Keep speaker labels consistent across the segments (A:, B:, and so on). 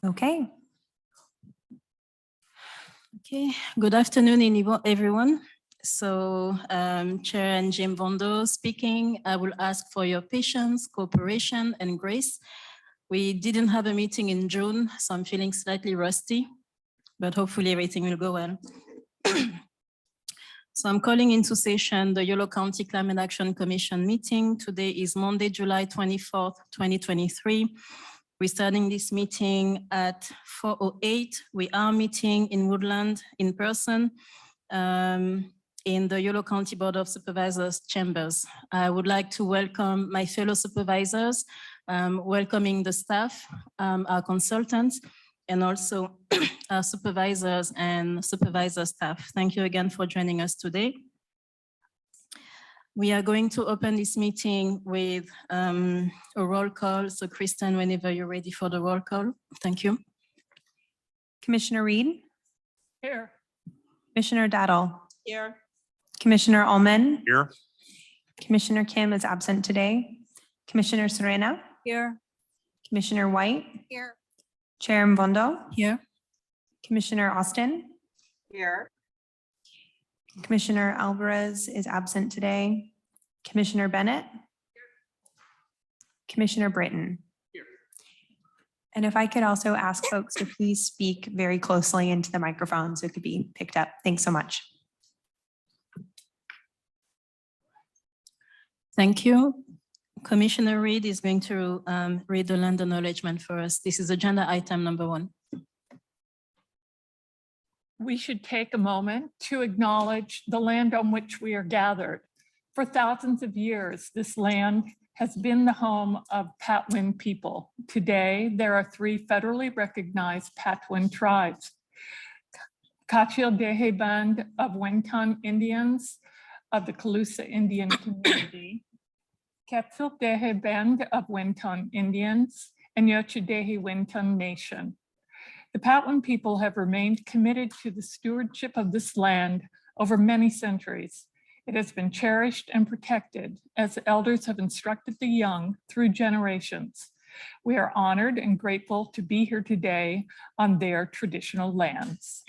A: Okay.
B: Okay, good afternoon, everyone. So Chair and Jim Vondo speaking. I will ask for your patience, cooperation, and grace. We didn't have a meeting in June, so I'm feeling slightly rusty, but hopefully everything will go well. So I'm calling into session the Yolo County Climate Action Commission meeting. Today is Monday, July 24th, 2023. We're starting this meeting at 4:08. We are meeting in Woodland in person in the Yolo County Board of Supervisors chambers. I would like to welcome my fellow supervisors, welcoming the staff, our consultants, and also our supervisors and supervisor staff. Thank you again for joining us today. We are going to open this meeting with a roll call. So Kristen, whenever you're ready for the roll call. Thank you.
A: Commissioner Reed?
C: Here.
A: Commissioner Daddle?
C: Here.
A: Commissioner Ullman?
D: Here.
A: Commissioner Kim is absent today. Commissioner Serena?
C: Here.
A: Commissioner White?
C: Here.
A: Chair Mvondo?
B: Here.
A: Commissioner Austin?
C: Here.
A: Commissioner Alvarez is absent today. Commissioner Bennett? Commissioner Britton?
D: Here.
A: And if I could also ask folks to please speak very closely into the microphone so it could be picked up. Thanks so much.
B: Thank you. Commissioner Reed is going to read the land acknowledgement for us. This is agenda item number 1.
C: We should take a moment to acknowledge the land on which we are gathered. For thousands of years, this land has been the home of Patwin people. Today, there are 3 federally recognized Patwin tribes. Kachil Dehe Band of Wenton Indians of the Calusa Indian community, Quetzal Dehe Band of Wenton Indians, and Yocha Dehe Wenton Nation. The Patwin people have remained committed to the stewardship of this land over many centuries. It has been cherished and protected as the elders have instructed the young through generations. We are honored and grateful to be here today on their traditional lands.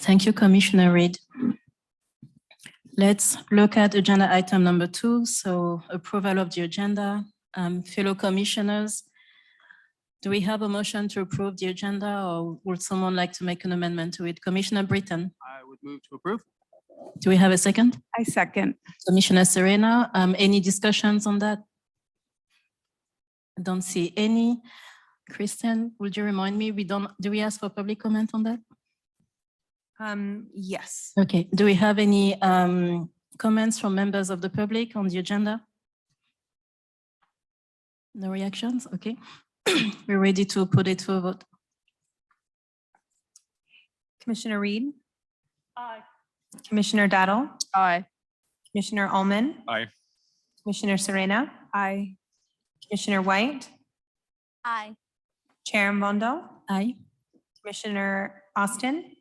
B: Thank you, Commissioner Reed. Let's look at agenda item number 2. So approval of the agenda. Fellow commissioners, do we have a motion to approve the agenda, or would someone like to make an amendment to it? Commissioner Britton?
D: I would move to approve.
B: Do we have a second?
C: I second.
B: Commissioner Serena, any discussions on that? I don't see any. Kristen, would you remind me, do we ask for public comment on that?
A: Yes.
B: Okay, do we have any comments from members of the public on the agenda? No reactions, okay. We're ready to put it to a vote.
A: Commissioner Reed?
C: Aye.
A: Commissioner Daddle?
C: Aye.
A: Commissioner Ullman?
D: Aye.
A: Commissioner Serena?
C: Aye.
A: Commissioner White?
C: Aye.
A: Chair Mvondo?
B: Aye.
A: Commissioner Austin?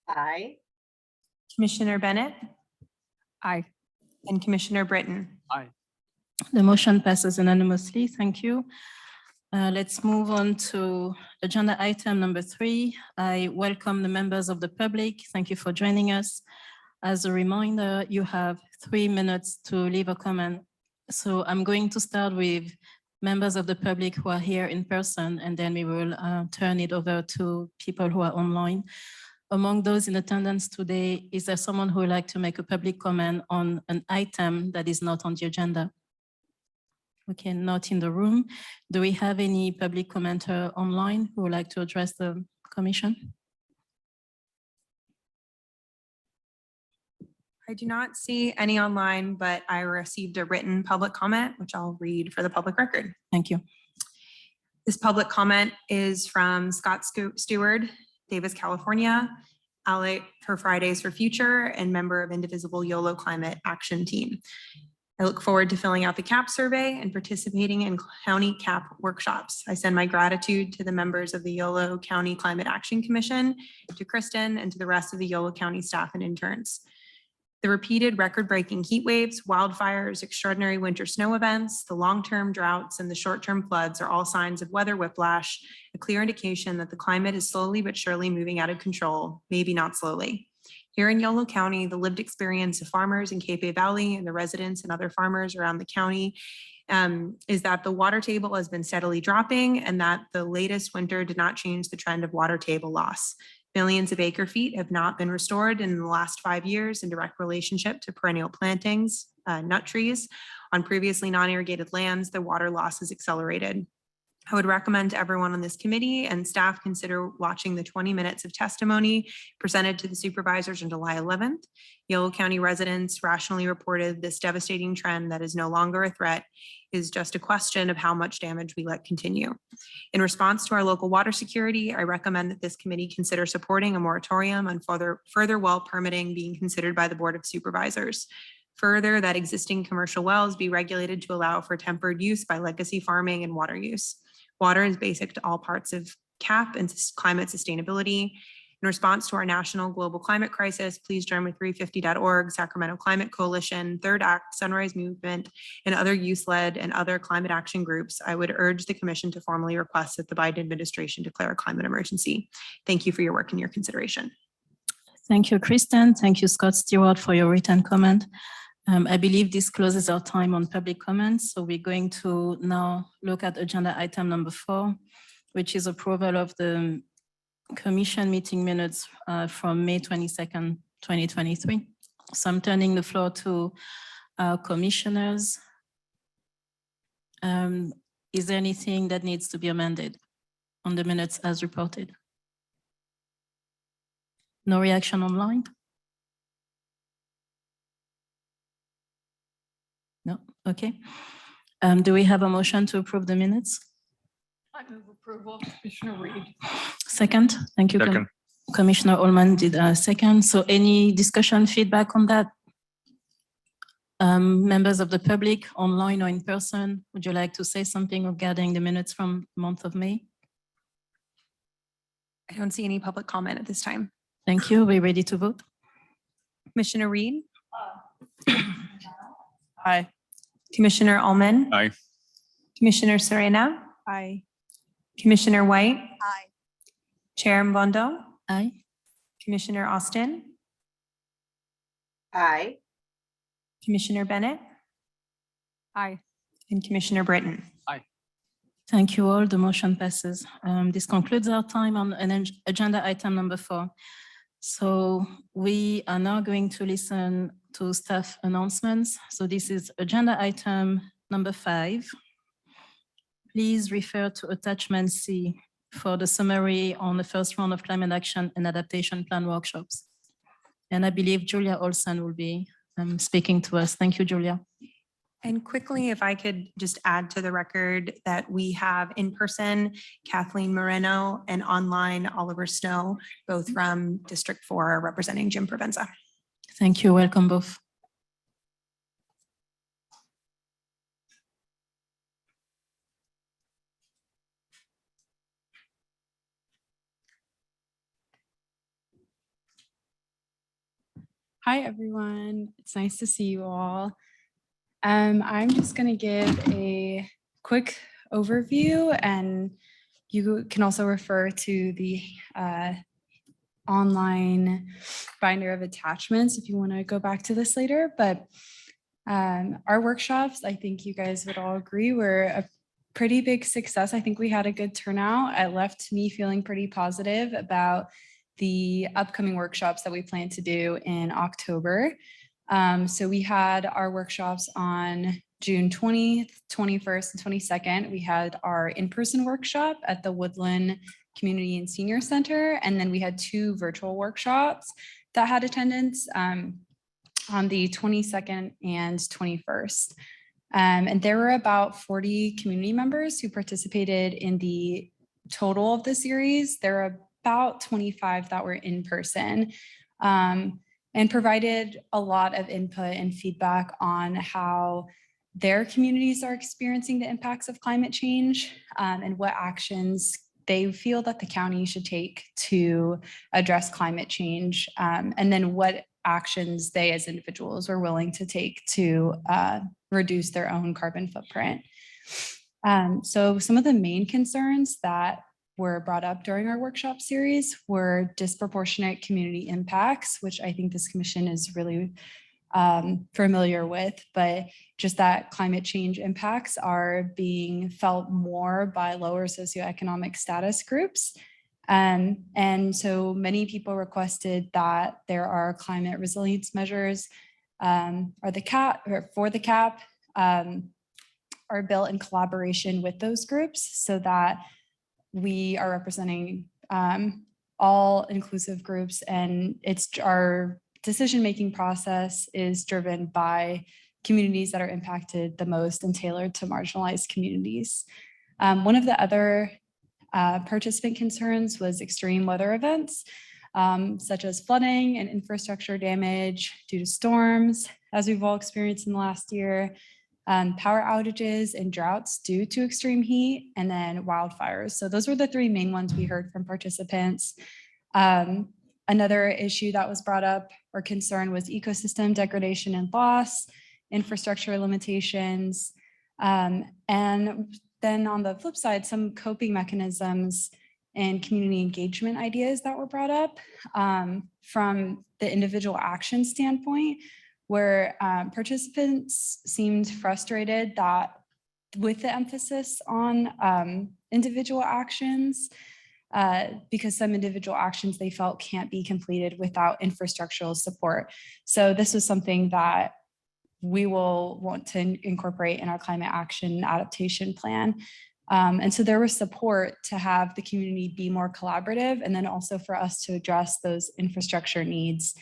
C: Aye.
A: Commissioner Bennett?
C: Aye.
A: And Commissioner Britton?
D: Aye.
B: The motion passes unanimously. Thank you. Let's move on to agenda item number 3. I welcome the members of the public. Thank you for joining us. As a reminder, you have 3 minutes to leave a comment. So I'm going to start with members of the public who are here in person, and then we will turn it over to people who are online. Among those in attendance today, is there someone who would like to make a public comment on an item that is not on the agenda? Okay, not in the room. Do we have any public commenter online who would like to address the commission?
A: I do not see any online, but I received a written public comment, which I'll read for the public record.
B: Thank you.
A: This public comment is from Scott Stewart, Davis, California, ally for Fridays for Future and member of Indivisible Yolo Climate Action Team. I look forward to filling out the CAP survey and participating in county CAP workshops. I send my gratitude to the members of the Yolo County Climate Action Commission, to Kristen, and to the rest of the Yolo County staff and interns. The repeated record-breaking heat waves, wildfires, extraordinary winter snow events, the long-term droughts, and the short-term floods are all signs of weather whiplash, a clear indication that the climate is slowly but surely moving out of control, maybe not slowly. Here in Yolo County, the lived experience of farmers in Cape Valley and the residents and other farmers around the county is that the water table has been steadily dropping and that the latest winter did not change the trend of water table loss. Millions of acre feet have not been restored in the last 5 years in direct relationship to perennial plantings, nut trees. On previously non-irrigated lands, the water loss is accelerated. I would recommend to everyone on this committee and staff consider watching the 20 minutes of testimony presented to the supervisors on July 11th. Yolo County residents rationally reported this devastating trend that is no longer a threat is just a question of how much damage we let continue. In response to our local water security, I recommend that this committee consider supporting a moratorium on further well permitting being considered by the Board of Supervisors. Further, that existing commercial wells be regulated to allow for tempered use by legacy farming and water use. Water is basic to all parts of CAP and climate sustainability. In response to our national global climate crisis, please join with 350.org, Sacramento Climate Coalition, Third Act, Sunrise Movement, and other youth-led and other climate action groups. I would urge the commission to formally request that the Biden administration declare a climate emergency. Thank you for your work and your consideration.
B: Thank you, Kristen. Thank you, Scott Stewart, for your written comment. I believe this closes our time on public comments. So we're going to now look at agenda item number 4, which is approval of the commission meeting minutes from May 22nd, 2023. So I'm turning the floor to our commissioners. Is there anything that needs to be amended on the minutes as reported? No reaction online? No, okay. Do we have a motion to approve the minutes?
C: I move approval. Commissioner Reed.
B: Second, thank you.
D: Second.
B: Commissioner Ullman did a second. So any discussion, feedback on that? Members of the public, online or in person, would you like to say something regarding the minutes from the month of May?
A: I don't see any public comment at this time.
B: Thank you. We're ready to vote.
A: Commissioner Reed,
B: Aye.
A: Commissioner Ullman.
D: Aye.
A: Commissioner Serena.
E: Aye.
A: Commissioner White.
E: Aye.
A: Chair Mbondo.
B: Aye.
A: Commissioner Austin.
E: Aye.
A: Commissioner Bennett.
E: Aye.
A: And Commissioner Britton.
B: Thank you all. The motion passes. This concludes our time on agenda item number 4. So we are now going to listen to staff announcements. So this is agenda item number 5. Please refer to attachment C for the summary on the first round of climate action and adaptation plan workshops. And I believe Julia Olson will be speaking to us. Thank you, Julia.
A: And quickly, if I could just add to the record that we have in person Kathleen Moreno and online Oliver Snow, both from District 4 representing Jim Provenza.
B: Thank you. Welcome both.
F: Hi, everyone. It's nice to see you all. I'm just going to give a quick overview, and you can also refer to the online binder of attachments if you want to go back to this later. But our workshops, I think you guys would all agree, were a pretty big success. I think we had a good turnout. It left me feeling pretty positive about the upcoming workshops that we plan to do in October. So we had our workshops on June 20th, 21st, and 22nd. We had our in-person workshop at the Woodland Community and Senior Center. And then we had 2 virtual workshops that had attendance on the 22nd and 21st. And there were about 40 community members who participated in the total of the series. There are about 25 that were in person. And provided a lot of input and feedback on how their communities are experiencing the impacts of climate change and what actions they feel that the county should take to address climate change, and then what actions they as individuals were willing to take to reduce their own carbon footprint. So some of the main concerns that were brought up during our workshop series were disproportionate community impacts, which I think this commission is really familiar with, but just that climate change impacts are being felt more by lower socioeconomic status groups. And so many people requested that there are climate resilience measures for the CAP are built in collaboration with those groups so that we are representing all inclusive groups, and our decision-making process is driven by communities that are impacted the most and tailored to marginalized communities. One of the other participant concerns was extreme weather events, such as flooding and infrastructure damage due to storms, as we've all experienced in the last year, power outages and droughts due to extreme heat, and then wildfires. So those were the three main ones we heard from participants. Another issue that was brought up or concern was ecosystem degradation and loss, infrastructure limitations, and then on the flip side, some coping mechanisms and community engagement ideas that were brought up from the individual action standpoint, where participants seemed frustrated that with the emphasis on individual actions, because some individual actions they felt can't be completed without infrastructural support. So this was something that we will want to incorporate in our climate action adaptation plan. And so there was support to have the community be more collaborative, and then also for us to address those infrastructure needs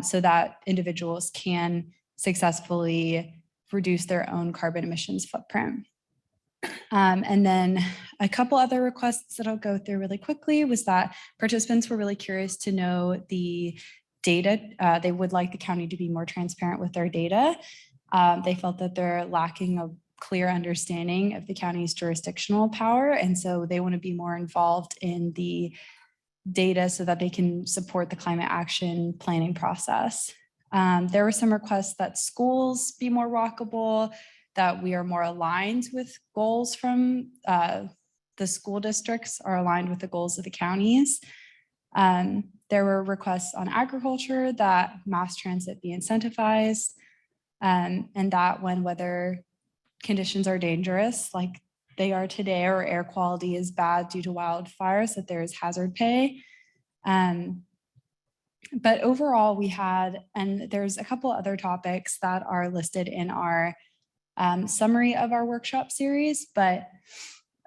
F: so that individuals can successfully reduce their own carbon emissions footprint. And then a couple other requests that I'll go through really quickly was that participants were really curious to know the data. They would like the county to be more transparent with their data. They felt that they're lacking a clear understanding of the county's jurisdictional power. And so they want to be more involved in the data so that they can support the climate action planning process. There were some requests that schools be more walkable, that we are more aligned with goals from the school districts are aligned with the goals of the counties. There were requests on agriculture, that mass transit be incentivized, and that when weather conditions are dangerous, like they are today, or air quality is bad due to wildfires, that there is hazard pay. But overall we had, and there's a couple other topics that are listed in our summary of our workshop series, but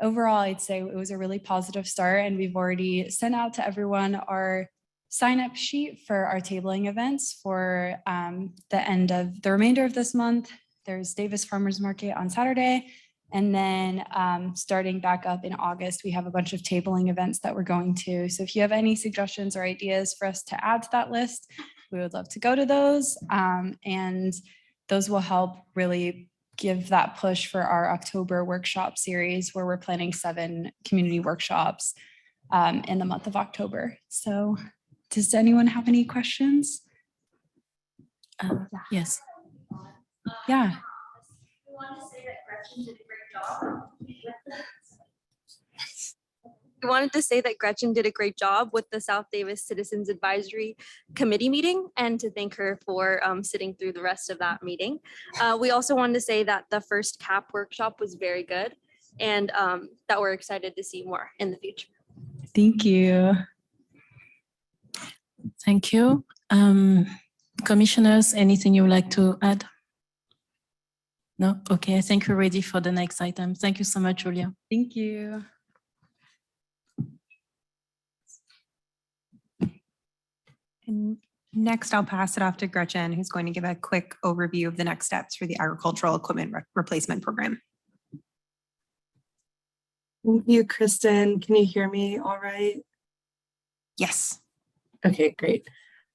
F: overall I'd say it was a really positive start, and we've already sent out to everyone our sign-up sheet for our tabling events for the remainder of this month. There's Davis Farmers Market on Saturday, and then starting back up in August, we have a bunch of tabling events that we're going to. So if you have any suggestions or ideas for us to add to that list, we would love to go to those, and those will help really give that push for our October workshop series, where we're planning 7 community workshops in the month of October. So does anyone have any questions?
B: Yes.
F: Yeah.
D: We want to say that Gretchen did a great job. We wanted to say that Gretchen did a great job with the South Davis Citizens Advisory Committee meeting, and to thank her for sitting through the rest of that meeting. We also wanted to say that the first CAP workshop was very good, and that we're excited to see more in the future.
F: Thank you.
B: Thank you. Commissioners, anything you would like to add? No? Okay, I think we're ready for the next item. Thank you so much, Julia.
F: Thank you.
A: And next, I'll pass it off to Gretchen, who's going to give a quick overview of the next steps for the agricultural equipment replacement program.
G: Thank you, Kristen. Can you hear me all right?
A: Yes.
G: Okay, great.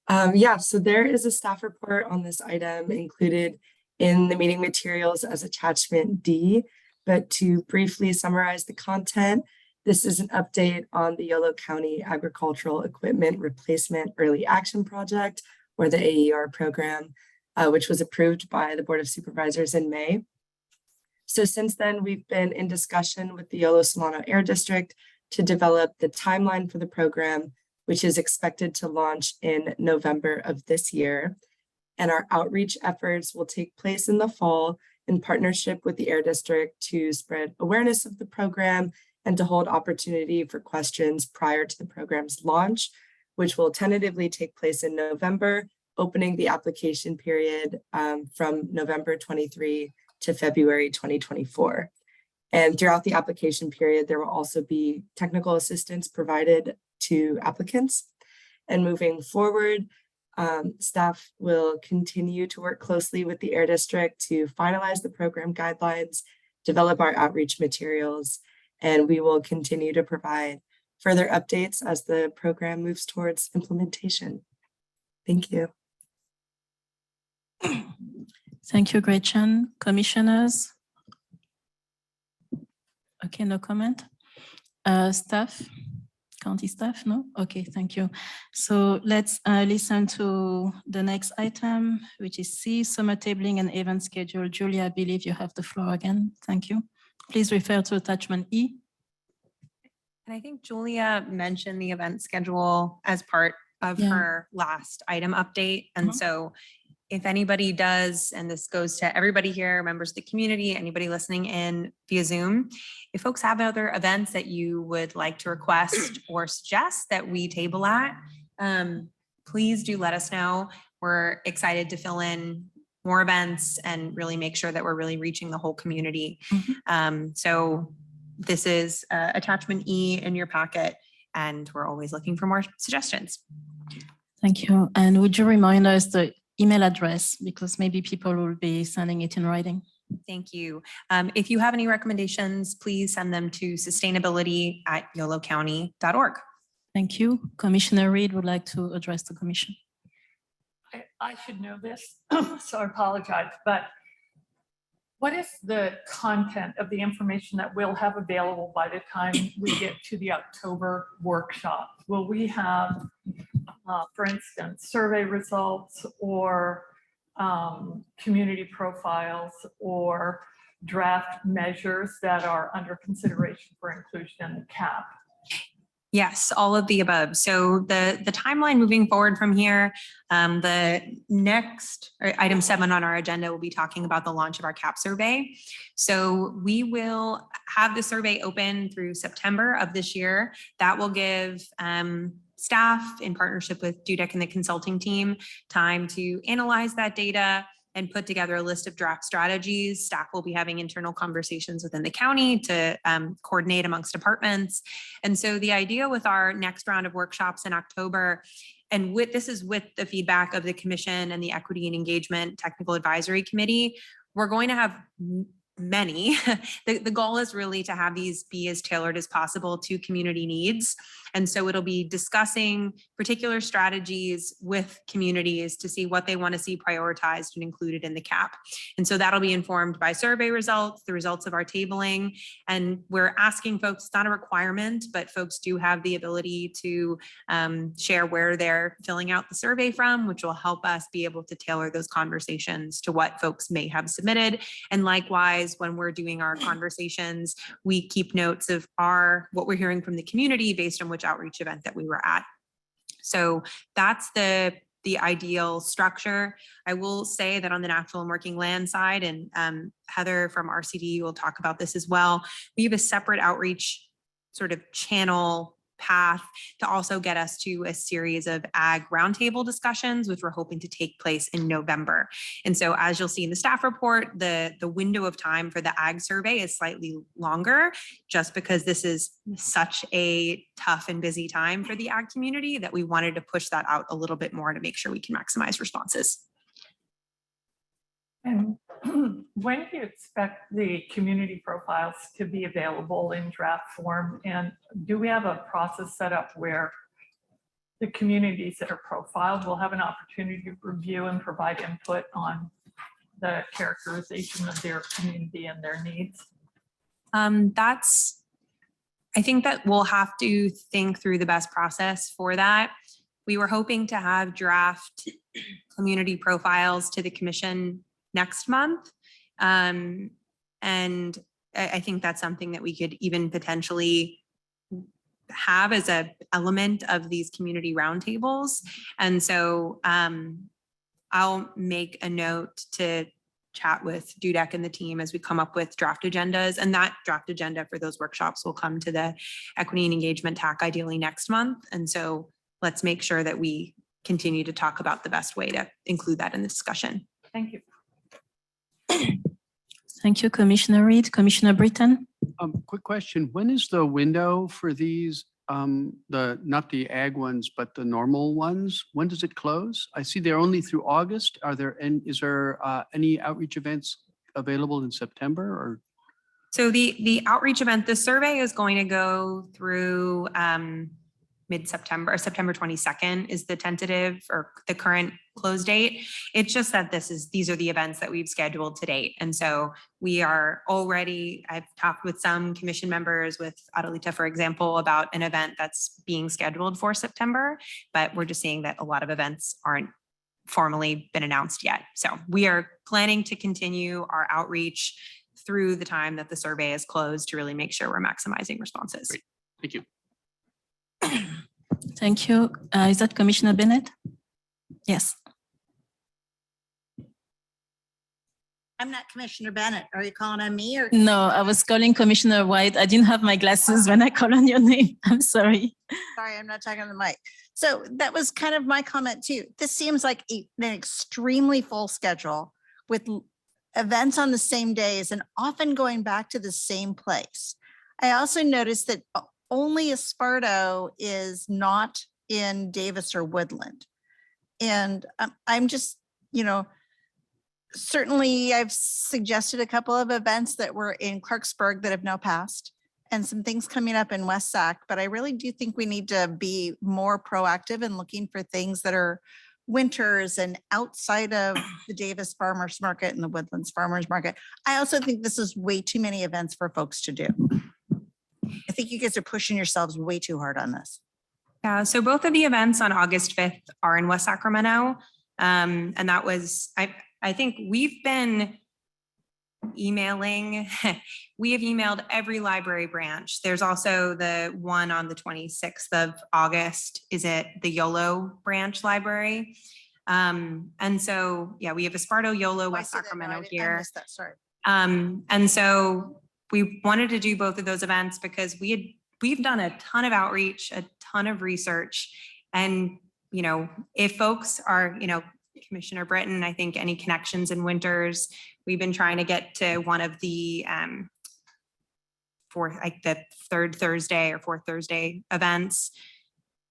G: Yeah, so there is a staff report on this item included in the meeting materials as attachment D, but to briefly summarize the content, this is an update on the Yolo County Agricultural Equipment Replacement Early Action Project, or the AER program, which was approved by the Board of Supervisors in May. So since then, we've been in discussion with the Yolo Solano Air District to develop the timeline for the program, which is expected to launch in November of this year. And our outreach efforts will take place in the fall in partnership with the Air District to spread awareness of the program and to hold opportunity for questions prior to the program's launch, which will tentatively take place in November, opening the application period from November 23 to February 2024. And throughout the application period, there will also be technical assistance provided to applicants. And moving forward, staff will continue to work closely with the Air District to finalize the program guidelines, develop our outreach materials, and we will continue to provide further updates as the program moves towards implementation. Thank you.
B: Thank you, Gretchen. Commissioners? Okay, no comment. Staff? County staff, no? Okay, thank you. So let's listen to the next item, which is C, summer tabling and event schedule. Julia, I believe you have the floor again. Thank you. Please refer to attachment E.
A: And I think Julia mentioned the event schedule as part of
B: Yeah.
A: her last item update. And
B: Mhm.
A: so if anybody does, and this goes to everybody here, members of the community, anybody listening in via Zoom, if folks have other events that you would like to request or suggest that we table at, please do let us know. We're excited to fill in more events and really make sure that we're really reaching the whole community. So this is attachment E in your packet, and we're always looking for more suggestions.
B: Thank you. And would you remind us the email address, because maybe people will be sending it in writing?
A: Thank you. If you have any recommendations, please send them to sustainability@yolocounty.org.
B: Thank you. Commissioner Reed would like to address the commission.
C: I should know this, so I apologize, but what is the content of the information that we'll have available by the time we get to the October workshop? Will we have, for instance, survey results or community profiles or draft measures that are under consideration for inclusion in the CAP?
A: Yes, all of the above. So the timeline moving forward from here, the next item 7 on our agenda will be talking about the launch of our CAP survey. So we will have the survey open through September of this year. That will give staff in partnership with DUDEC and the consulting team time to analyze that data and put together a list of draft strategies. Staff will be having internal conversations within the county to coordinate amongst departments. And so the idea with our next round of workshops in October, and this is with the feedback of the commission and the Equity and Engagement Technical Advisory Committee, we're going to have many. The goal is really to have these be as tailored as possible to community needs. And so it'll be discussing particular strategies with communities to see what they want to see prioritized and included in the CAP. And so that'll be informed by survey results, the results of our tabling. And we're asking folks, it's not a requirement, but folks do have the ability to share where they're filling out the survey from, which will help us be able to tailor those conversations to what folks may have submitted. And likewise, when we're doing our conversations, we keep notes of what we're hearing from the community based on which outreach event that we were at. So that's the ideal structure. I will say that on the natural and working land side, and Heather from RCD will talk about this as well, we have a separate outreach sort of channel path to also get us to a series of ag roundtable discussions, which we're hoping to take place in November. And so as you'll see in the staff report, the window of time for the ag survey is slightly longer, just because this is such a tough and busy time for the ag community that we wanted to push that out a little bit more to make sure we can maximize responses.
C: And when do you expect the community profiles to be available in draft form? And do we have a process set up where the communities that are profiled will have an opportunity to review and provide input on the characterization of their community and their needs?
A: I think that we'll have to think through the best process for that. We were hoping to have draft community profiles to the commission next month. And I think that's something that we could even potentially have as a element of these community roundtables. And so I'll make a note to chat with Dudek and the team as we come up with draft agendas, and that draft agenda for those workshops will come to the Equity and Engagement TAC ideally next month. And so let's make sure that we continue to talk about the best way to include that in the discussion.
C: Thank you.
B: Thank you, Commissioner Reed. Commissioner Britton?
H: Quick question. When is the window for these, not the ag ones, but the normal ones? When does it close? I see they're only through August. Is there any outreach events available in September or?
A: So the outreach event, the survey is going to go through mid-September, or September 22nd is the tentative or the current close date. It's just that these are the events that we've scheduled to date. And so we are already, I've talked with some commission members, with Adelita, for example, about an event that's being scheduled for September, but we're just seeing that a lot of events aren't formally been announced yet. So we are planning to continue our outreach through the time that the survey is closed to really make sure we're maximizing responses.
H: Great. Thank you.
B: Thank you. Is that Commissioner Bennett? Yes.
I: I'm not Commissioner Bennett. Are you calling on me or?
B: No, I was calling Commissioner White. I didn't have my glasses when I call on your name. I'm sorry.
I: Sorry, I'm not talking on the mic. So that was kind of my comment too. This seems like an extremely full schedule with events on the same days and often going back to the same place. I also noticed that only Esparto is not in Davis or Woodland. And I'm just, certainly I've suggested a couple of events that were in Clarksburg that have now passed and some things coming up in West Sac, but I really do think we need to be more proactive in looking for things that are winters and outside of the Davis Farmers Market and the Woodlands Farmers Market. I also think this is way too many events for folks to do. I think you guys are pushing yourselves way too hard on this.
A: Yeah, so both of the events on August 5th are in West Sacramento. And that was, I think we've been emailing, we have emailed every library branch. There's also the one on the 26th of August, is it the Yolo branch library? And so, yeah, we have Esparto, Yolo, West Sacramento here.
I: I missed that, sorry.
A: And so we wanted to do both of those events because we've done a ton of outreach, a ton of research. And, if folks are, Commissioner Britton, I think any connections in winters, we've been trying to get to one of the the third Thursday or fourth Thursday events,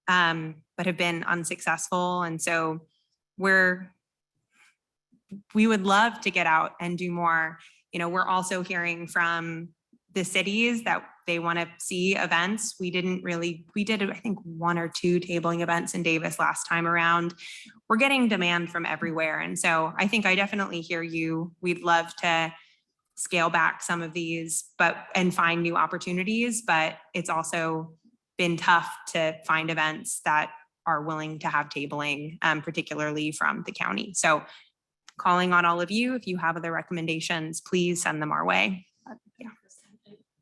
A: but have been unsuccessful. And so we would love to get out and do more. We're also hearing from the cities that they want to see events. We did, I think, 1 or 2 tabling events in Davis last time around. We're getting demand from everywhere. And so I think I definitely hear you. We'd love to scale back some of these, and find new opportunities, but it's also been tough to find events that are willing to have tabling, particularly from the county. So calling on all of you, if you have other recommendations, please send them our way.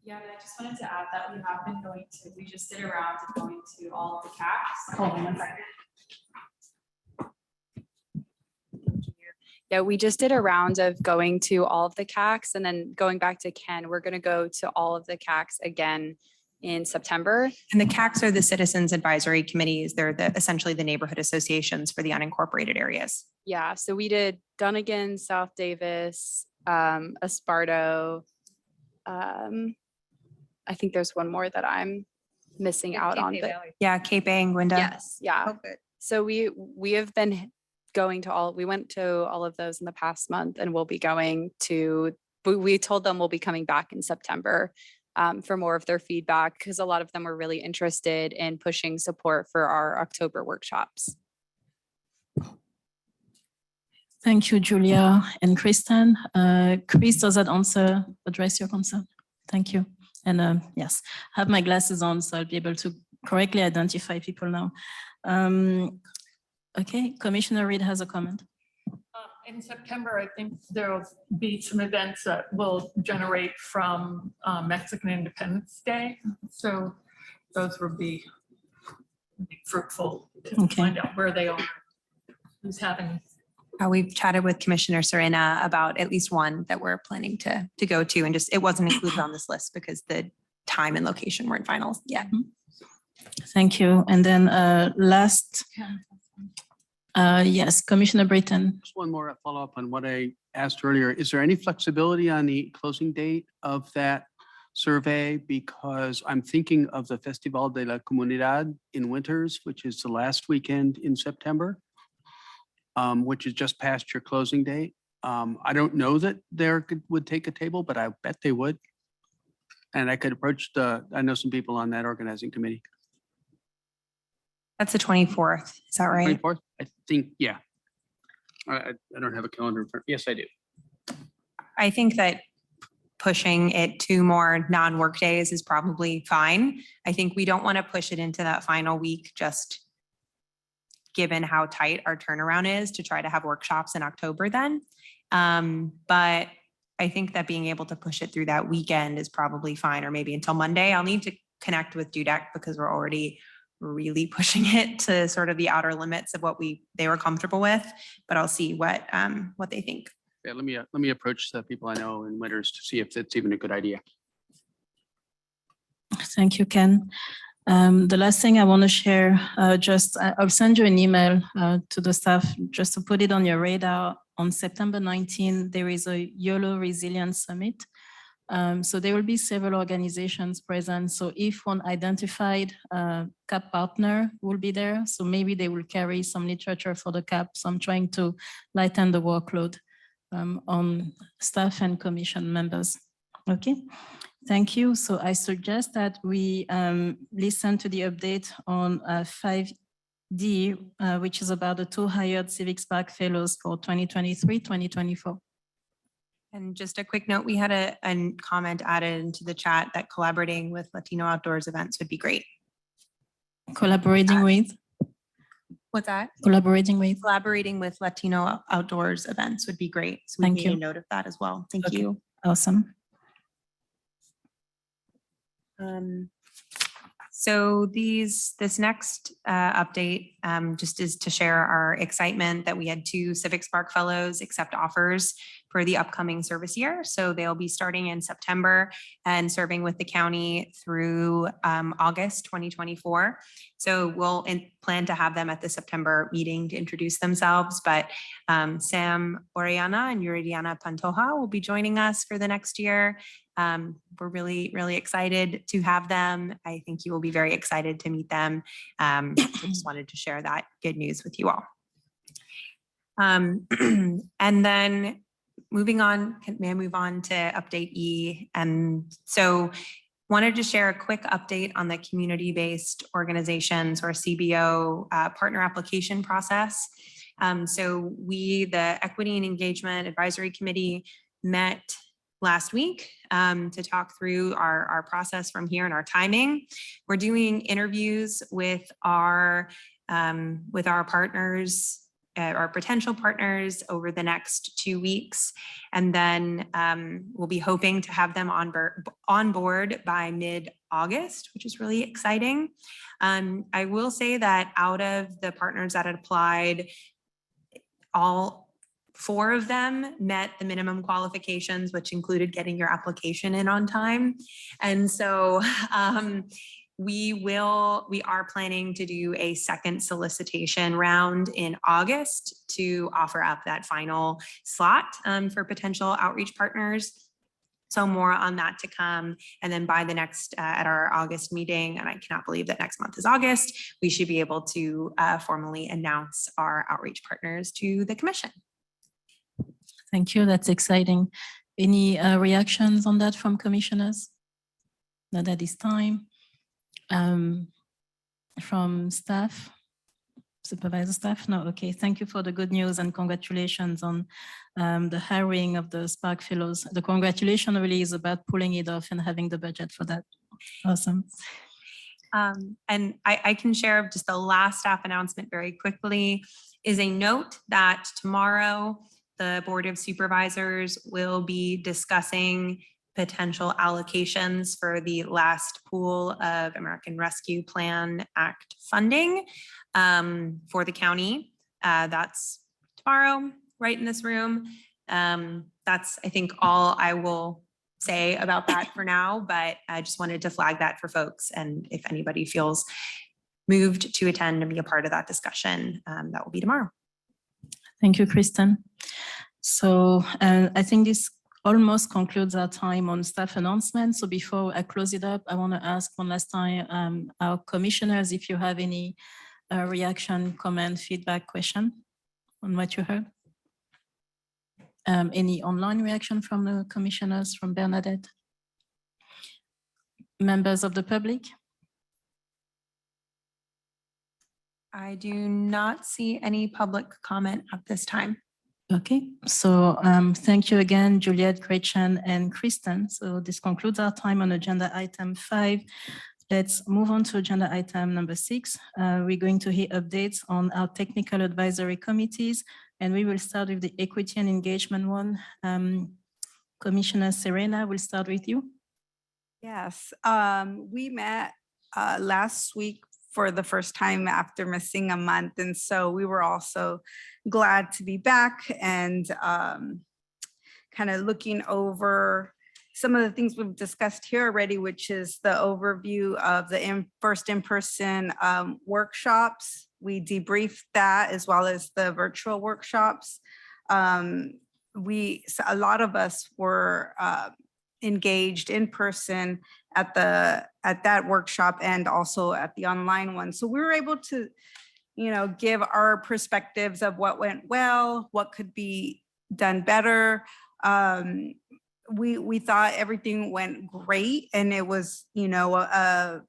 F: Yeah, but I just wanted to add that we just did a round of going to all of the CACs. Hold on one second. Yeah, we just did a round of going to all of the CACs, and then going back to Ken, we're going to go to all of the CACs again in September.
A: And the CACs are the Citizens Advisory Committees. They're essentially the neighborhood associations for the unincorporated areas.
F: Yeah, so we did Dunnigan, South Davis, Esparto. I think there's one more that I'm missing out on. But
A: Yeah, Cape Anguinda.
F: yes, yeah.
I: Oh, good.
F: So we have been going to we went to all of those in the past month, and we'll be going to, we told them we'll be coming back in September for more of their feedback, because a lot of them were really interested in pushing support for our October workshops.
B: Thank you, Julia and Kristen. Chris, does that address your concern? Thank you. And yes, I have my glasses on, so I'll be able to correctly identify people now. Okay, Commissioner Reed has a comment.
C: In September, I think there'll be some events that will generate from Mexican Independence Day. So those will be fruitful to
B: Okay.
C: find out where they are, who's having.
A: We've chatted with Commissioner Serena about at least one that we're planning to go to, and just, it wasn't included on this list because the time and location weren't finals yet.
B: Thank you. And then last, yes, Commissioner Britton.
H: Just one more follow-up on what I asked earlier. Is there any flexibility on the closing date of that survey? Because I'm thinking of the Festival de la Comunidad in Winters, which is the last weekend in September, which is just past your closing date. I don't know that would take a table, but I bet they would. And I could approach I know some people on that organizing committee.
A: That's the 24th. Is that right?
H: 24th? I think, yeah. I don't have a calendar in front. Yes, I do.
A: I think that pushing it 2 more non-work days is probably fine. I think we don't want to push it into that final week, just given how tight our turnaround is to try to have workshops in October then. But I think that being able to push it through that weekend is probably fine, or maybe until Monday. I'll need to connect with DUDEC because we're already really pushing it to sort of the outer limits of what they were comfortable with, but I'll see what they think.
H: Yeah, let me approach the people I know in Winters to see if that's even a good idea.
B: Thank you, Ken. The last thing I want to share, I'll send you an email to the staff just to put it on your radar. On September 19, there is a Yolo Resilience Summit. So there will be several organizations present. So if one identified CAP partner will be there, so maybe they will carry some literature for the CAP. So I'm trying to lighten the workload on staff and commission members. Okay, thank you. So I suggest that we listen to the update on 5D, which is about the 2 hired Civic Spark Fellows for 2023-2024.
A: And just a quick note, we had a comment added into the chat that collaborating with Latino Outdoors events would be great.
B: Collaborating with?
A: What's that?
B: Collaborating with?
A: Collaborating with Latino Outdoors events would be great. So we
B: Thank
A: made
B: you.
A: a note of that as well. Thank
B: Okay.
A: you.
B: Awesome.
A: So this next update just is to share our excitement that we had 2 Civic Spark Fellows accept offers for the upcoming service year. So they'll be starting in September and serving with the county through August 2024. So we'll plan to have them at the September meeting to introduce themselves, but Sam Oriana and Yuridiana Pantoja will be joining us for the next year. We're really, really excited to have them. I think you will be very excited to meet them. I just wanted to share that good news with you all. And then moving on, may I move on to update E? And so wanted to share a quick update on the community-based organizations or CBO partner application process. So we, the Equity and Engagement Advisory Committee, met last week to talk through our process from here and our timing. We're doing interviews with our partners, our potential partners over the next 2 weeks. And then we'll be hoping to have them on board by mid-August, which is really exciting. I will say that out of the partners that had applied, all 4 of them met the minimum qualifications, which included getting your application in on time. And so we are planning to do a second solicitation round in August to offer up that final slot for potential outreach partners. So more on that to come. And then by the next, at our August meeting, and I cannot believe that next month is August, we should be able to formally announce our outreach partners to the commission.
B: Thank you. That's exciting. Any reactions on that from commissioners? Not at this time. From staff, supervisor staff? No, okay. Thank you for the good news and congratulations on the hiring of the Spark Fellows. The congratulation really is about pulling it off and having the budget for that. Awesome.
A: And I can share just the last staff announcement very quickly, is a note that tomorrow the Board of Supervisors will be discussing potential allocations for the last pool of American Rescue Plan Act funding for the county. That's tomorrow, right in this room. That's, I think, all I will say about that for now, but I just wanted to flag that for folks. And if anybody feels moved to attend and be a part of that discussion, that will be tomorrow.
B: Thank you, Kristen. So I think this almost concludes our time on staff announcements. So before I close it up, I want to ask one last time our commissioners if you have any reaction, comment, feedback, question on what you heard. Any online reaction from the commissioners, from Bernadette? Members of the public?
A: I do not see any public comment at this time.
B: Okay, so thank you again, Juliette, Gretchen, and Kristen. So this concludes our time on agenda item 5. Let's move on to agenda item number 6. We're going to hear updates on our technical advisory committees, and we will start with the equity and engagement one. Commissioner Serena, we'll start with you.
E: Yes, we met last week for the first time after missing a month. And so we were also glad to be back and kind of looking over some of the things we've discussed here already, which is the overview of the first in-person workshops. We debriefed that as well as the virtual workshops. A lot of us were engaged in person at that workshop and also at the online one. So we were able to, give our perspectives of what went well, what could be done better. We thought everything went great, and it was, a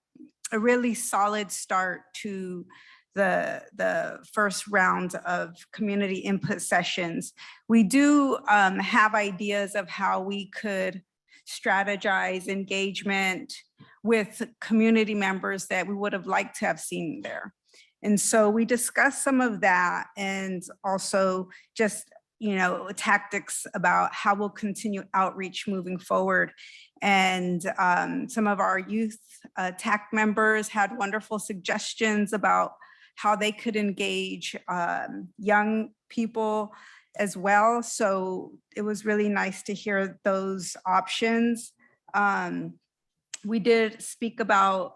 E: really solid start to the first round of community input sessions. We do have ideas of how we could strategize engagement with community members that we would have liked to have seen there. And so we discussed some of that, and also just, tactics about how we'll continue outreach moving forward. And some of our youth TAC members had wonderful suggestions about how they could engage young people as well. So it was really nice to hear those options. We did speak about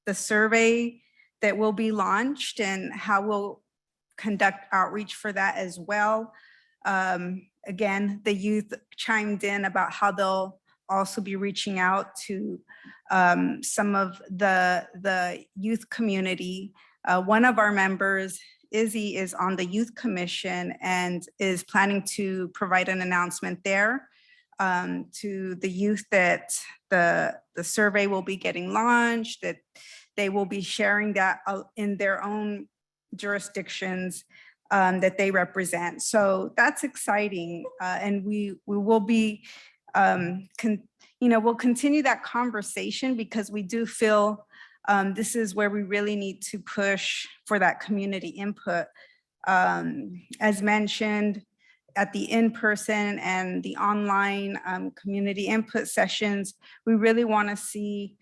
E: the survey that will be launched and how we'll conduct outreach for that as well. Again, the youth chimed in about how they'll also be reaching out to some of the youth community. One of our members, Izzy, is on the Youth Commission and is planning to provide an announcement there to the youth that the survey will be getting launched, that they will be sharing that in their own jurisdictions that they represent. So that's exciting. And we will be, we'll continue that conversation, because we do feel this is where we really need to push for that community input. As mentioned, at the in-person and the online community input sessions, we really want to see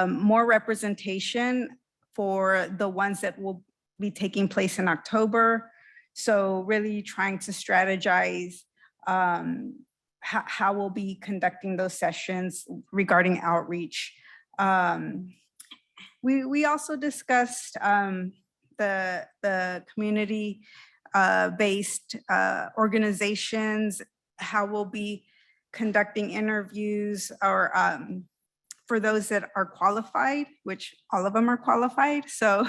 E: more representation for the ones that will be taking place in October. So really trying to strategize how we'll be conducting those sessions regarding outreach. We also discussed the community based organizations, how we'll be conducting interviews or for those that are qualified, which all of them are qualified. So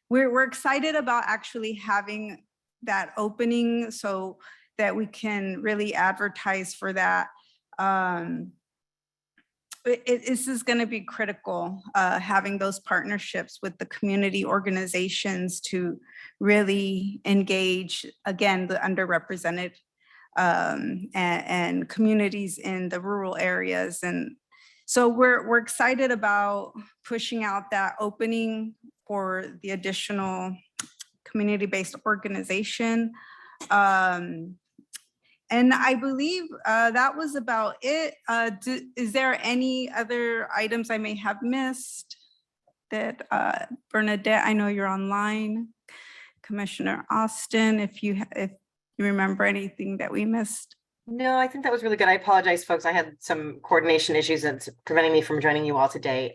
E: we're excited about actually having that opening so that we can really advertise for that. This is going to be critical, having those partnerships with the community organizations to really engage, again, the underrepresented and communities in the rural areas. And So we're excited about pushing out that opening for the additional community-based organization. And I believe that was about it. Is there any other items I may have missed that Bernadette, I know you're online. Commissioner Austin, if you remember anything that we missed.
J: No, I think that was really good. I apologize, folks. I had some coordination issues that's preventing me from joining you all today.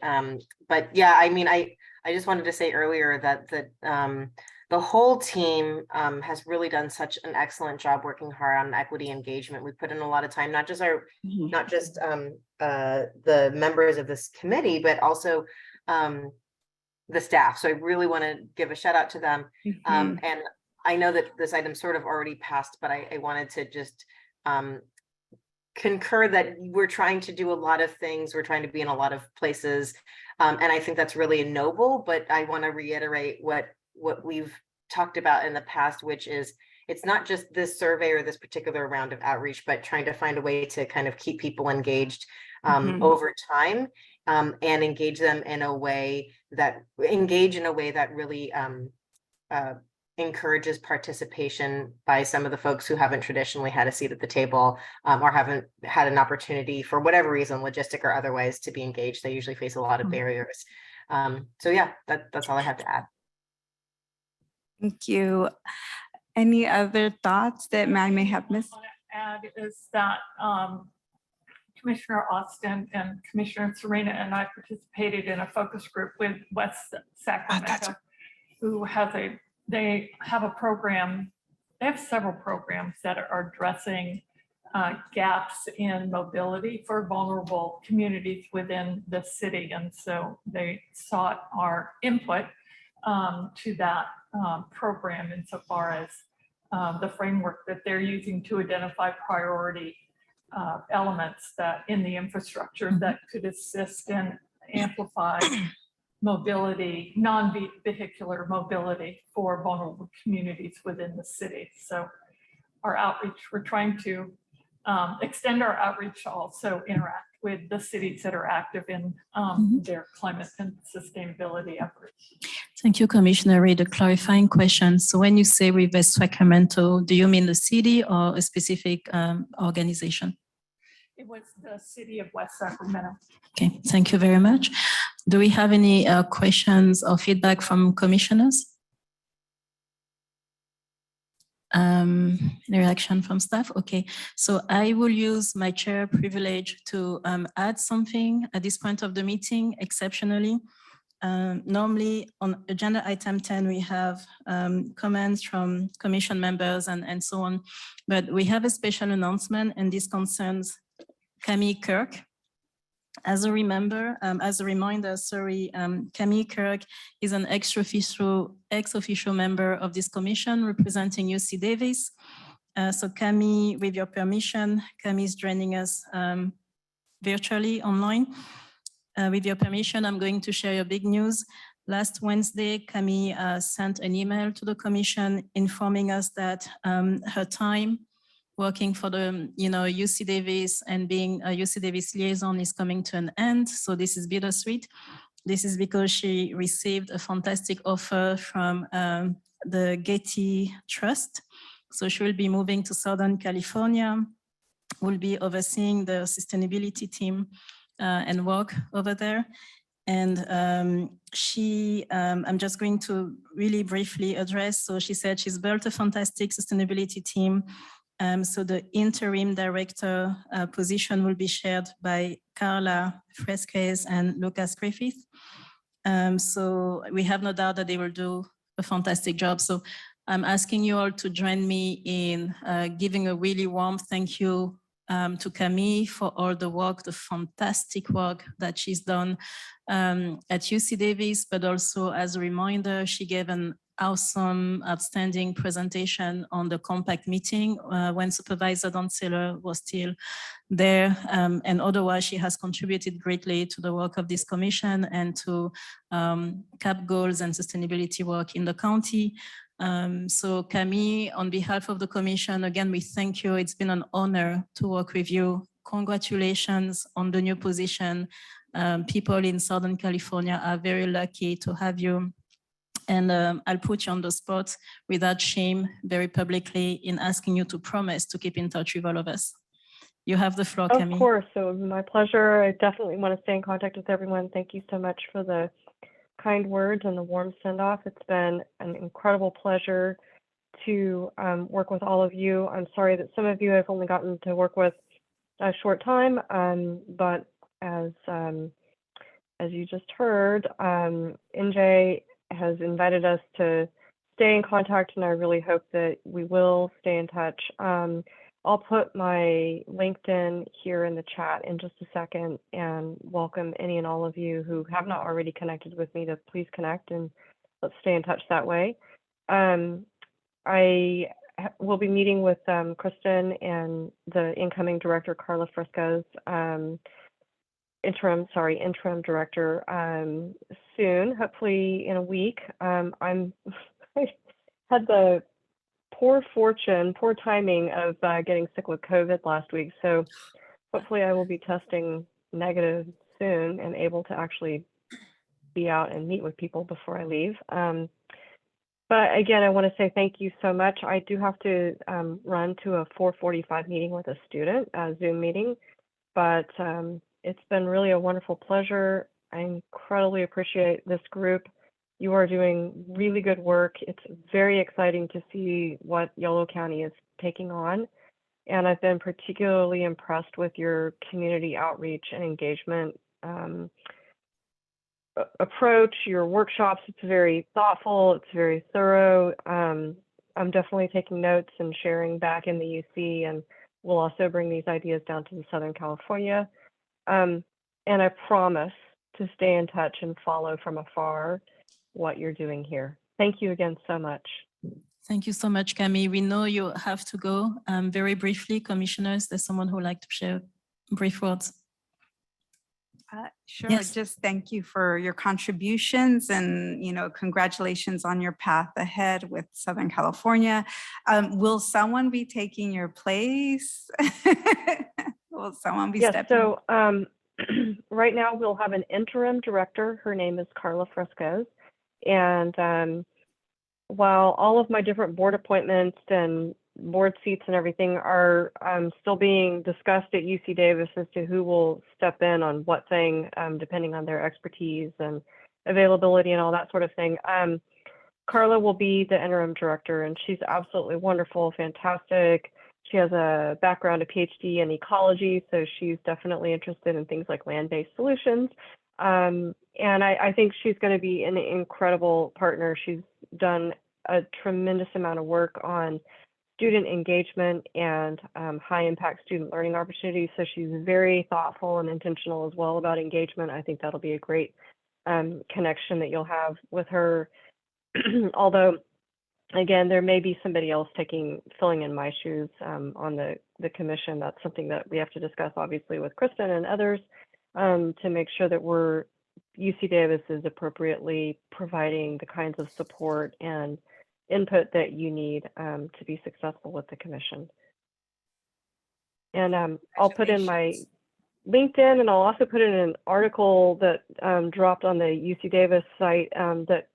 J: But yeah, I mean, I just wanted to say earlier that the whole team has really done such an excellent job working hard on equity engagement. We put in a lot of time, not just the members of this committee, but also the staff. So I really want to give a shout out to them. And I know that this item sort of already passed, but I wanted to just concur that we're trying to do a lot of things. We're trying to be in a lot of places. And I think that's really noble, but I want to reiterate what we've talked about in the past, which is it's not just this survey or this particular round of outreach, but trying to find a way to kind of keep people engaged over time and engage them in a way that really encourages participation by some of the folks who haven't traditionally had a seat at the table or haven't had an opportunity for whatever reason, logistic or otherwise, to be engaged. They usually face a lot of barriers. So yeah, that's all I have to add.
E: Thank you. Any other thoughts that I may have missed?
C: What I want to add is that Commissioner Austin and Commissioner Serena and I participated in a focus group with West Sacramento, who they have a program. They have several programs that are addressing gaps in mobility for vulnerable communities within the city. And so they sought our input to that program insofar as the framework that they're using to identify priority elements that in the infrastructure that could assist and amplify mobility, non-vehicular mobility for vulnerable communities within the city. So our outreach, we're trying to extend our outreach to also interact with the cities that are active in their climate and sustainability efforts.
B: Thank you, Commissioner Reid. A clarifying question. So when you say with West Sacramento, do you mean the city or a specific organization?
C: It was the city of West Sacramento.
B: Okay, thank you very much. Do we have any questions or feedback from commissioners? Any reaction from staff? Okay, so I will use my chair privilege to add something at this point of the meeting, exceptionally. Normally on agenda item 10, we have comments from commission members and so on, but we have a special announcement, and this concerns Camille Kirk. As a reminder, Camille Kirk is an ex officio member of this commission representing UC Davis. So Camille, with your permission, Camille is joining us virtually online. With your permission, I'm going to share your big news. Last Wednesday, Camille sent an email to the commission informing us that her time working for the UC Davis and being a UC Davis liaison is coming to an end. So this is bittersweet. This is because she received a fantastic offer from the Getty Trust. So she will be moving to Southern California, will be overseeing the sustainability team and work over there. And I'm just going to really briefly address. So she said she's built a fantastic sustainability team. So the interim director position will be shared by Carla Fresquez and Lucas Griffith. So we have no doubt that they will do a fantastic job. So I'm asking you all to join me in giving a really warm thank you to Camille for all the work, the fantastic work that she's done at UC Davis, but also as a reminder, she gave an awesome, outstanding presentation on the compact meeting when Supervisor Don Saylor was still there. And otherwise, she has contributed greatly to the work of this commission and to CAP goals and sustainability work in the county. So Camille, on behalf of the commission, again, we thank you. It's been an honor to work with you congratulations on the new position. People in Southern California are very lucky to have you. And I'll put you on the spot without shame very publicly in asking you to promise to keep in touch with all of us. You have the floor, Camille.
K: Of course, so my pleasure. I definitely want to stay in contact with everyone. Thank you so much for the kind words and the warm send-off. It's been an incredible pleasure to work with all of you. I'm sorry that some of you I've only gotten to work with a short time, but as you just heard, NJ has invited us to stay in contact, and I really hope that we will stay in touch. I'll put my LinkedIn here in the chat in just a second and welcome any and all of you who have not already connected with me to please connect, and let's stay in touch that way. I will be meeting with Kristen and the incoming director, Carla Fresco's interim director soon, hopefully in a week. I had the poor timing of getting sick with COVID last week. So hopefully I will be testing negative soon and able to actually be out and meet with people before I leave. But again, I want to say thank you so much. I do have to run to a 4:45 meeting with a student, a Zoom meeting, but it's been really a wonderful pleasure. I incredibly appreciate this group. You are doing really good work. It's very exciting to see what Yolo County is taking on. And I've been particularly impressed with your community outreach and engagement approach, your workshops. It's very thoughtful, it's very thorough. I'm definitely taking notes and sharing back in the UC, and we'll also bring these ideas down to the Southern California. And I promise to stay in touch and follow from afar what you're doing here. Thank you again so much.
B: Thank you so much, Camille. We know you have to go. Very briefly, commissioners, there's someone who would like to share brief words.
E: Sure.
B: Yes.
E: Just thank you for your contributions, and congratulations on your path ahead with Southern California. Will someone be taking your place? Will someone be stepping?
K: So right now we'll have an interim director. Her name is Carla Fresco's, and while all of my different board appointments and board seats and everything are still being discussed at UC Davis as to who will step in on what thing, depending on their expertise and availability and all that sort of thing. Carla will be the interim director, and she's absolutely wonderful, fantastic. She has a background, a PhD in ecology, so she's definitely interested in things like land-based solutions. And I think she's going to be an incredible partner. She's done a tremendous amount of work on student engagement and high impact student learning opportunities. So she's very thoughtful and intentional as well about engagement. I think that'll be a great connection that you'll have with her. Although, again, there may be somebody else filling in my shoes on the commission. That's something that we have to discuss, obviously, with Kristen and others to make sure that UC Davis is appropriately providing the kinds of support and input that you need to be successful with the commission. And I'll put in my LinkedIn, and I'll also put in an article that dropped on the UC Davis site that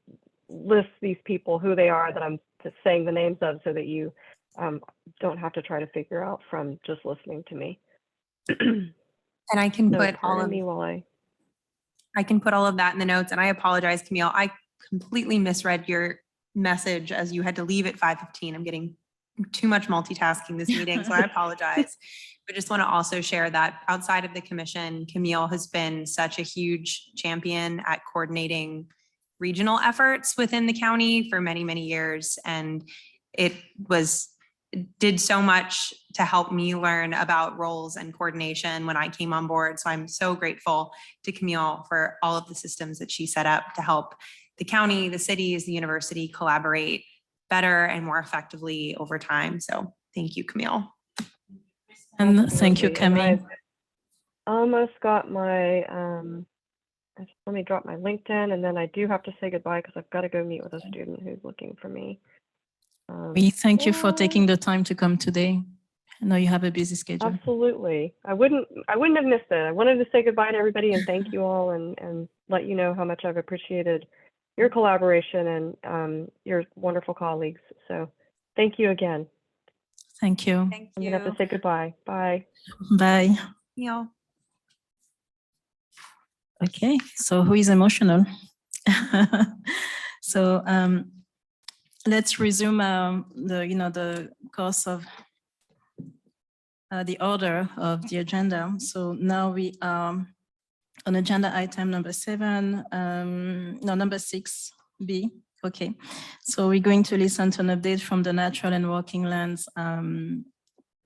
K: lists these people, who they are, that I'm just saying the names of, so that you don't have to try to figure out from just listening to me.
A: And I can put all of
K: I
A: can put all of that in the notes. And I apologize, Camille. I completely misread your message as you had to leave at 5:15. I'm getting too much multitasking this meeting, so I apologize. But just want to also share that outside of the commission, Camille has been such a huge champion at coordinating regional efforts within the county for many, many years. And it did so much to help me learn about roles and coordination when I came on board. So I'm so grateful to Camille for all of the systems that she set up to help the county, the cities, the university collaborate better and more effectively over time. So thank you, Camille.
B: And thank you, Camille.
K: I almost got my, let me drop my LinkedIn, and then I do have to say goodbye because I've got to go meet with a student who's looking for me.
B: We thank you for taking the time to come today. I know you have a busy schedule.
K: Absolutely. I wouldn't have missed it. I wanted to say goodbye to everybody and thank you all and let you know how much I've appreciated your collaboration and your wonderful colleagues. So thank you again.
B: Thank you.
A: Thank
K: I'm
A: you.
K: gonna have to say goodbye. Bye.
B: Bye.
A: Neil.
B: Okay, so who is emotional? So let's resume the course of the order of the agenda. So now we are on agenda item number 7, number 6B. Okay, so we're going to listen to an update from the Natural and Working Lands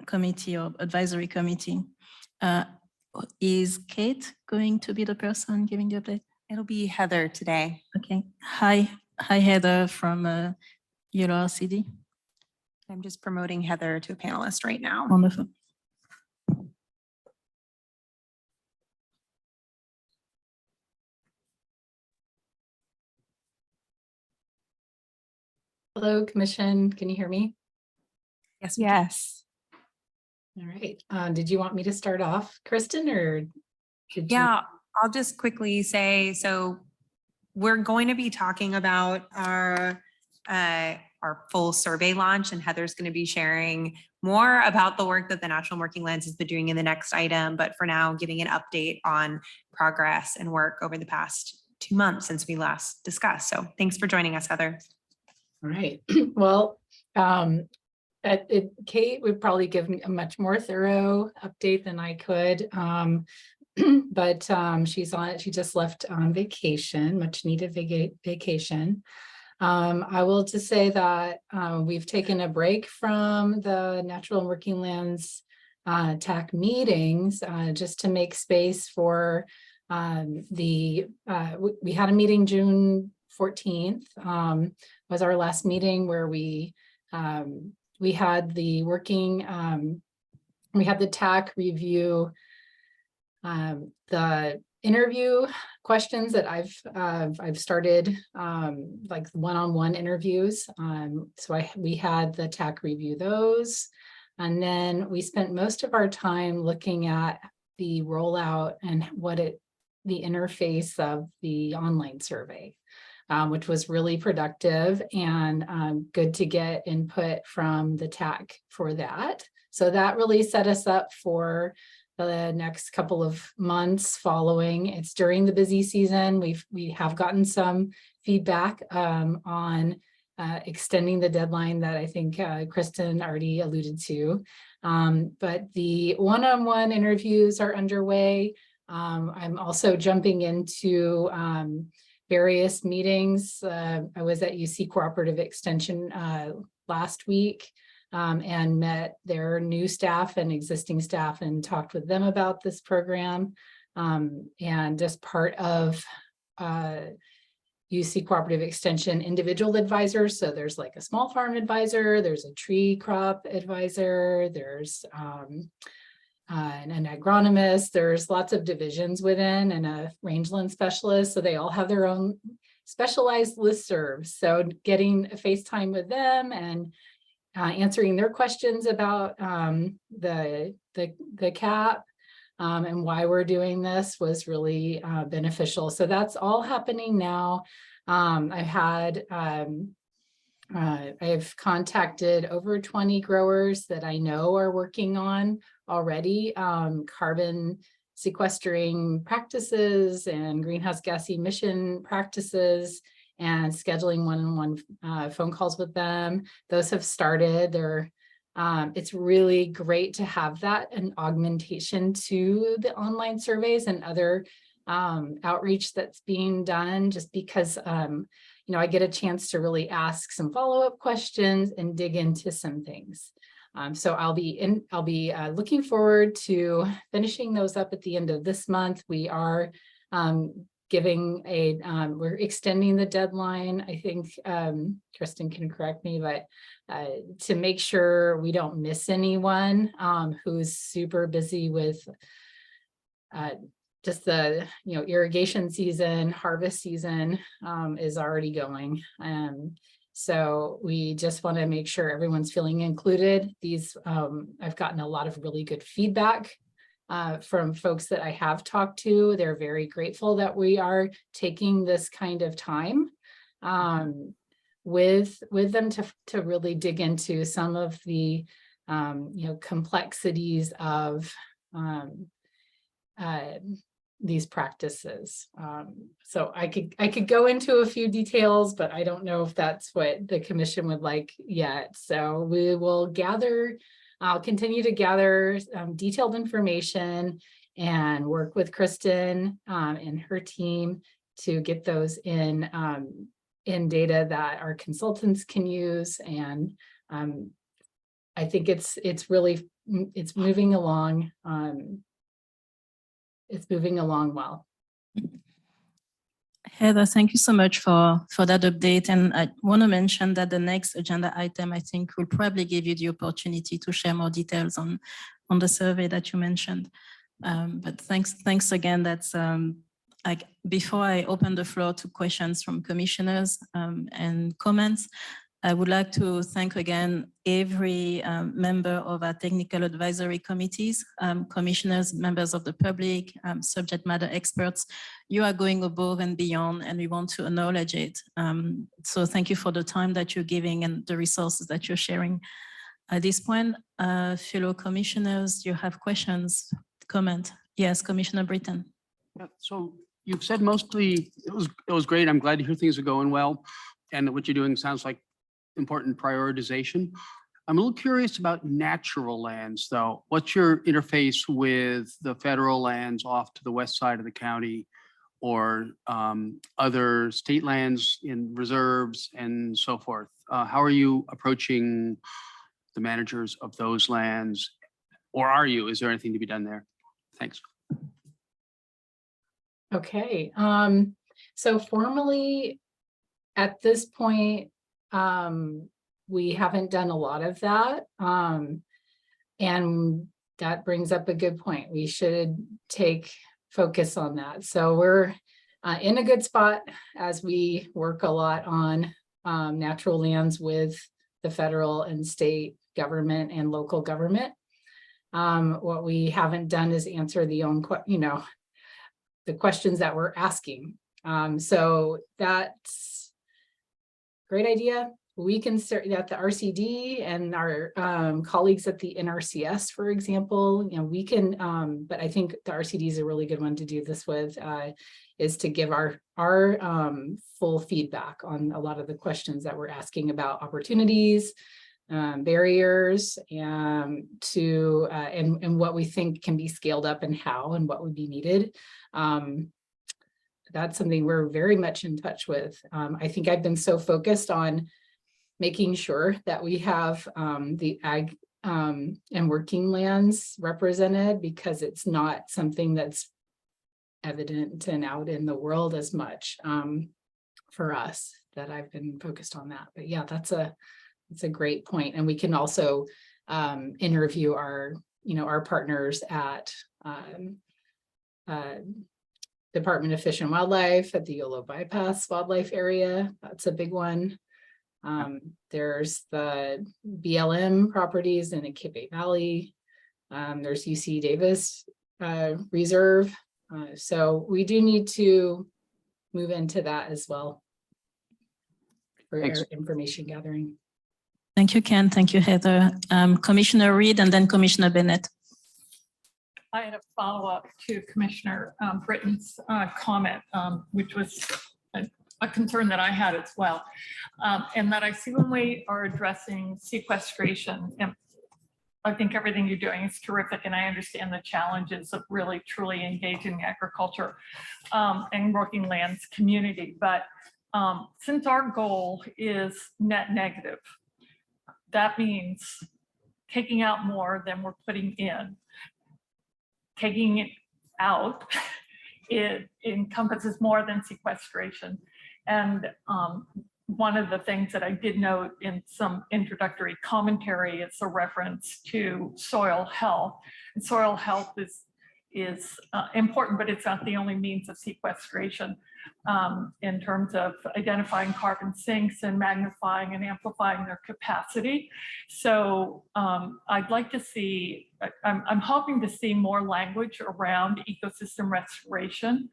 B: Committee or Advisory Committee. Is Kate going to be the person giving the update?
A: It'll be Heather today.
B: Okay. Hi, Heather from Yolo RCD.
A: I'm just promoting Heather to a panelist right now.
B: Wonderful.
L: Hello, Commission. Can you hear me?
A: Yes.
I: Yes.
L: All right. Did you want me to start off, Kristen, or did you?
A: Yeah, I'll just quickly say, so we're going to be talking about our full survey launch, and Heather's going to be sharing more about the work that the Natural and Working Lands has been doing in the next item. But for now, giving an update on progress and work over the past 2 months since we last discussed. So thanks for joining us, Heather.
L: All right. Well, Kate would probably give a much more thorough update than I could. But she just left on vacation, much needed vacation. I will just say that we've taken a break from the Natural and Working Lands TAC meetings just to make space for we had a meeting June 14th, was our last meeting where we had the we had the TAC review the interview questions that I've started like one-on-one interviews. So we had the TAC review those, and then we spent most of our time looking at the rollout and the interface of the online survey, which was really productive and good to get input from the TAC for that. So that really set us up for the next couple of months following. It's during the busy season. We have gotten some feedback on extending the deadline that I think Kristen already alluded to. But the one-on-one interviews are underway. I'm also jumping into various meetings. I was at UC Cooperative Extension last week and met their new staff and existing staff and talked with them about this program. And just part of UC Cooperative Extension individual advisors. So there's like a small farm advisor, there's a tree crop advisor, there's an agronomist, there's lots of divisions within, and a rangeland specialist. So they all have their own specialized listservs. So getting a FaceTime with them and answering their questions about the CAP and why we're doing this was really beneficial. So that's all happening now. I've contacted over 20 growers that I know are working on already carbon sequestering practices and greenhouse gas emission practices, and scheduling one-on-one phone calls with them. Those have started. It's really great to have that, an augmentation to the online surveys and other outreach that's being done, just because I get a chance to really ask some follow-up questions and dig into some things. So I'll be looking forward to finishing those up at the end of this month. We are we're extending the deadline. I think Kristen can correct me, but to make sure we don't miss anyone who's super busy with just the irrigation season, harvest season is already going. So we just want to make sure everyone's feeling included. These, I've gotten a lot of really good feedback from folks that I have talked to. They're very grateful that we are taking this kind of time with them to really dig into some of the complexities of these practices. So I could go into a few details, but I don't know if that's what the commission would like yet. So we will I'll continue to gather detailed information and work with Kristen and her team to get those in data that our consultants can use. And I think it's moving along. It's moving along well.
B: Heather, thank you so much for that update. And I want to mention that the next agenda item, I think, will probably give you the opportunity to share more details on the survey that you mentioned. But thanks again. That's before I open the floor to questions from commissioners and comments, I would like to thank again every member of our technical advisory committees, commissioners, members of the public, subject matter experts. You are going above and beyond, and we want to acknowledge it. So thank you for the time that you're giving and the resources that you're sharing. At this point, fellow commissioners, you have questions, comment? Yes, Commissioner Britton.
H: Yeah, so you've said mostly it was great. I'm glad to hear things are going well, and that what you're doing sounds like important prioritization. I'm a little curious about natural lands, though. What's your interface with the federal lands off to the west side of the county, or other state lands in reserves and so forth? How are you approaching the managers of those lands, or are you? Is there anything to be done there? Thanks.
L: Okay. So formally, at this point, we haven't done a lot of that. And that brings up a good point. We should take focus on that. So we're in a good spot as we work a lot on natural lands with the federal and state government and local government. What we haven't done is answer the questions that we're asking. So that's a great idea. We can start at the RCD and our colleagues at the NRCS, for example, we can, but I think the RCD is a really good one to do this with, is to give our full feedback on a lot of the questions that we're asking about opportunities, barriers, and what we think can be scaled up and how and what would be needed. That's something we're very much in touch with. I think I've been so focused on making sure that we have the ag and working lands represented, because it's not something that's evident and out in the world as much for us, that I've been focused on that. But yeah, that's a great point. And we can also interview our partners at Department of Fish and Wildlife at the Yolo Bypass Wildlife Area. That's a big one. There's the BLM properties in the Kippay Valley. There's UC Davis Reserve. So we do need to move into that as well for our information gathering.
B: Thank you, Ken. Thank you, Heather. Commissioner Reed and then Commissioner Bennett.
C: I had a follow-up to Commissioner Britton's comment, which was a concern that I had as well, and that I see when we are addressing sequestration, and I think everything you're doing is terrific, and I understand the challenges of really truly engaging the agriculture and working lands community. But since our goal is net negative, that means taking out more than we're putting in. Taking it out, it encompasses more than sequestration. And one of the things that I did note in some introductory commentary is a reference to soil health. And soil health is is important, but it's not the only means of sequestration in terms of identifying carbon sinks and magnifying and amplifying their capacity. So I'd like to see, I'm hoping to see more language around ecosystem restoration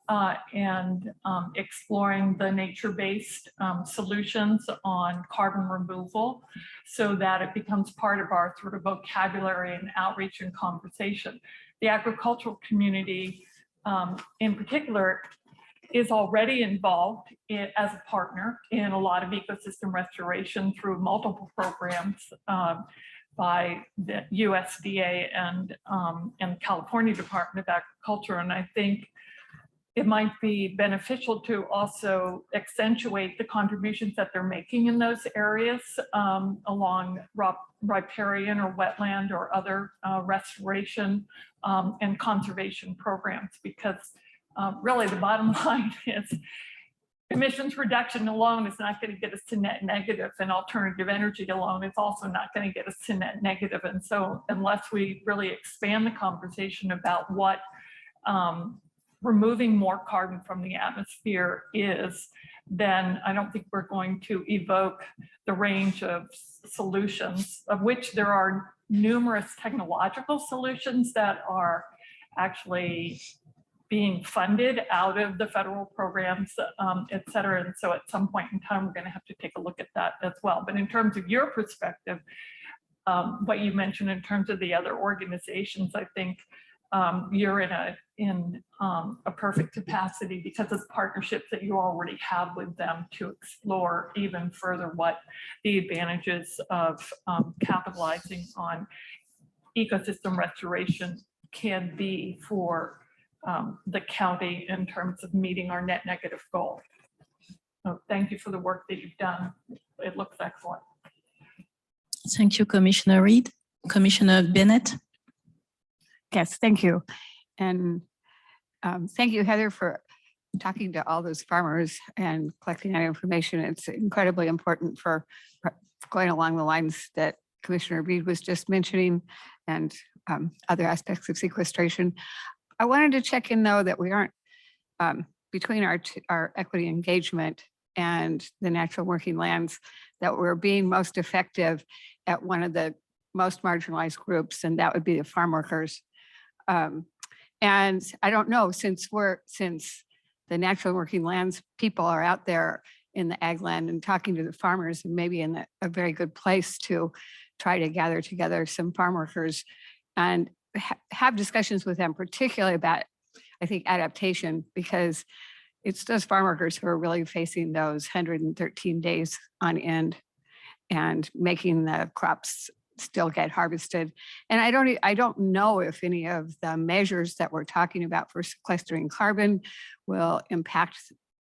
C: and exploring the nature-based solutions on carbon removal so that it becomes part of our sort of vocabulary and outreach and conversation. The agricultural community in particular is already involved as a partner in a lot of ecosystem restoration through multiple programs by the USDA and California Department of Agriculture. And I think it might be beneficial to also accentuate the contributions that they're making in those areas along riparian or wetland or other restoration and conservation programs, because really the bottom line is emissions reduction alone is not going to get us to net negative, and alternative energy alone is also not going to get us to net negative. And so unless we really expand the conversation about what removing more carbon from the atmosphere is, then I don't think we're going to evoke the range of solutions, of which there are numerous technological solutions that are actually being funded out of the federal programs, et cetera. And so at some point in time, we're going to have to take a look at that as well. But in terms of your perspective, what you mentioned in terms of the other organizations, I think you're in a perfect capacity because of partnerships that you already have with them to explore even further what the advantages of capitalizing on ecosystem restoration can be for the county in terms of meeting our net negative goal. So thank you for the work that you've done. It looks excellent.
B: Thank you, Commissioner Reed. Commissioner Bennett.
M: Yes, thank you. And thank you, Heather, for talking to all those farmers and collecting that information. It's incredibly important for going along the lines that Commissioner Reed was just mentioning and other aspects of sequestration. I wanted to check in, though, that we aren't between our equity engagement and the natural working lands, that we're being most effective at one of the most marginalized groups, and that would be the farm workers. And I don't know, since the natural working lands people are out there in the ag land and talking to the farmers, and maybe in a very good place to try to gather together some farm workers and have discussions with them, particularly about, I think, adaptation, because it's those farm workers who are really facing those 113 days on end and making the crops still get harvested. And I don't know if any of the measures that we're talking about for sequestering carbon will impact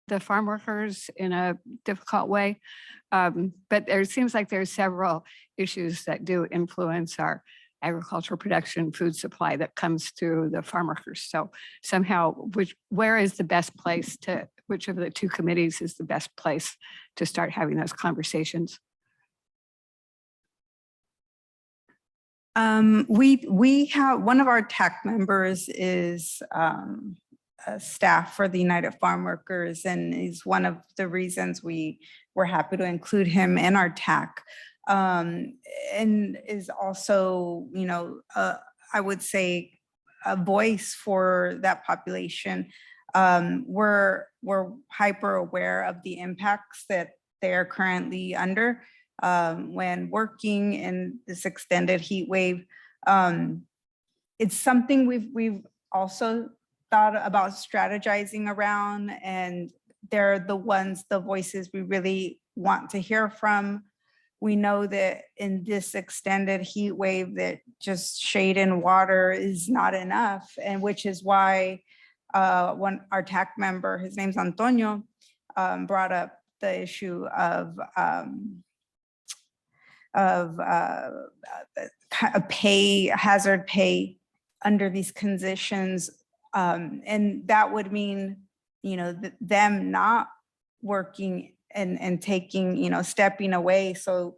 M: the farm workers in a difficult way. But there seems like there's several issues that do influence our agricultural production, food supply that comes through the farm workers. So somehow, where is the best place to, which of the two committees is the best place to start having those conversations?
E: We have, one of our TAC members is staff for the United Farm Workers, and is one of the reasons we were happy to include him in our TAC. And is also, you know, I would say a voice for that population. We're hyper aware of the impacts that they are currently under when working in this extended heat wave. It's something we've also thought about strategizing around, and they're the voices we really want to hear from. We know that in this extended heat wave that just shade and water is not enough, and which is why our TAC member, his name's Antonio, brought up the issue of hazard pay under these conditions. And that would mean, you know, them not working and taking, you know, stepping away. So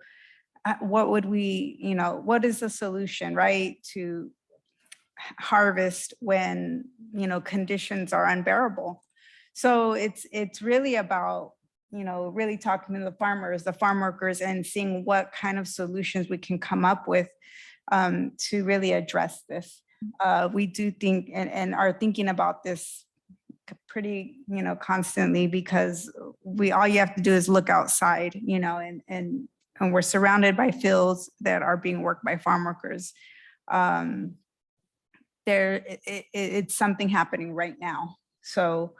E: what would we, you know, what is the solution, right? To harvest when, conditions are unbearable. So it's really about, really talking to the farmers, the farm workers, and seeing what kind of solutions we can come up with to really address this. We do think and are thinking about this pretty, constantly, because all you have to do is look outside, and we're surrounded by fields that are being worked by farm workers. It's something happening right now. So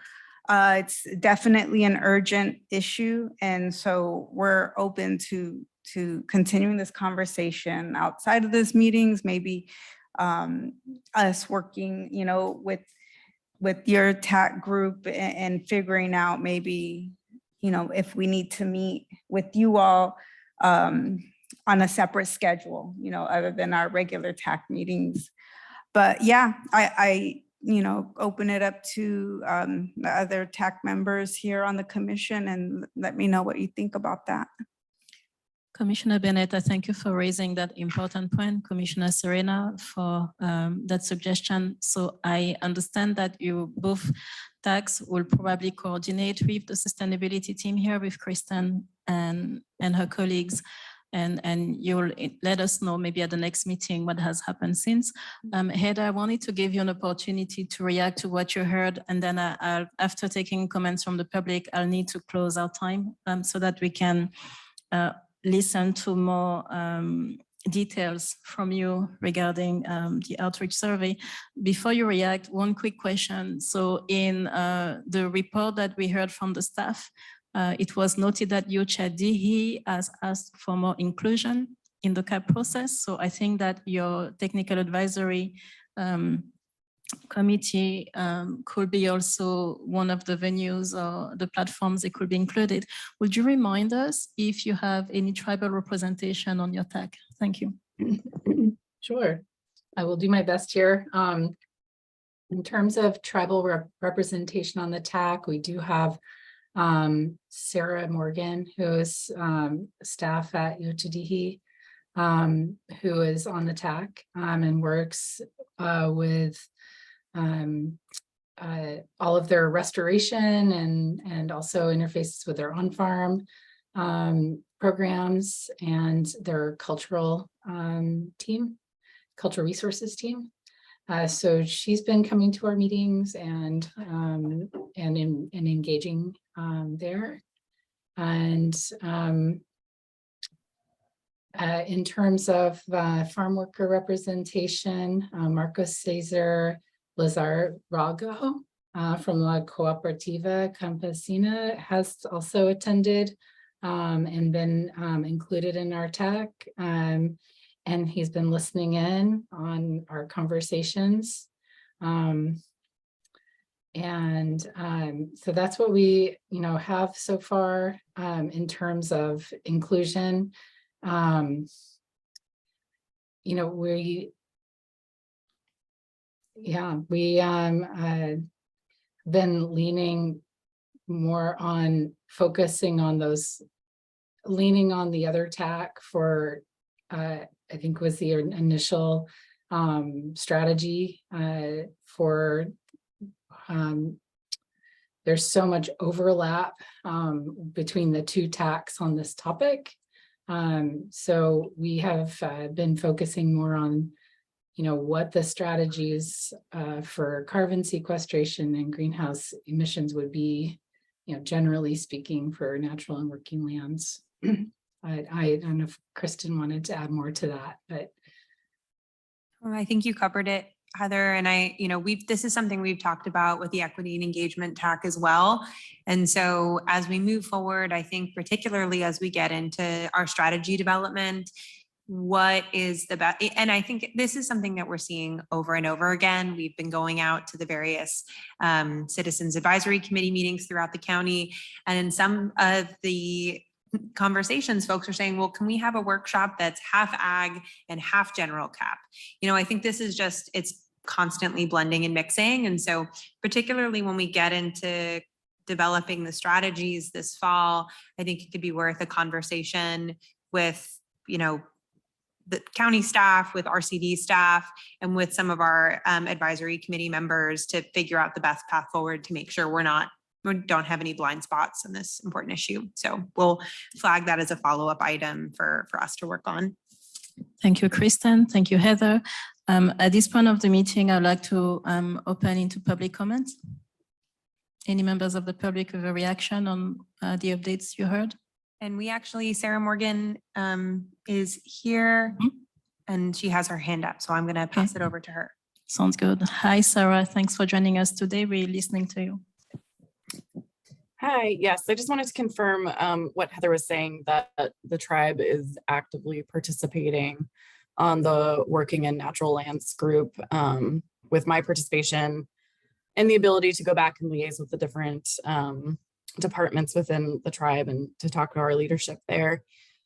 E: it's definitely an urgent issue. And so we're open to continuing this conversation outside of these meetings, maybe us working, with your TAC group and figuring out maybe, if we need to meet with you all on a separate schedule, other than our regular TAC meetings. But yeah, I open it up to the other TAC members here on the commission, and let me know what you think about that.
B: Commissioner Bennett, I thank you for raising that important point. Commissioner Serena for that suggestion. So I understand that you both TACs will probably coordinate with the sustainability team here with Kristen and her colleagues. And you'll let us know maybe at the next meeting what has happened since. Heather, I wanted to give you an opportunity to react to what you heard. And then after taking comments from the public, I'll need to close our time so that we can listen to more details from you regarding the outreach survey. Before you react, one quick question. So in the report that we heard from the staff, it was noted that YCCAC has asked for more inclusion in the CAP process. So I think that your technical advisory committee could be also one of the venues or the platforms that could be included. Would you remind us if you have any tribal representation on your TAC? Thank you.
L: Sure, I will do my best here. In terms of tribal representation on the TAC, we do have Sarah Morgan, who is staff at YCCAC, who is on the TAC and works with all of their restoration and also interfaces with their on-farm programs and their cultural cultural resources team. So she's been coming to our meetings and engaging there. And in terms of farm worker representation, Marcos Cesar Lazarago from La Cooperativa Campesina has also attended and been included in our TAC. And he's been listening in on our conversations. So that's what we, have so far in terms of inclusion. We been leaning more on focusing on those, leaning on the other TAC for, I think was the initial strategy for, there's so much overlap between the two TACs on this topic. So we have been focusing more on, what the strategies for carbon sequestration and greenhouse emissions would be, generally speaking, for natural and working lands. I don't know if Kristen wanted to add more to that, but.
A: I think you covered it, Heather. And this is something we've talked about with the equity and engagement TAC as well. And so as we move forward, I think particularly as we get into our strategy development, what is the best, and I think this is something that we're seeing over and over again. We've been going out to the various citizens advisory committee meetings throughout the county. And in some of the conversations, folks are saying, well, can we have a workshop that's half ag and half general cap? I think this is just, it's constantly blending and mixing. And so particularly when we get into developing the strategies this fall, I think it could be worth a conversation with, the county staff, with RCD staff, and with some of our advisory committee members to figure out the best path forward to make sure we don't have any blind spots on this important issue. So we'll flag that as a follow-up item for us to work on.
B: Thank you, Kristen. Thank you, Heather. At this point of the meeting, I'd like to open into public comments. Any members of the public with a reaction on the updates you heard?
A: And we actually, Sarah Morgan is here and she has her hand up. So I'm going to pass it over to her.
B: Sounds good. Hi, Sarah. Thanks for joining us today. We're listening to you.
N: Hi, yes, I just wanted to confirm what Heather was saying, that the tribe is actively participating on the Working in Natural Lands group with my participation and the ability to go back and liaise with the different departments within the tribe and to talk to our leadership there.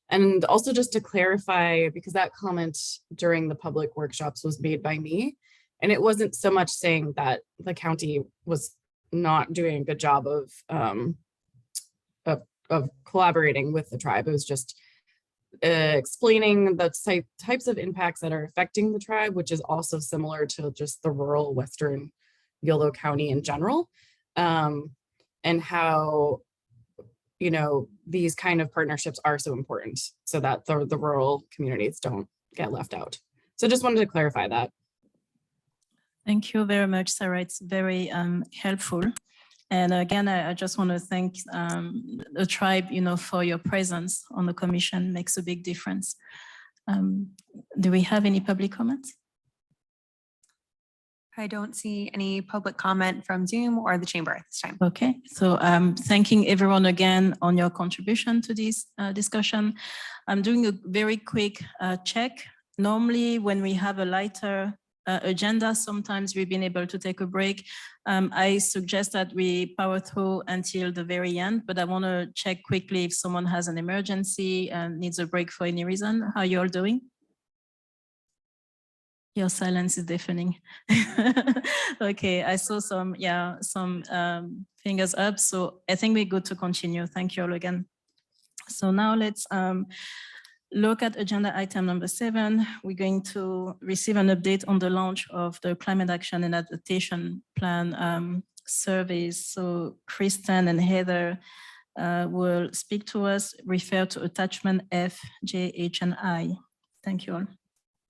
N: And also just to clarify, because that comment during the public workshops was made by me, and it wasn't so much saying that the county was not doing a good job of collaborating with the tribe. It was just explaining the types of impacts that are affecting the tribe, which is also similar to just the rural Western Yolo County in general, and how, you know, these kind of partnerships are so important so that the rural communities don't get left out. So just wanted to clarify that.
B: Thank you very much, Sarah. It's very helpful. And again, I just want to thank the tribe, you know, for your presence on the commission. Makes a big difference. Do we have any public comments?
A: I don't see any public comment from Zoom or the chamber at this time.
B: Okay, so thanking everyone again on your contribution to this discussion. I'm doing a very quick check. Normally, when we have a lighter agenda, sometimes we've been able to take a break. I suggest that we power through until the very end, but I want to check quickly if someone has an emergency and needs a break for any reason. How are you all doing? Your silence is deafening. Okay, I saw some fingers up, so I think we're good to continue. Thank you all again. So now let's look at agenda item number 7. We're going to receive an update on the launch of the Climate Action and Adaptation Plan surveys. So Kristen and Heather will speak to us, refer to attachment F, J, H, and I. Thank you all.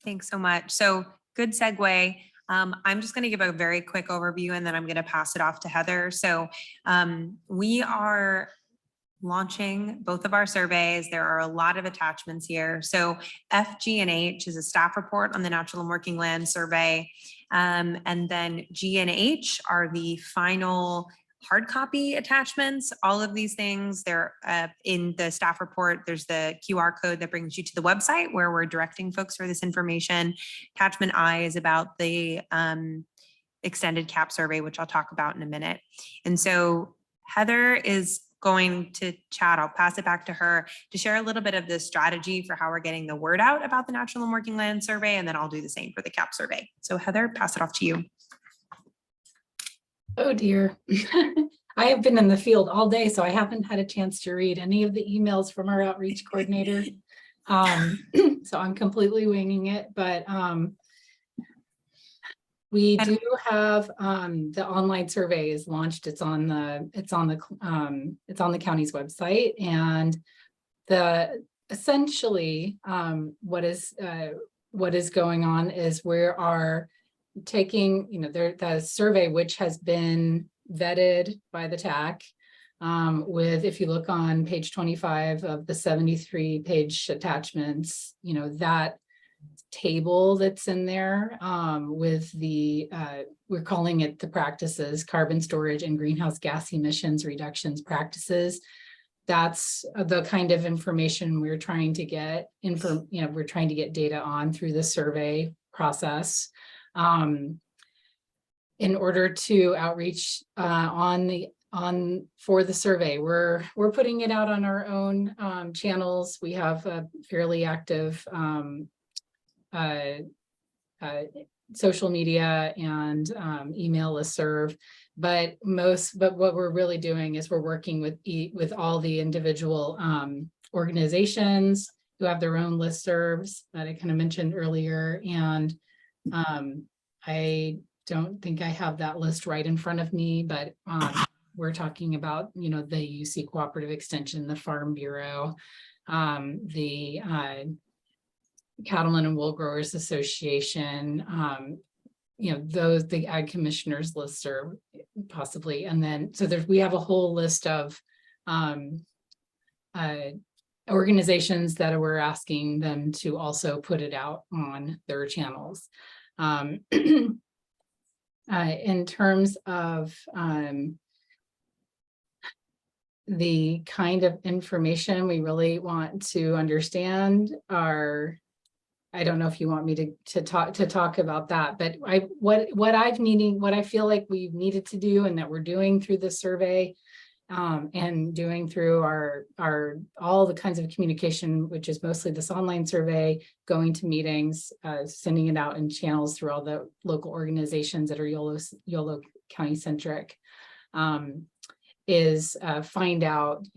A: Thanks so much. So good segue. I'm just going to give a very quick overview and then I'm going to pass it off to Heather. So we are launching both of our surveys. There are a lot of attachments here. So F, G, and H is a staff report on the Natural and Working Land Survey. And then G and H are the final hard copy attachments. All of these things, they're in the staff report. There's the QR code that brings you to the website where we're directing folks for this information. Attachment I is about the extended CAP survey, which I'll talk about in a minute. And so Heather is going to chat. I'll pass it back to her to share a little bit of the strategy for how we're getting the word out about the Natural and Working Land Survey, and then I'll do the same for the CAP survey. So Heather, pass it off to you.
L: Oh dear. I have been in the field all day, so I haven't had a chance to read any of the emails from our outreach coordinator. So I'm completely winging it, but we do have the online survey is launched. It's on the county's website, and essentially what is going on is we are taking, you know, the survey, which has been vetted by the TAC with, if you look on page 25 of the 73-page attachments, you know, that table that's in there with the, we're calling it the practices, carbon storage and greenhouse gas emissions reductions practices. That's the kind of information we're trying to get, we're trying to get data on through the survey process. In order to outreach for the survey, we're putting it out on our own channels. We have a fairly active social media and email listserv, but what we're really doing is we're working with all the individual organizations who have their own listservs that I kind of mentioned earlier. And I don't think I have that list right in front of me, but we're talking about, the UC Cooperative Extension, the Farm Bureau, the Cattlemen and Wool Growers Association, the Ag Commissioners listserv possibly. And then, so we have a whole list of organizations that we're asking them to also put it out on their channels. In terms of the kind of information we really want to understand are, I don't know if you want me to talk about that, but what I feel like we've needed to do and that we're doing through the survey and doing through all the kinds of communication, which is mostly this online survey, going to meetings, sending it out in channels through all the local organizations that are Yolo County centric, is find out,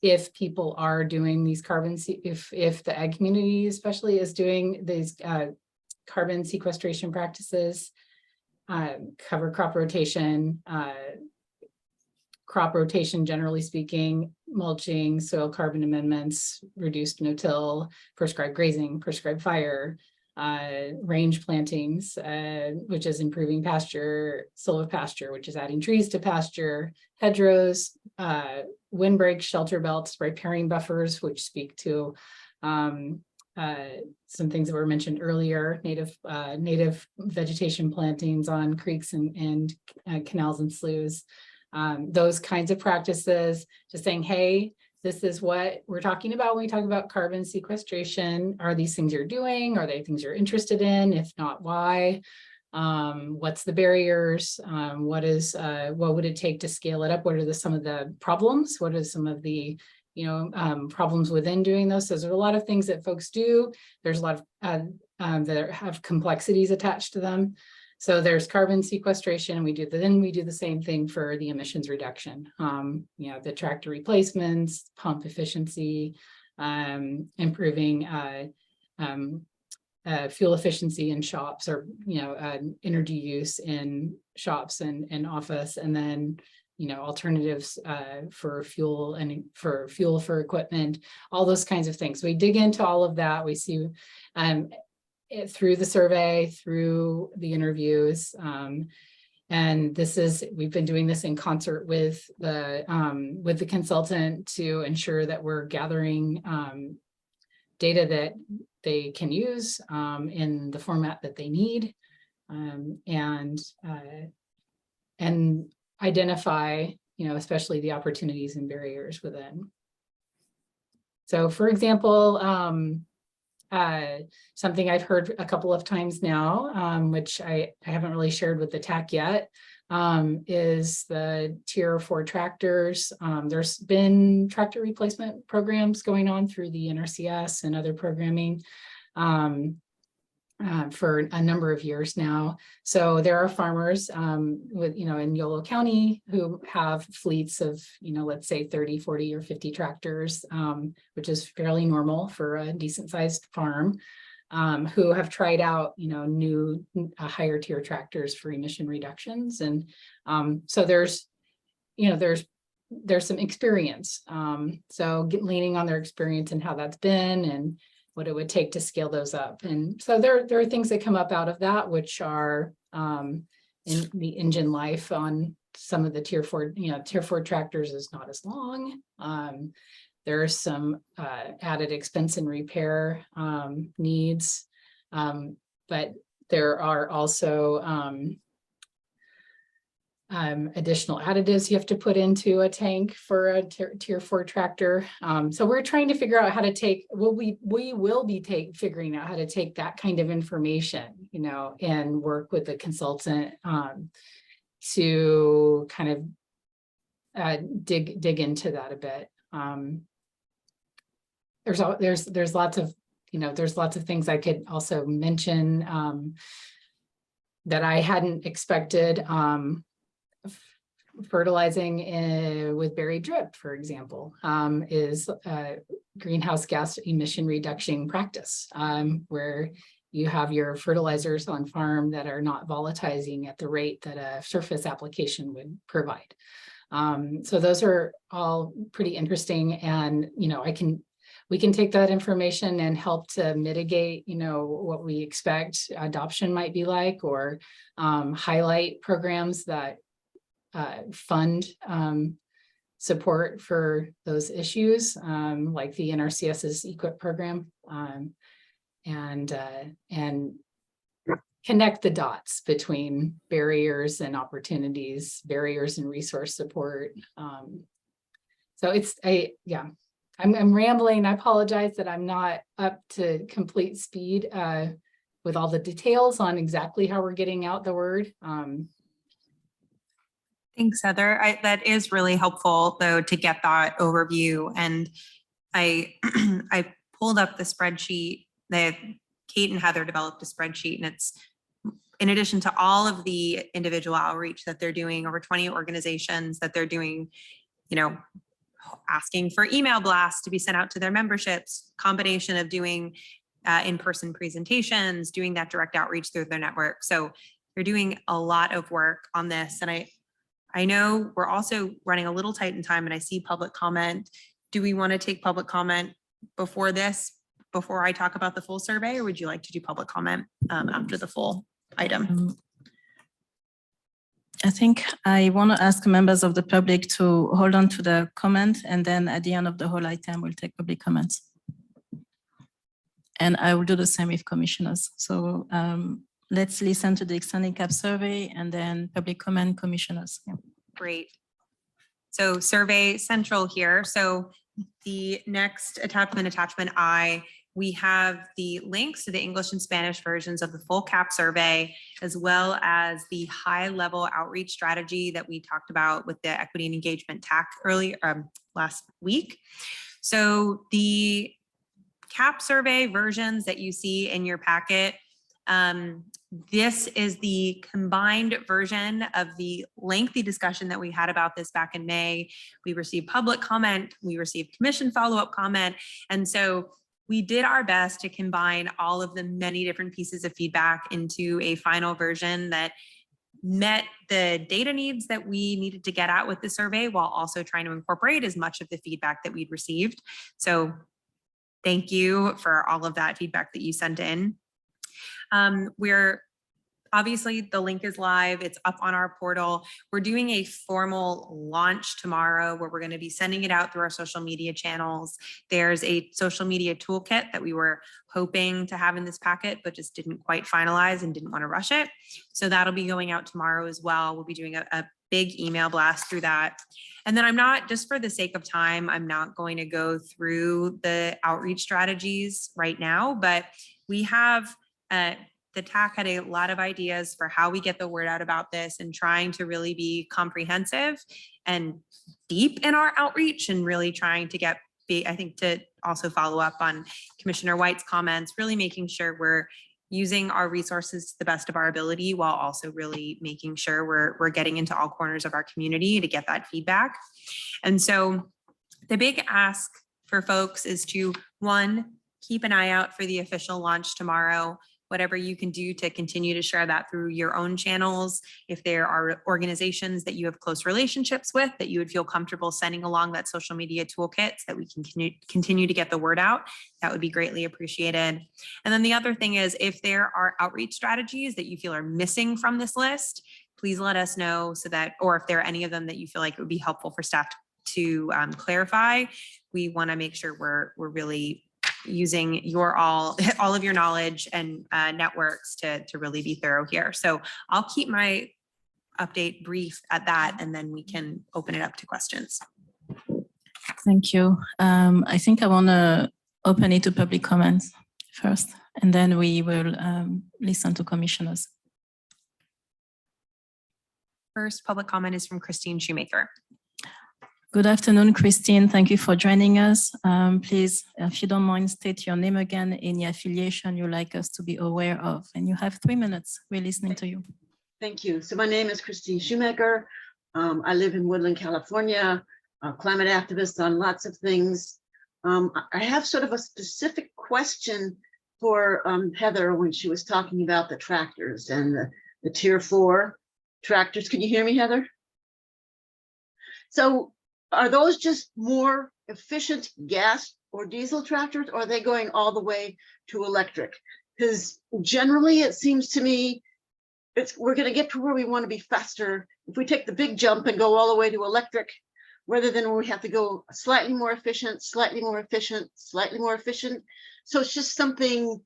L: if people are doing these if the ag community especially is doing these carbon sequestration practices, cover crop rotation, generally speaking, mulching, soil carbon amendments, reduced no-till, prescribed grazing, prescribed fire, range plantings, which is improving pasture, silvopasture, which is adding trees to pasture, hedgerows, windbreaks, shelter belts, riparian buffers, which speak to some things that were mentioned earlier, native vegetation plantings on creeks and canals and sloughs. Those kinds of practices, just saying, hey, this is what we're talking about when we talk about carbon sequestration. Are these things you're doing? Are they things you're interested in? If not, why? What's the barriers? What would it take to scale it up? What are some of the problems? What are some of the problems within doing those? So there's a lot of things that folks do. There's a lot of that have complexities attached to them. So there's carbon sequestration, and then we do the same thing for the emissions reduction. The tractor replacements, pump efficiency, improving fuel efficiency in shops, or energy use in shops and office, and then alternatives for fuel and for equipment, all those kinds of things. So we dig into all of that. We see through the survey, through the interviews, and we've been doing this in concert with the consultant to ensure that we're gathering data that they can use in the format that they need, and identify, especially the opportunities and barriers within. So, for example, something I've heard a couple of times now, which I haven't really shared with the TAC yet, is the Tier 4 tractors. There's been tractor replacement programs going on through the NRCS and other programming for a number of years now. So there are farmers in Yolo County who have fleets of, let's say 30, 40, or 50 tractors, which is fairly normal for a decent sized farm, who have tried out, new higher tier tractors for emission reductions. And so there's some experience. So leaning on their experience and how that's been and what it would take to scale those up. And so there are things that come up out of that, which are in the engine life on some of the tier 4 tractors is not as long. There's some added expense and repair needs, but there are also additional additives you have to put into a tank for a tier 4 tractor. So we're trying to figure out how to take, we will be figuring out how to take that kind of information, and work with the consultant to kind of dig into that a bit. There's lots of things I could also mention that I hadn't expected. Fertilizing with berry drip, for example, is greenhouse gas emission reduction practice, where you have your fertilizers on farm that are not volatilizing at the rate that a surface application would provide. So those are all pretty interesting, and we can take that information and help to mitigate, what we expect adoption might be like, or highlight programs that fund support for those issues, like the NRCS's EQIP program, and connect the dots between barriers and opportunities, barriers and resource support. So I'm rambling. I apologize that I'm not up to complete speed with all the details on exactly how we're getting out the word.
A: Thanks, Heather. That is really helpful, though, to get that overview. And I I pulled up the spreadsheet that Kate and Heather developed a spreadsheet, and it's in addition to all of the individual outreach that they're doing, over 20 organizations that they're doing, asking for email blasts to be sent out to their memberships, combination of doing in-person presentations, doing that direct outreach through their network. So they're doing a lot of work on this. And I know we're also running a little tight in time, and I see public comment. Do we want to take public comment before I talk about the full survey, or would you like to do public comment after the full item?
B: I think I want to ask members of the public to hold on to the comment, and then at the end of the whole item, we'll take public comments. And I will do the same with commissioners. So let's listen to the extending cap survey and then public comment commissioners. Yeah.
A: Great. So survey central here. So the next attachment I, we have the links to the English and Spanish versions of the full CAP survey, as well as the high level outreach strategy that we talked about with the equity and engagement TAC last week. So the CAP survey versions that you see in your packet, this is the combined version of the lengthy discussion that we had about this back in May. We received public comment, we received commission follow-up comment, and so we did our best to combine all of the many different pieces of feedback into a final version that met the data needs that we needed to get at with the survey, while also trying to incorporate as much of the feedback that we'd received. So thank you for all of that feedback that you sent in. We're obviously, the link is live. It's up on our portal. We're doing a formal launch tomorrow where we're going to be sending it out through our social media channels. There's a social media toolkit that we were hoping to have in this packet, but just didn't quite finalize and didn't want to rush it. So that'll be going out tomorrow as well. We'll be doing a big email blast through that. And then just for the sake of time, I'm not going to go through the outreach strategies right now, but we have the TAC had a lot of ideas for how we get the word out about this, and trying to really be comprehensive and deep in our outreach, and really trying to to also follow up on Commissioner White's comments, really making sure we're using our resources to the best of our ability, while also really making sure we're getting into all corners of our community to get that feedback. And so the big ask for folks is to, one, keep an eye out for the official launch tomorrow. Whatever you can do to continue to share that through your own channels. If there are organizations that you have close relationships with that you would feel comfortable sending along that social media toolkit so that we can continue to get the word out, that would be greatly appreciated. And then the other thing is, if there are outreach strategies that you feel are missing from this list, please let us know, so that, or if there are any of them that you feel like it would be helpful for staff to clarify. We want to make sure we're really using all of your knowledge and networks to really be thorough here. So I'll keep my update brief at that, and then we can open it up to questions.
B: Thank you. I think I want to open it to public comments first, and then we will listen to commissioners.
A: First public comment is from Christine Shoemaker.
B: Good afternoon, Christine. Thank you for joining us. Please, if you don't mind, state your name again, any affiliation you'd like us to be aware of. And you have 3 minutes. We're listening to you.
O: Thank you. So my name is Christine Shoemaker. I live in Woodland, California, a climate activist on lots of things. I have sort of a specific question for Heather when she was talking about the tractors and the tier 4 tractors. Can you hear me, Heather? So are those just more efficient gas or diesel tractors, or are they going all the way to electric? Because generally it seems to me we're going to get to where we want to be faster if we take the big jump and go all the way to electric, rather than when we have to go slightly more efficient, slightly more efficient, slightly more efficient. So it's just something,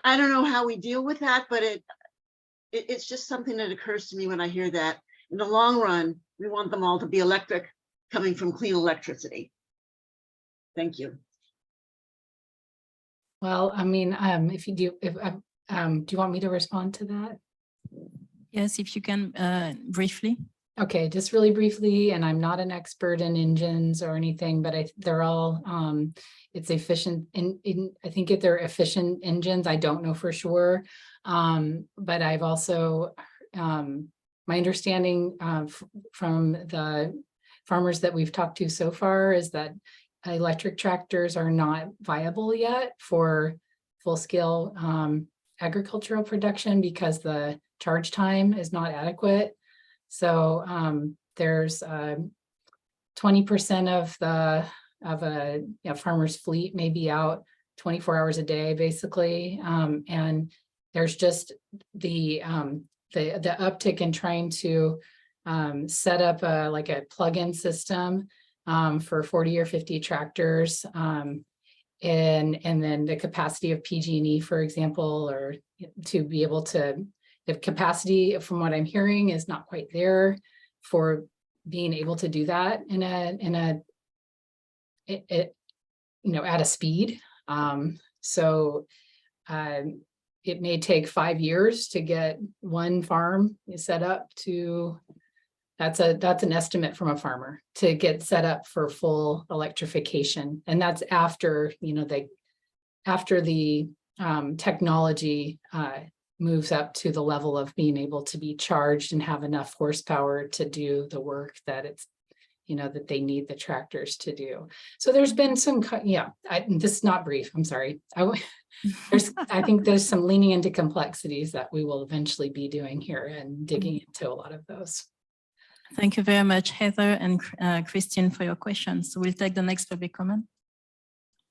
O: I don't know how we deal with that, but it's just something that occurs to me when I hear that. In the long run, we want them all to be electric, coming from clean electricity. Thank you.
L: Well, I mean, if you do, do you want me to respond to that?
B: Yes, if you can briefly.
L: Okay, just really briefly, and I'm not an expert in engines or anything, but they're all, it's efficient. I think if they're efficient engines, I don't know for sure. But I've also, my understanding from the farmers that we've talked to so far is that electric tractors are not viable yet for full-scale agricultural production because the charge time is not adequate. So there's 20% of a farmer's fleet may be out 24 hours a day, basically, and there's just the uptick in trying to set up like a plug-in system for 40 or 50 tractors, and then the capacity of PG&E, for example, or to be able to. The capacity, from what I'm hearing, is not quite there for being able to do that at a speed. So it may take 5 years to get one farm set up to. That's an estimate from a farmer to get set up for full electrification, and that's after after the technology moves up to the level of being able to be charged and have enough horsepower to do the work that that they need the tractors to do. So there's been some, this is not brief, I'm sorry. I think there's some leaning into complexities that we will eventually be doing here and digging into a lot of those.
B: Thank you very much, Heather and Christine, for your questions. So we'll take the next public comment.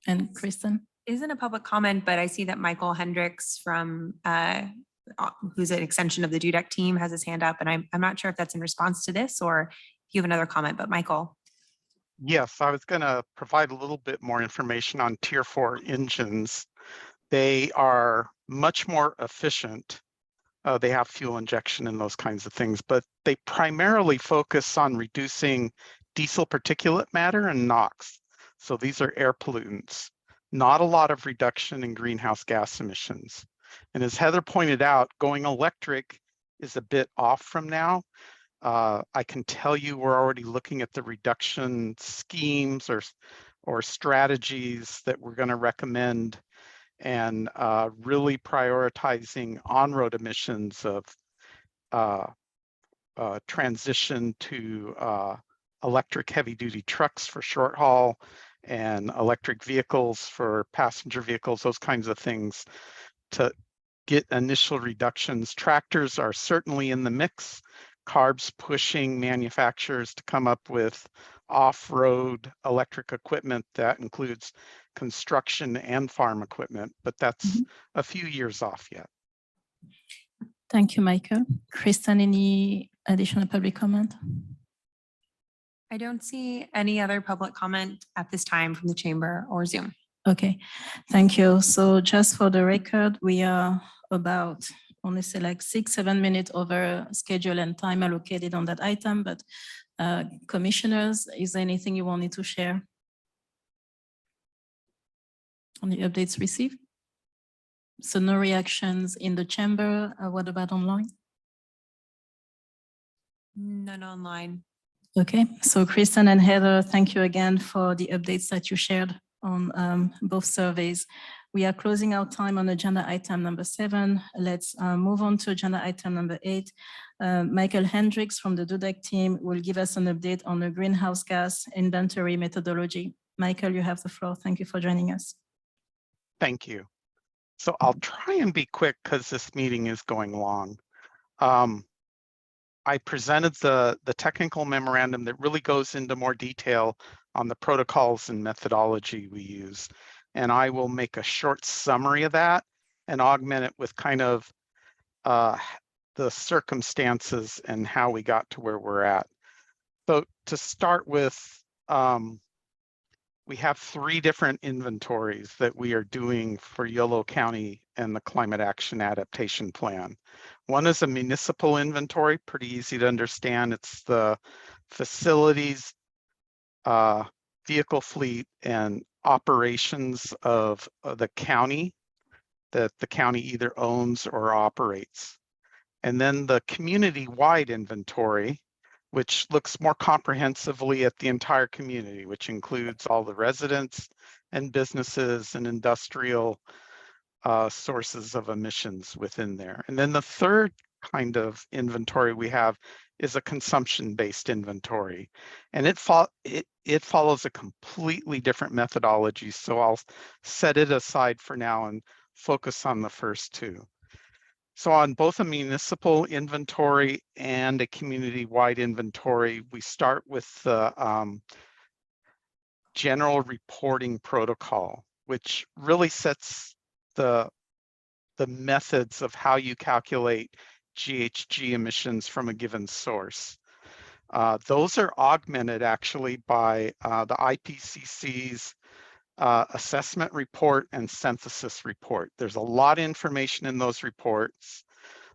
B: And Kristen?
A: Isn't a public comment, but I see that Michael Hendricks from who's an extension of the DUDEC team has his hand up, and I'm not sure if that's in response to this or if you have another comment, but Michael.
P: Yes, I was going to provide a little bit more information on Tier 4 engines. They are much more efficient. They have fuel injection and those kinds of things, but they primarily focus on reducing diesel particulate matter and NOx. So these are air pollutants. Not a lot of reduction in greenhouse gas emissions. And as Heather pointed out, going electric is a bit off from now. I can tell you we're already looking at the reduction schemes or strategies that we're going to recommend, and really prioritizing on-road emissions of transition to electric heavy-duty trucks for short haul, and electric vehicles for passenger vehicles, those kinds of things to get initial reductions. Tractors are certainly in the mix. CARB's pushing manufacturers to come up with off-road electric equipment that includes construction and farm equipment, but that's a few years off yet.
B: Thank you, Michael. Kristen, any additional public comment?
A: I don't see any other public comment at this time from the chamber or Zoom.
B: Okay, thank you. So just for the record, we are about, only say like 6-7 minutes over schedule and time allocated on that item, but commissioners, is there anything you wanted to share on the updates received? So no reactions in the chamber. What about online?
A: None online.
B: Okay, so Kristen and Heather, thank you again for the updates that you shared on both surveys. We are closing out time on agenda item number 7. Let's move on to agenda item number 8. Michael Hendricks from the DUDEC team will give us an update on the greenhouse gas inventory methodology. Michael, you have the floor. Thank you for joining us.
P: Thank you. So I'll try and be quick because this meeting is going long. I presented the technical memorandum that really goes into more detail on the protocols and methodology we use. And I will make a short summary of that and augment it with kind of the circumstances and how we got to where we're at. So to start with, we have 3 different inventories that we are doing for Yolo County and the Climate Action Adaptation Plan. One is a municipal inventory, pretty easy to understand. It's the facilities, vehicle fleet, and operations of the county that the county either owns or operates. And then the community-wide inventory, which looks more comprehensively at the entire community, which includes all the residents and businesses and industrial sources of emissions within there. And then the third kind of inventory we have is a consumption-based inventory. And it follows a completely different methodology. So I'll set it aside for now and focus on the first 2. So on both a municipal inventory and a community-wide inventory, we start with the general reporting protocol, which really sets the methods of how you calculate GHG emissions from a given source. Those are augmented actually by the IPCC's assessment report and synthesis report. There's a lot of information in those reports.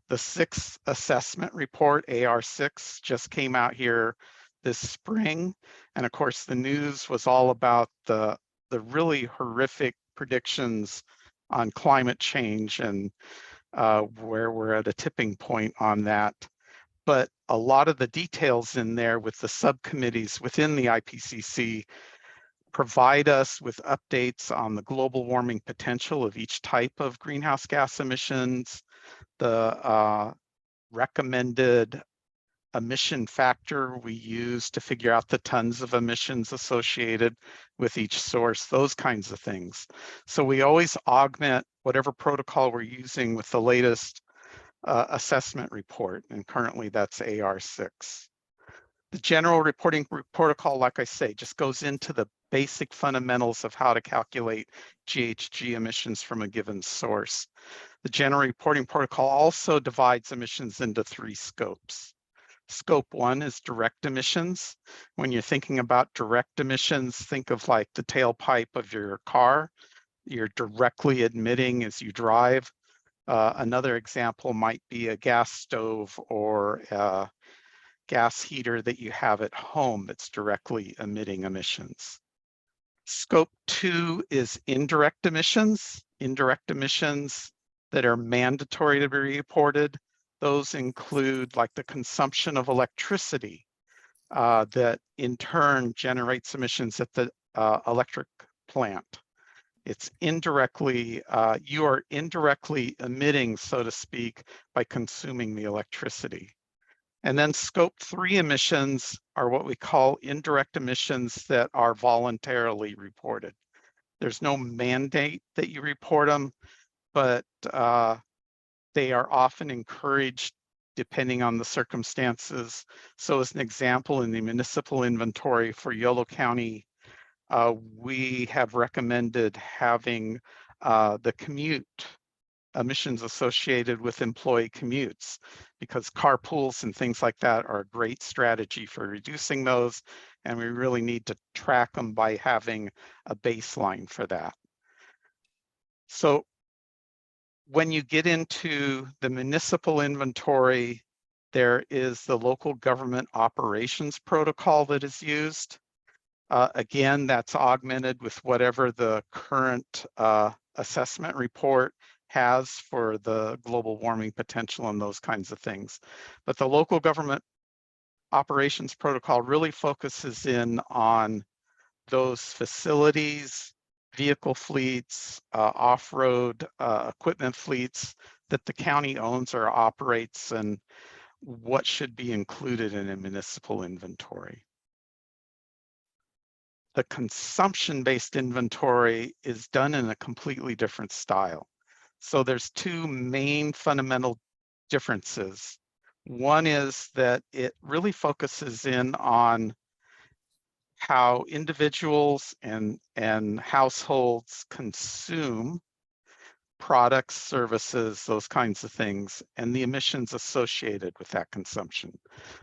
P: The 6th assessment report, AR6, just came out here this spring. And of course, the news was all about the really horrific predictions on climate change and where we're at a tipping point on that. But a lot of the details in there with the subcommittees within the IPCC provide us with updates on the global warming potential of each type of greenhouse gas emissions, the recommended emission factor we use to figure out the tons of emissions associated with each source, those kinds of things. So we always augment whatever protocol we're using with the latest assessment report, and currently that's AR6. The general reporting protocol, like I say, just goes into the basic fundamentals of how to calculate GHG emissions from a given source. The general reporting protocol also divides emissions into 3 scopes. Scope 1 is direct emissions. When you're thinking about direct emissions, think of like the tailpipe of your car. You're directly emitting as you drive. Another example might be a gas stove or a gas heater that you have at home that's directly emitting emissions. Scope 2 is indirect emissions that are mandatory to be reported. Those include like the consumption of electricity that in turn generates emissions at the electric plant. It's indirectly, you are indirectly emitting, so to speak, by consuming the electricity. And then scope 3 emissions are what we call indirect emissions that are voluntarily reported. There's no mandate that you report them, but they are often encouraged depending on the circumstances. So as an example, in the municipal inventory for Yolo County, we have recommended having the commute emissions associated with employee commutes, because carpools and things like that are a great strategy for reducing those, and we really need to track them by having a baseline for that. So when you get into the municipal inventory, there is the local government operations protocol that is used. Again, that's augmented with whatever the current assessment report has for the global warming potential and those kinds of things. But the local government operations protocol really focuses in on those facilities, vehicle fleets, off-road equipment fleets that the county owns or operates, and what should be included in a municipal inventory. The consumption-based inventory is done in a completely different style. So there's two main fundamental differences. One is that it really focuses in on how individuals and households consume products, services, those kinds of things, and the emissions associated with that consumption.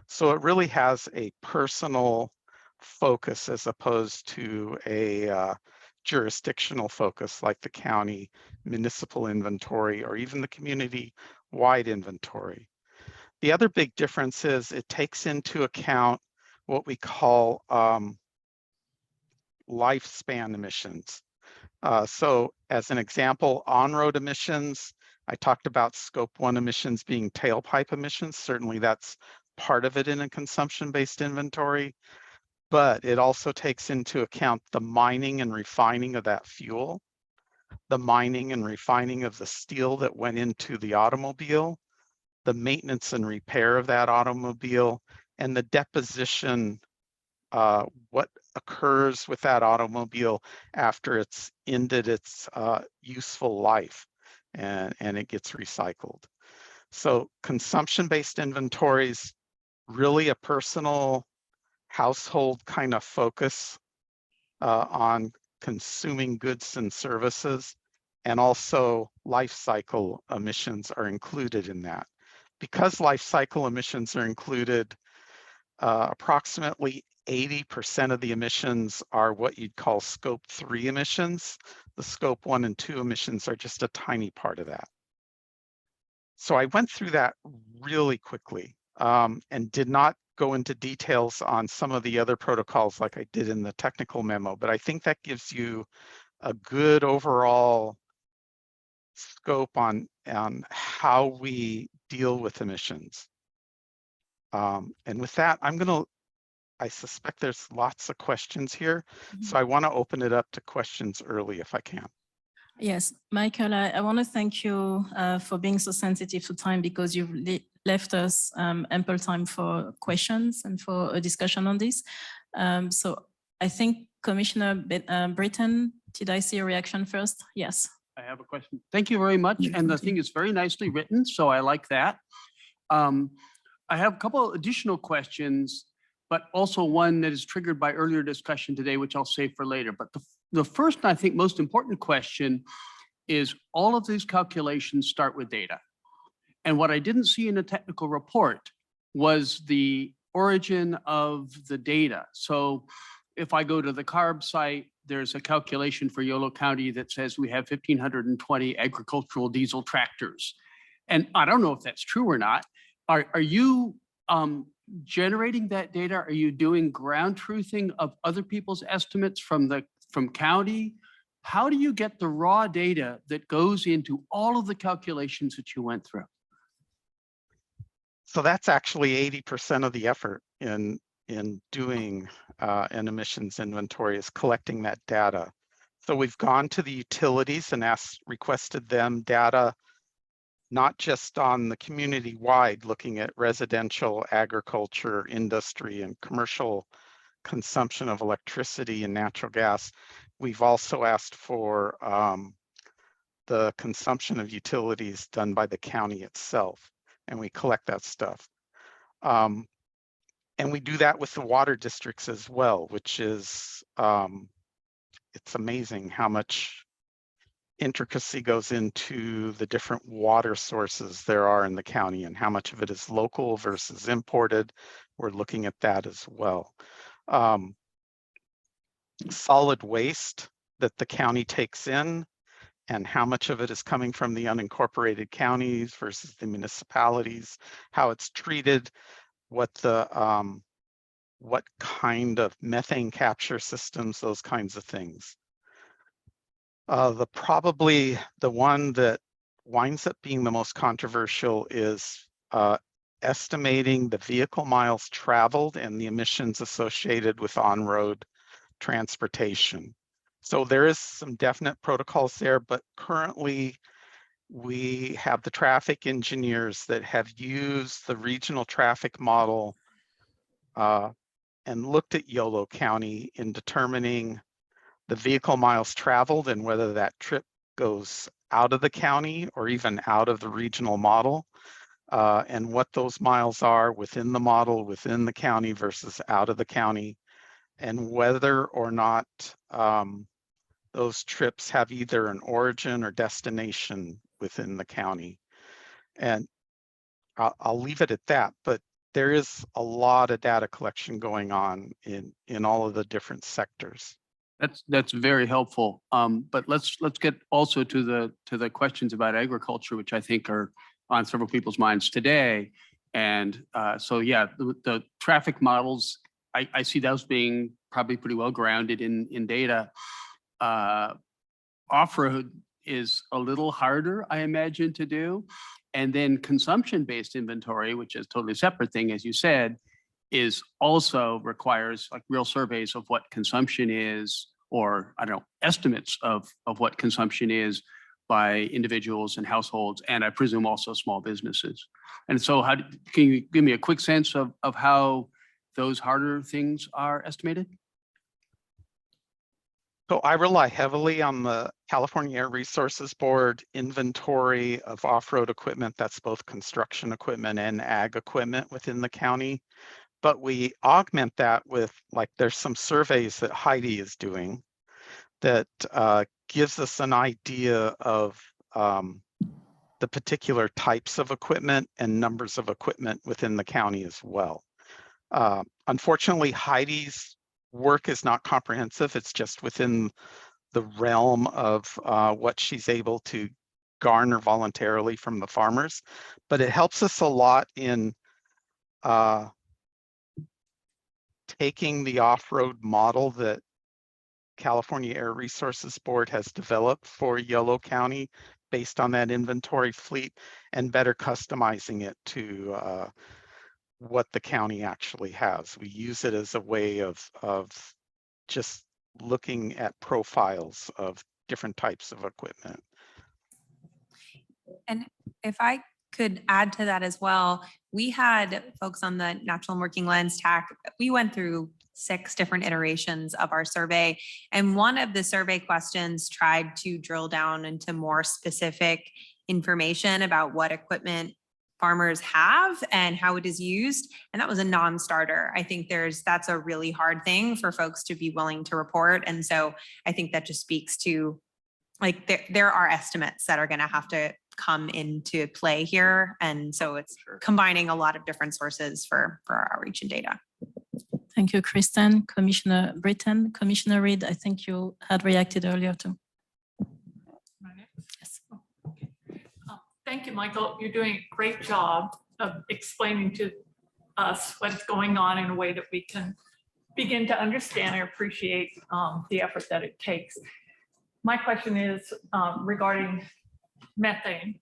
P: So it really has a personal focus as opposed to a jurisdictional focus like the county municipal inventory or even the community-wide inventory. The other big difference is it takes into account what we call lifespan emissions. So as an example, on-road emissions, I talked about scope 1 emissions being tailpipe emissions. Certainly that's part of it in a consumption-based inventory, but it also takes into account the mining and refining of that fuel, the mining and refining of the steel that went into the automobile, the maintenance and repair of that automobile, and the deposition, what occurs with that automobile after it's ended its useful life and it gets recycled. So consumption-based inventories, really a personal household kind of focus on consuming goods and services, and also life cycle emissions are included in that. Because life cycle emissions are included, approximately 80% of the emissions are what you'd call scope 3 emissions. The scope 1 and 2 emissions are just a tiny part of that. So I went through that really quickly and did not go into details on some of the other protocols like I did in the technical memo, but I think that gives you a good overall scope on how we deal with emissions. And with that, I suspect there's lots of questions here, so I want to open it up to questions early if I can.
B: Yes, Michael, I want to thank you for being so sensitive to time, because you've left us ample time for questions and for a discussion on this. So I think Commissioner Britton, did I see a reaction first? Yes.
H: I have a question. Thank you very much. And the thing is very nicely written, so I like that. I have a couple additional questions, but also one that is triggered by earlier discussion today, which I'll save for later. But the first, and I think most important question is, all of these calculations start with data. And what I didn't see in the technical report was the origin of the data. So if I go to the CARB site, there's a calculation for Yolo County that says we have 1,520 agricultural diesel tractors. And I don't know if that's true or not. Are you generating that data? Are you doing ground truthing of other people's estimates from county? How do you get the raw data that goes into all of the calculations that you went through?
P: So that's actually 80% of the effort in doing an emissions inventory, is collecting that data. So we've gone to the utilities and requested them data, not just on the community-wide, looking at residential, agriculture, industry, and commercial consumption of electricity and natural gas. We've also asked for the consumption of utilities done by the county itself, and we collect that stuff. And we do that with the water districts as well, which is, it's amazing how much intricacy goes into the different water sources there are in the county and how much of it is local versus imported. We're looking at that as well. Solid waste that the county takes in and how much of it is coming from the unincorporated counties versus the municipalities, how it's treated, what kind of methane capture systems, those kinds of things. Probably the one that winds up being the most controversial is estimating the vehicle miles traveled and the emissions associated with on-road transportation. So there is some definite protocols there, but currently we have the traffic engineers that have used the regional traffic model and and looked at Yolo County in determining the vehicle miles traveled and whether that trip goes out of the county or even out of the regional model, and what those miles are within the model, within the county versus out of the county, and whether or not those trips have either an origin or destination within the county. And I'll leave it at that, but there is a lot of data collection going on in all of the different sectors.
H: That's very helpful. But let's get also to the questions about agriculture, which I think are on several people's minds today. And so yeah, the traffic models, I see those being probably pretty well grounded in data. Off-road is a little harder, I imagine, to do. And then consumption-based inventory, which is a totally separate thing, as you said, is also requires like real surveys of what consumption is, or I don't know, estimates of what consumption is by individuals and households, and I presume also small businesses. And so can you give me a quick sense of how those harder things are estimated?
P: So I rely heavily on the California Air Resources Board inventory of off-road equipment. That's both construction equipment and ag equipment within the county. But we augment that with, like, there's some surveys that Heidi is doing that gives us an idea of the particular types of equipment and numbers of equipment within the county as well. Unfortunately, Heidi's work is not comprehensive. It's just within the realm of what she's able to garner voluntarily from the farmers, but it helps us a lot in taking the off-road model that California Air Resources Board has developed for Yolo County based on that inventory fleet and better customizing it to what the county actually has. We use it as a way of just looking at profiles of different types of equipment.
A: And if I could add to that as well, we had folks on the Natural and Working Lands TAC. We went through 6 different iterations of our survey. And one of the survey questions tried to drill down into more specific information about what equipment farmers have and how it is used. And that was a non-starter. I think that's a really hard thing for folks to be willing to report. And so I think that just speaks to, like, there are estimates that are going to have to come into play here. And so it's combining a lot of different sources for our outreach and data.
B: Thank you, Kristen. Commissioner Britton, Commissioner Reed, I think you had reacted earlier too. Yes.
C: Thank you, Michael. You're doing a great job of explaining to us what's going on in a way that we can begin to understand and appreciate the effort that it takes. My question is regarding methane.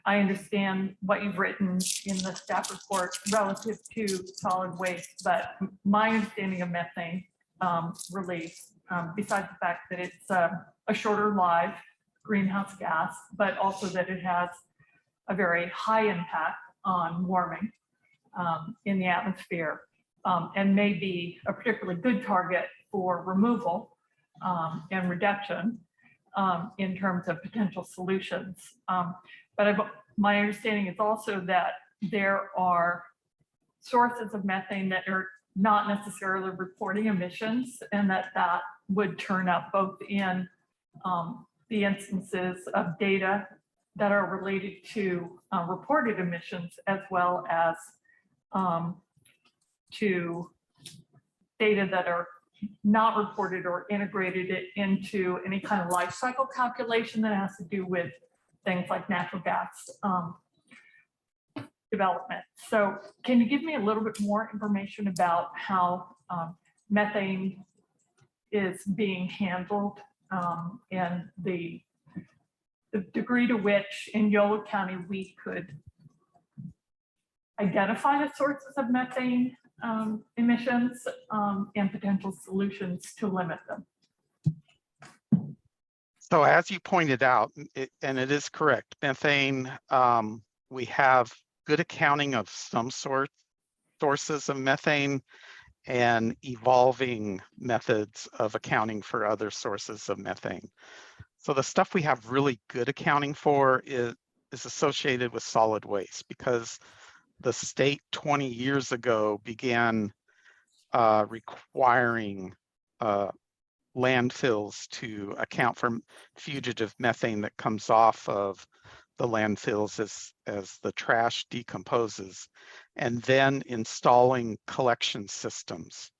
C: I understand what you've written in the staff report relative to solid waste, but my understanding of methane release, besides the fact that it's a shorter lived greenhouse gas, but also that it has a very high impact on warming in the atmosphere, and may be a particularly good target for removal and reduction in terms of potential solutions. But my understanding is also that there are sources of methane that are not necessarily reporting emissions, and that would turn up both in the instances of data that are related to reported emissions, as well as to data that are not reported or integrated it into any kind of life cycle calculation that has to do with things like natural gas development. So can you give me a little bit more information about how methane is being handled and the degree to which in Yolo County we could identify the sources of methane emissions and potential solutions to limit them?
P: So as you pointed out, and it is correct, methane, we have good accounting of some sources of methane and evolving methods of accounting for other sources of methane. So the stuff we have really good accounting for is associated with solid waste, because the state 20 years ago began requiring landfills to account for fugitive methane that comes off of the landfills as the trash decomposes, and then installing collection systems.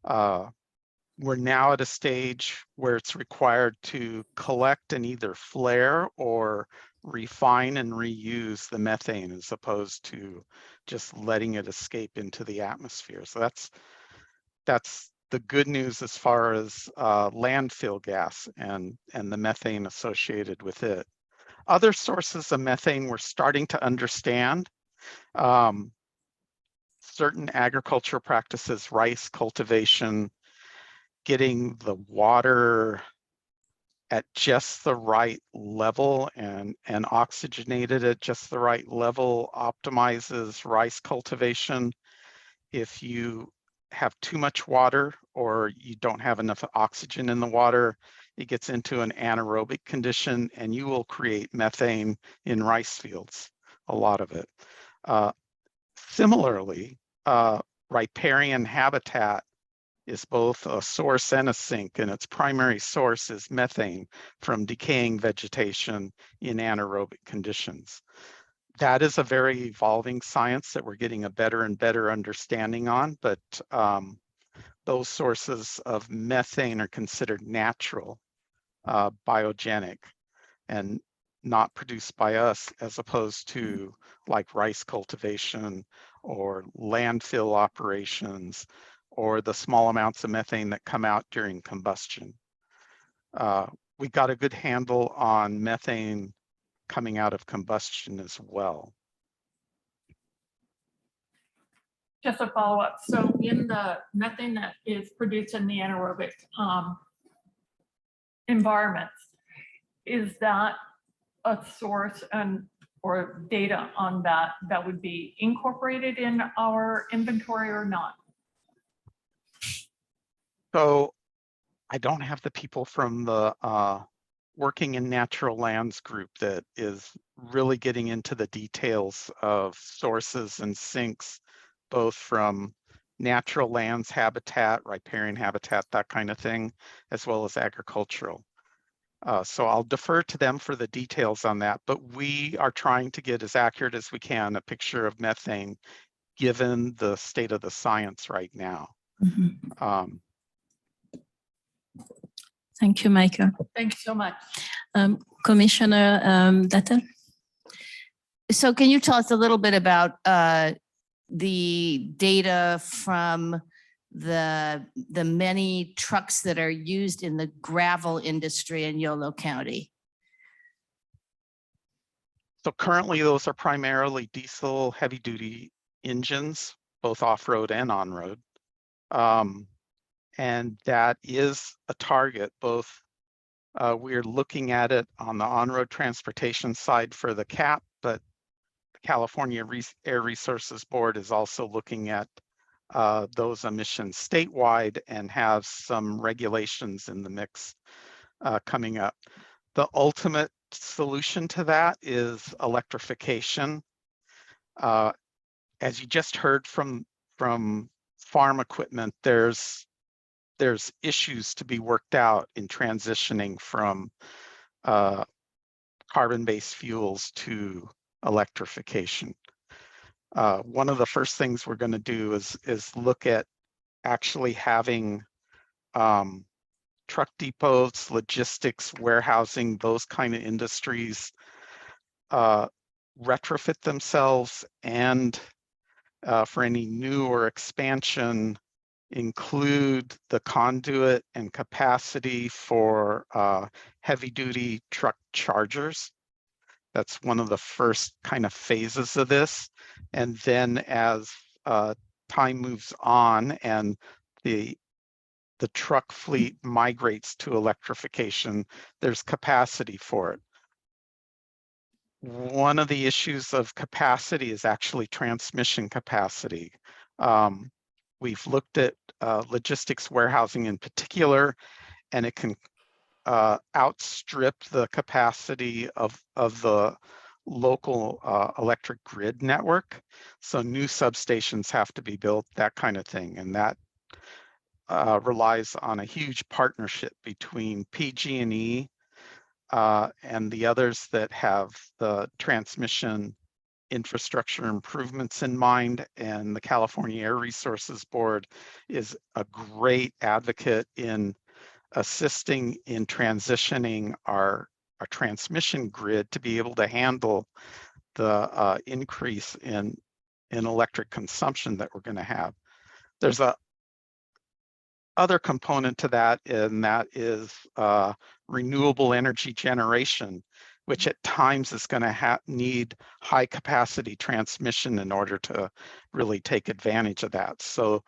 P: We're now at a stage where it's required to collect and either flare or refine and reuse the methane, as opposed to just letting it escape into the atmosphere. So that's the good news as far as landfill gas and the methane associated with it. Other sources of methane we're starting to understand. Certain agricultural practices, rice cultivation, getting the water at just the right level and oxygenated at just the right level optimizes rice cultivation. If you have too much water or you don't have enough oxygen in the water, it gets into an anaerobic condition and you will create methane in rice fields, a lot of it. Similarly, riparian habitat is both a source and a sink, and its primary source is methane from decaying vegetation in anaerobic conditions. That is a very evolving science that we're getting a better and better understanding on, but those sources of methane are considered natural, biogenic, and not produced by us, as opposed to like rice cultivation or landfill operations, or the small amounts of methane that come out during combustion. We got a good handle on methane coming out of combustion as well.
C: Just a follow-up. So in the methane that is produced in the anaerobic environments, is that a source or data on that would be incorporated in our inventory or not?
P: So I don't have the people from the Working in Natural Lands group that is really getting into the details of sources and sinks, both from natural lands habitat, riparian habitat, that kind of thing, as well as agricultural. So I'll defer to them for the details on that, but we are trying to get as accurate as we can a picture of methane given the state of the science right now.
B: Thank you, Michael.
C: Thank you so much.
B: Commissioner Dutton?
Q: So can you tell us a little bit about the data from the many trucks that are used in the gravel industry in Yolo County?
P: So currently those are primarily diesel heavy duty engines, both off-road and on-road. And that is a target, both we're looking at it on the on-road transportation side for the CAP, but the California Air Resources Board is also looking at those emissions statewide and have some regulations in the mix coming up. The ultimate solution to that is electrification. As you just heard from farm equipment, there's issues to be worked out in transitioning from carbon-based fuels to electrification. One of the first things we're going to do is look at actually having truck depots, logistics, warehousing, those kind of industries retrofit themselves, and for any new or expansion, include the conduit and capacity for heavy duty truck chargers. That's one of the first kind of phases of this. And then as time moves on and the truck fleet migrates to electrification, there's capacity for it. one of the issues of capacity is actually transmission capacity. We've looked at logistics warehousing in particular, and it can outstrip the capacity of the local electric grid network. So new substations have to be built, that kind of thing. And that relies on a huge partnership between PG&E and the others that have the transmission infrastructure improvements in mind. And the California Air Resources Board is a great advocate in assisting in transitioning our transmission grid to be able to handle the increase in electric consumption that we're going to have. There's a other component to that, and that is renewable energy generation, which at times is going to need high capacity transmission in order to really take advantage of that. So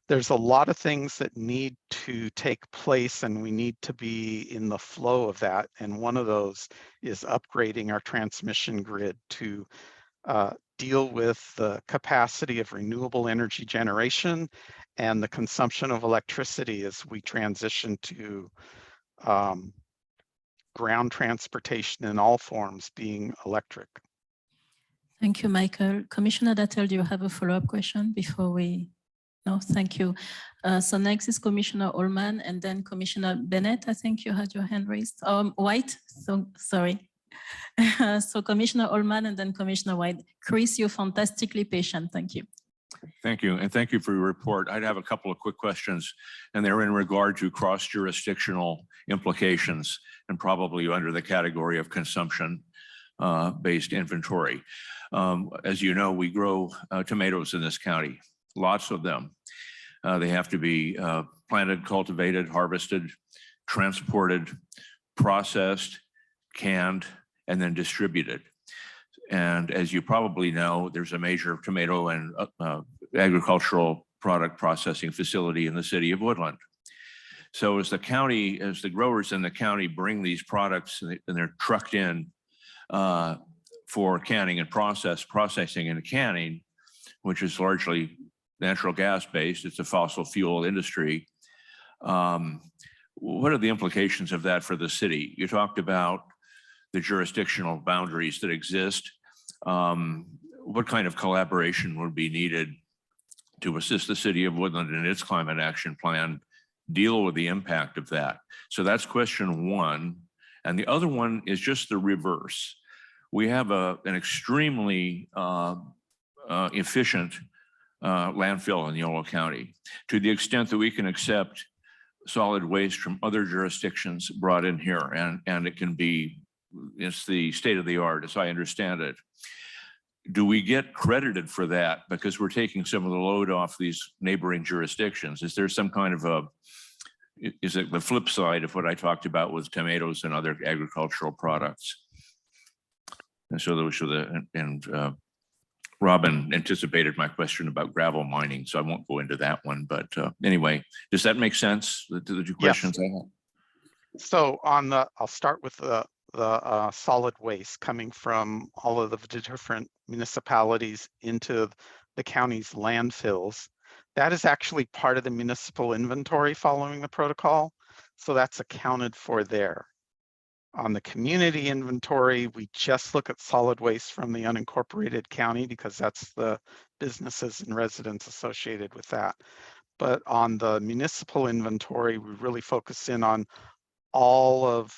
P: there's a lot of things that need to take place, and we need to be in the flow of that. And one of those is upgrading our transmission grid to deal with the capacity of renewable energy generation and the consumption of electricity as we transition to ground transportation in all forms being electric.
B: Thank you, Michael. Commissioner Dattel, do you have a follow-up question before we? No, thank you. So next is Commissioner Ullman, and then Commissioner Bennett. I think you had your hand raised. White, so sorry. So Commissioner Ullman and then Commissioner White. Chris, you're fantastically patient. Thank you.
R: Thank you. And thank you for your report. I'd have a couple of quick questions, and they're in regard to cross-jurisdictional implications and probably under the category of consumption-based inventory. As you know, we grow tomatoes in this county, lots of them. They have to be planted, cultivated, harvested, transported, processed, canned, and then distributed. And as you probably know, there's a major tomato and agricultural product processing facility in the city of Woodland. So as the county, as the growers in the county bring these products and they're trucked in for canning and processing and canning, which is largely natural gas based, it's a fossil fuel industry. What are the implications of that for the city? You talked about the jurisdictional boundaries that exist. What kind of collaboration would be needed to assist the city of Woodland in its climate action plan deal with the impact of that? So that's question one. And the other one is just the reverse. We have an extremely efficient landfill in Yolo County. To the extent that we can accept solid waste from other jurisdictions brought in here, and it can be, it's the state of the art as I understand it. Do we get credited for that because we're taking some of the load off these neighboring jurisdictions? Is there some kind of a, is it the flip side of what I talked about with tomatoes and other agricultural products? And so those are the, and Robin anticipated my question about gravel mining, so I won't go into that one. But anyway, does that make sense? The two questions I have.
P: So on the, I'll start with the solid waste coming from all of the different municipalities into the county's landfills. That is actually part of the municipal inventory following the protocol. So that's accounted for there. On the community inventory, we just look at solid waste from the unincorporated county because that's the businesses and residents associated with that. But on the municipal inventory, we really focus in on all of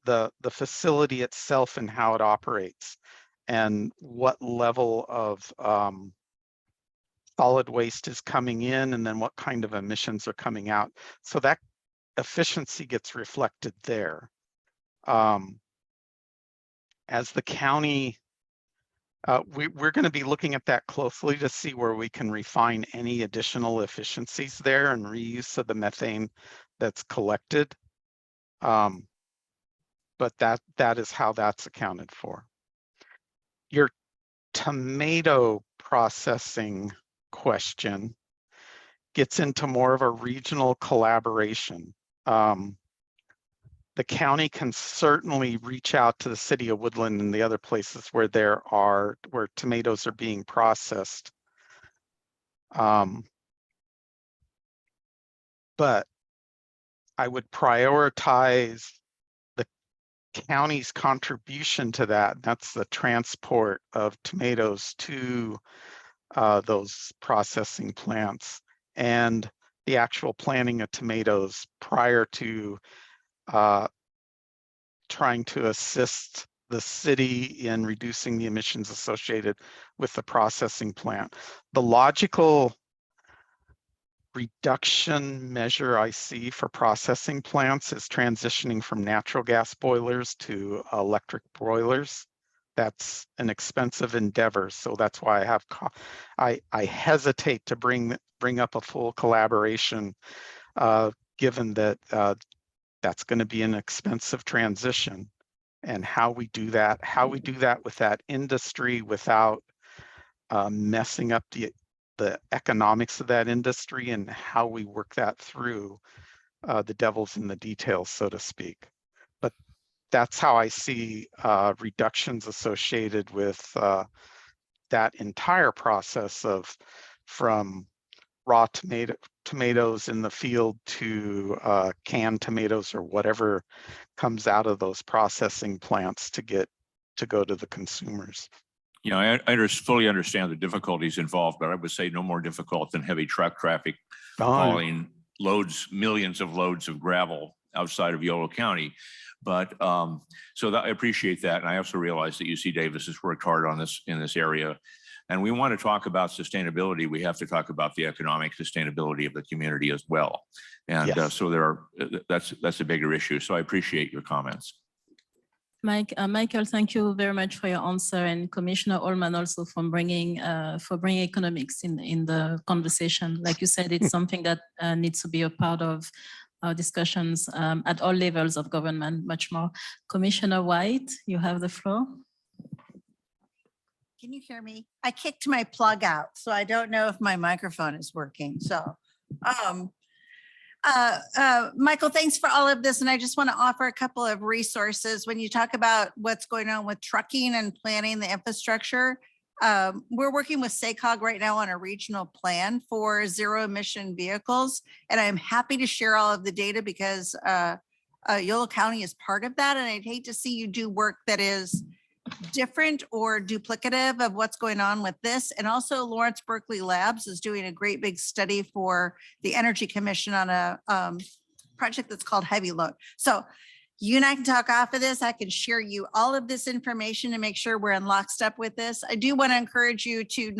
P: the facility itself and how it operates and what level of solid waste is coming in and then what kind of emissions are coming out. So that efficiency gets reflected there. As the county, we're going to be looking at that closely to see where we can refine any additional efficiencies there and reuse of the methane that's collected. But that is how that's accounted for. Your tomato processing question gets into more of a regional collaboration. the county can certainly reach out to the city of Woodland and the other places where where tomatoes are being processed. But I would prioritize the county's contribution to that. That's the transport of tomatoes to those processing plants and the actual planting of tomatoes prior to trying to assist the city in reducing the emissions associated with the processing plant. The logical reduction measure I see for processing plants is transitioning from natural gas boilers to electric boilers. That's an expensive endeavor, so that's why I have I hesitate to bring up a full collaboration, given that that's going to be an expensive transition, and how we do that with that industry without messing up the economics of that industry, and how we work that through, the devil's in the details, so to speak. But that's how I see reductions associated with that entire process of from raw tomatoes in the field to canned tomatoes or whatever comes out of those processing plants to go to the consumers.
R: You know, I fully understand the difficulties involved, but I would say no more difficult than heavy truck traffic hauling millions of loads of gravel outside of Yolo County. But so I appreciate that. And I also realize that UC Davis has worked hard on this in this area. And we want to talk about sustainability. We have to talk about the economic sustainability of the community as well. And
P: Yes.
R: so that's a bigger issue. So I appreciate your comments.
B: Michael, thank you very much for your answer, and Commissioner Allman also for bringing economics in the conversation. Like you said, it's something that needs to be a part of our discussions at all levels of government, much more. Commissioner White, you have the floor.
I: Can you hear me? I kicked my plug out, so I don't know if my microphone is working. So, Michael, thanks for all of this. And I just want to offer a couple of resources. When you talk about what's going on with trucking and planning the infrastructure, we're working with YCCAC right now on a regional plan for zero emission vehicles. And I'm happy to share all of the data because Yolo County is part of that. And I'd hate to see you do work that is different or duplicative of what's going on with this. And also Lawrence Berkeley Labs is doing a great big study for the Energy Commission on a project that's called Heavy Load. So you and I can talk off of this. I can share you all of this information to make sure we're in lockstep with this. I do want to encourage you to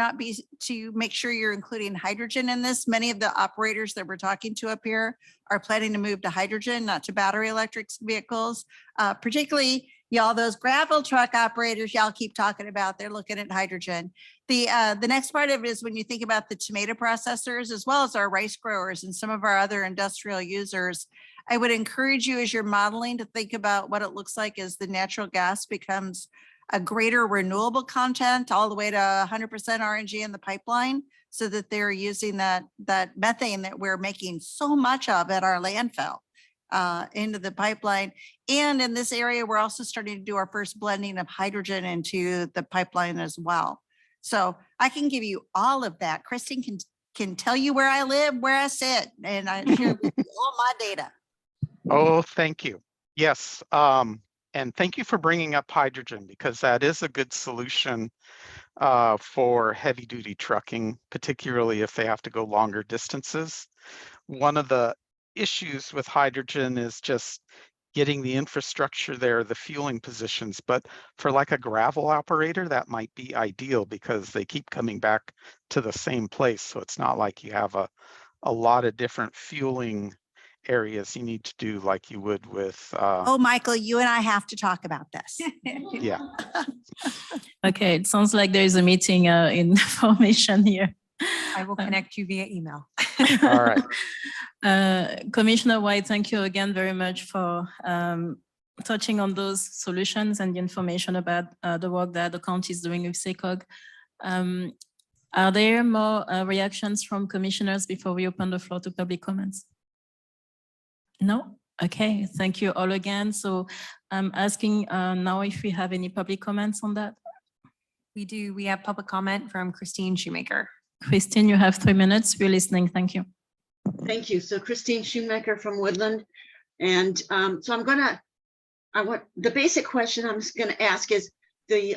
I: make sure you're including hydrogen in this. Many of the operators that we're talking to up here are planning to move to hydrogen, not to battery electric vehicles, particularly y'all, those gravel truck operators y'all keep talking about, they're looking at hydrogen. The next part of it is when you think about the tomato processors, as well as our rice growers and some of our other industrial users, I would encourage you as you're modeling to think about what it looks like as the natural gas becomes a greater renewable content all the way to 100% RNG in the pipeline, so that they're using that methane that we're making so much of at our landfill into the pipeline. And in this area, we're also starting to do our first blending of hydrogen into the pipeline as well. So I can give you all of that. Kristen can tell you where I live, where I sit, and I share with you all my data.
P: Oh, thank you. Yes. And thank you for bringing up hydrogen, because that is a good solution for heavy duty trucking, particularly if they have to go longer distances. One of the issues with hydrogen is just getting the infrastructure there, the fueling positions. But for like a gravel operator, that might be ideal because they keep coming back to the same place. So it's not like you have a lot of different fueling areas you need to do like you would with
I: Oh, Michael, you and I have to talk about this.
P: yeah.
B: Okay, it sounds like there is a meeting in formation here.
A: I will connect you via email.
P: All right.
B: Commissioner White, thank you again very much for touching on those solutions and the information about the work that the county is doing with YCCAC. Are there more reactions from commissioners before we open the floor to public comments? No? Okay, thank you all again. So I'm asking now if we have any public comments on that.
A: We do. We have public comment from Christine Shoemaker.
B: Christine, you have 3 minutes. We're listening. Thank you.
O: Thank you. So Christine Shoemaker from Woodland. And so the basic question I'm just gonna ask is the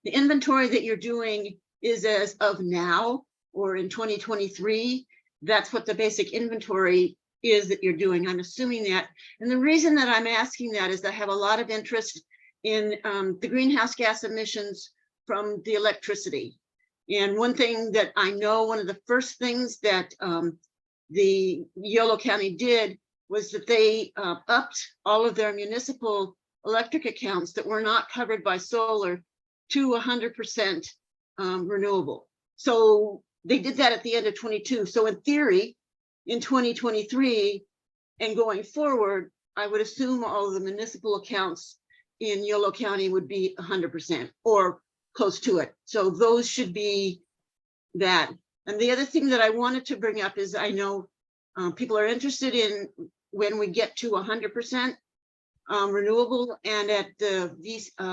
O: inventory that you're doing is as of now or in 2023? That's what the basic inventory is that you're doing. I'm assuming that. And the reason that I'm asking that is I have a lot of interest in the greenhouse gas emissions from the electricity. And one thing that I know, one of the first things that the Yolo County did was that they upped all of their municipal electric accounts that were not covered by solar to 100% renewable. So they did that at the end of 22. So in theory, in 2023 and going forward, I would assume all of the municipal accounts in Yolo County would be 100% or close to it. So those should be that. And the other thing that I wanted to bring up is I know people are interested in when we get to 100% renewable, and at the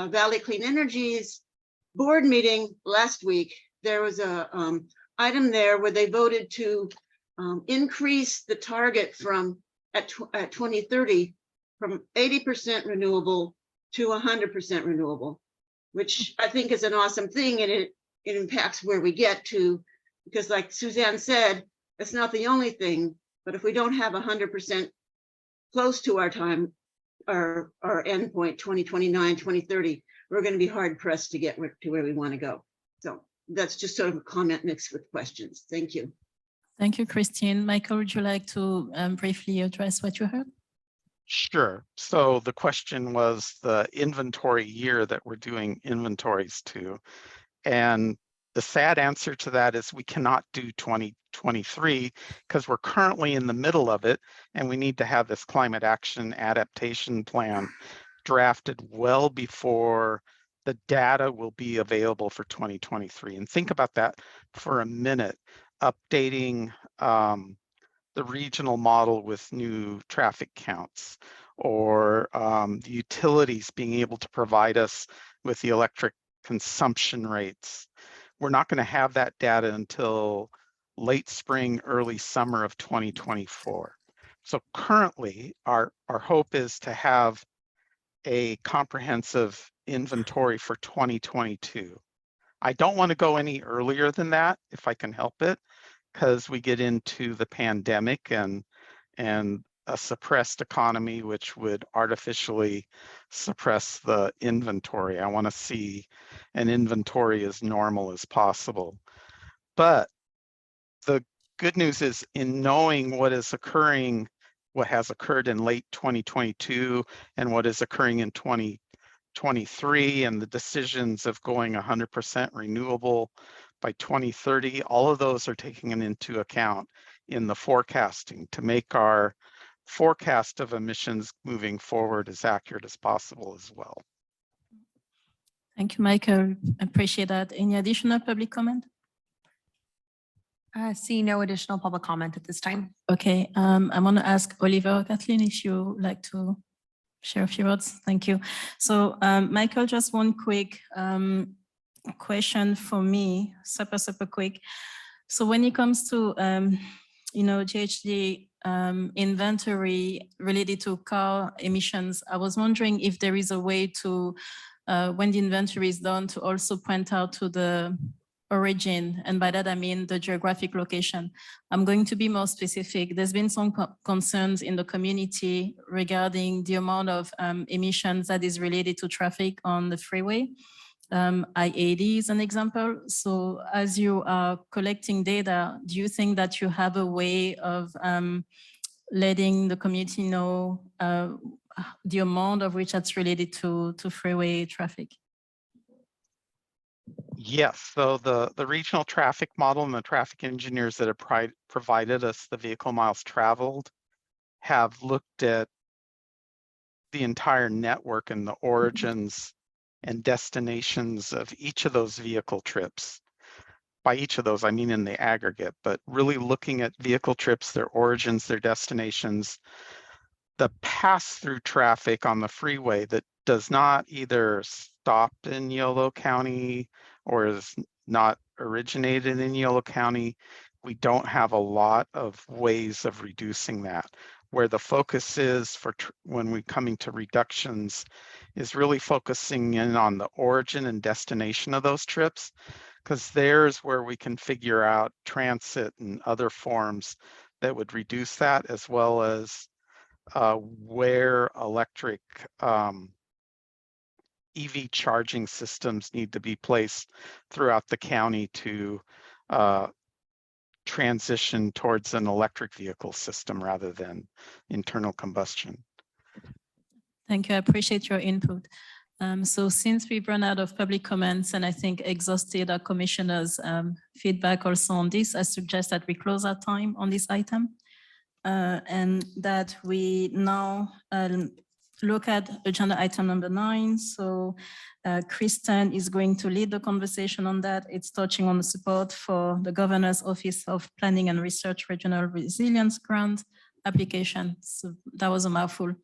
O: Valley Clean Energy's board meeting last week, there was a item there where they voted to increase the target from at 2030 from 80% renewable to 100% renewable, which I think is an awesome thing, and it impacts where we get to, because like Suzanne said, it's not the only thing, but if we don't have 100% close to our time, our endpoint 2029, 2030, we're going to be hard pressed to get to where we want to go. So that's just sort of a comment mixed with questions. Thank you.
B: Thank you, Christine. Michael, would you like to briefly address what you heard?
P: Sure. So the question was the inventory year that we're doing inventories to. And the sad answer to that is we cannot do 2023 because we're currently in the middle of it, and we need to have this climate action adaptation plan drafted well before the data will be available for 2023. And think about that for a minute, updating the regional model with new traffic counts, or the utilities being able to provide us with the electric consumption rates. We're not going to have that data until late spring, early summer of 2024. So currently, our hope is to have a comprehensive inventory for 2022. I don't want to go any earlier than that if I can help it, because we get into the pandemic and a suppressed economy, which would artificially suppress the inventory. I want to see an inventory as normal as possible. But the good news is, in knowing what is occurring, what has occurred in late 2022 and what is occurring in 2023, and the decisions of going 100% renewable by 2030, all of those are taken into account in the forecasting to make our forecast of emissions moving forward as accurate as possible as well.
B: Thank you, Michael. Appreciate that. Any additional public comment?
A: See no additional public comment at this time.
B: Okay, I want to ask Oliver or Kathleen if you like to share a few words. Thank you. So Michael, just one quick question for me, super quick. So when it comes to GHG inventory related to car emissions, I was wondering if there is a way to, when the inventory is done, to also point out to the origin, and by that I mean the geographic location. I'm going to be more specific. There's been some concerns in the community regarding the amount of emissions that is related to traffic on the freeway. I-80 is an example. So as you are collecting data, do you think that you have a way of letting the community know the amount of which that's related to freeway traffic?
P: Yes, so the regional traffic model and the traffic engineers that have provided us the vehicle miles traveled have looked at the entire network and the origins and destinations of each of those vehicle trips. By each of those, I mean in the aggregate, but really looking at vehicle trips, their origins, their destinations, the pass-through traffic on the freeway that does not either stop in Yolo County or is not originated in Yolo County, we don't have a lot of ways of reducing that. Where the focus is for when we're coming to reductions is really focusing in on the origin and destination of those trips, because there's where we can figure out transit and other forms that would reduce that, as well as where electric EV charging systems need to be placed throughout the county to transition towards an electric vehicle system rather than internal combustion.
B: Thank you. I appreciate your input. So since we've run out of public comments and I think exhausted our commissioners' feedback also on this, I suggest that we close our time on this item and that we now look at agenda item number 9. So Kristen is going to lead the conversation on that. It's touching on the support for the Governor's Office of Planning and Research Regional Resilience Grant application. So that was a mouthful.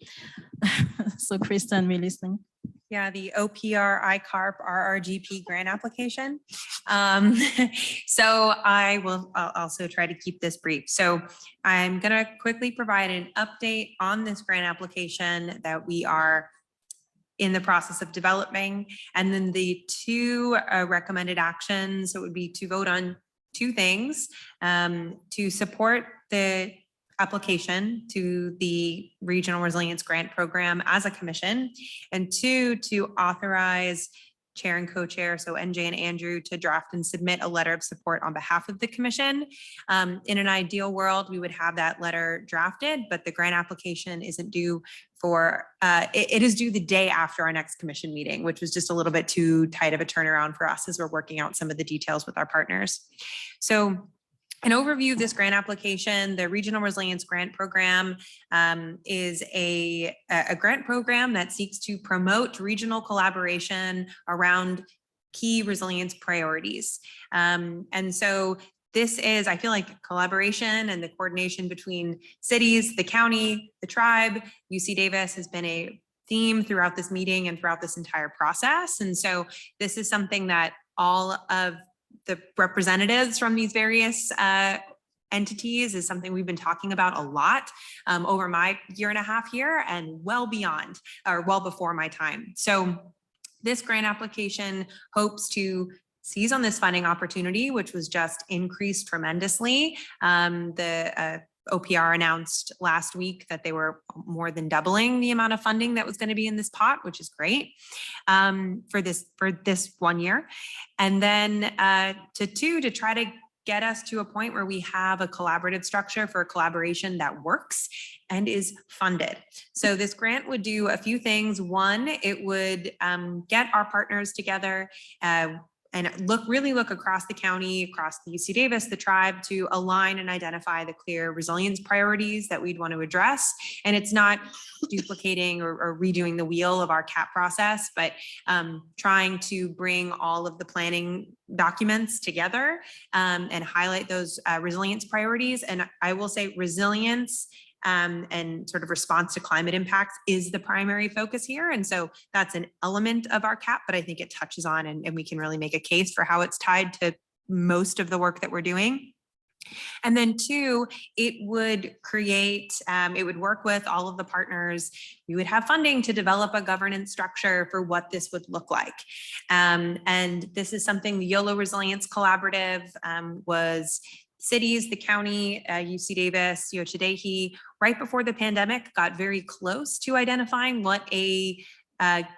B: So Kristen, we're listening.
A: Yeah, the OPR ICARP RRGP grant application. So I'll also try to keep this brief. So I'm going to quickly provide an update on this grant application that we are in the process of developing. And then the two recommended actions, so it would be to vote on two things, to support the application to the Regional Resilience Grant Program as a commission, and 2, to authorize chair and co-chair, so NJ and Andrew, to draft and submit a letter of support on behalf of the commission. In an ideal world, we would have that letter drafted, but the grant application isn't due for, it is due the day after our next commission meeting, which was just a little bit too tight of a turnaround for us as we're working out some of the details with our partners. So an overview of this grant application: the Regional Resilience Grant Program is a grant program that seeks to promote regional collaboration around key resilience priorities. And so this is, I feel like, collaboration and the coordination between cities, the county, the tribe. UC Davis has been a theme throughout this meeting and throughout this entire process. And so this is something that all of the representatives from these various entities is something we've been talking about a lot over my 1.5 years here and well beyond, or well before my time. So this grant application hopes to seize on this funding opportunity, which was just increased tremendously. The OPR announced last week that they were more than doubling the amount of funding that was going to be in this pot, which is great for this 1 year. And then to try to get us to a point where we have a collaborative structure for collaboration that works and is funded. So this grant would do a few things. One, it would get our partners together and really look across the county, across the UC Davis, the tribe, to align and identify the clear resilience priorities that we'd want to address. And it's not duplicating or redoing the wheel of our CAP process, but trying to bring all of the planning documents together and highlight those resilience priorities. And I will say resilience and sort of response to climate impacts is the primary focus here. And so that's an element of our CAP, but I think it touches on and we can really make a case for how it's tied to most of the work that we're doing. And then 2, it would create, it would work with all of the partners. We would have funding to develop a governance structure for what this would look like. And this is something the Yolo Resilience Collaborative was cities, the county, UC Davis, Yochadehi, right before the pandemic, got very close to identifying what a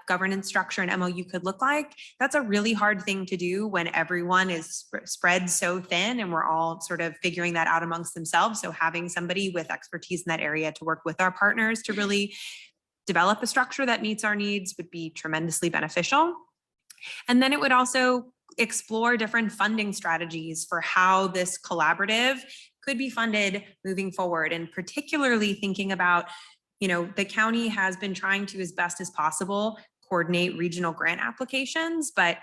A: governance structure and MOU could look like. That's a really hard thing to do when everyone is spread so thin and we're all sort of figuring that out amongst themselves. So having somebody with expertise in that area to work with our partners to really develop a structure that meets our needs would be tremendously beneficial. And then it would also explore different funding strategies for how this collaborative could be funded moving forward, and particularly thinking about, the county has been trying to, as best as possible, coordinate regional grant applications, but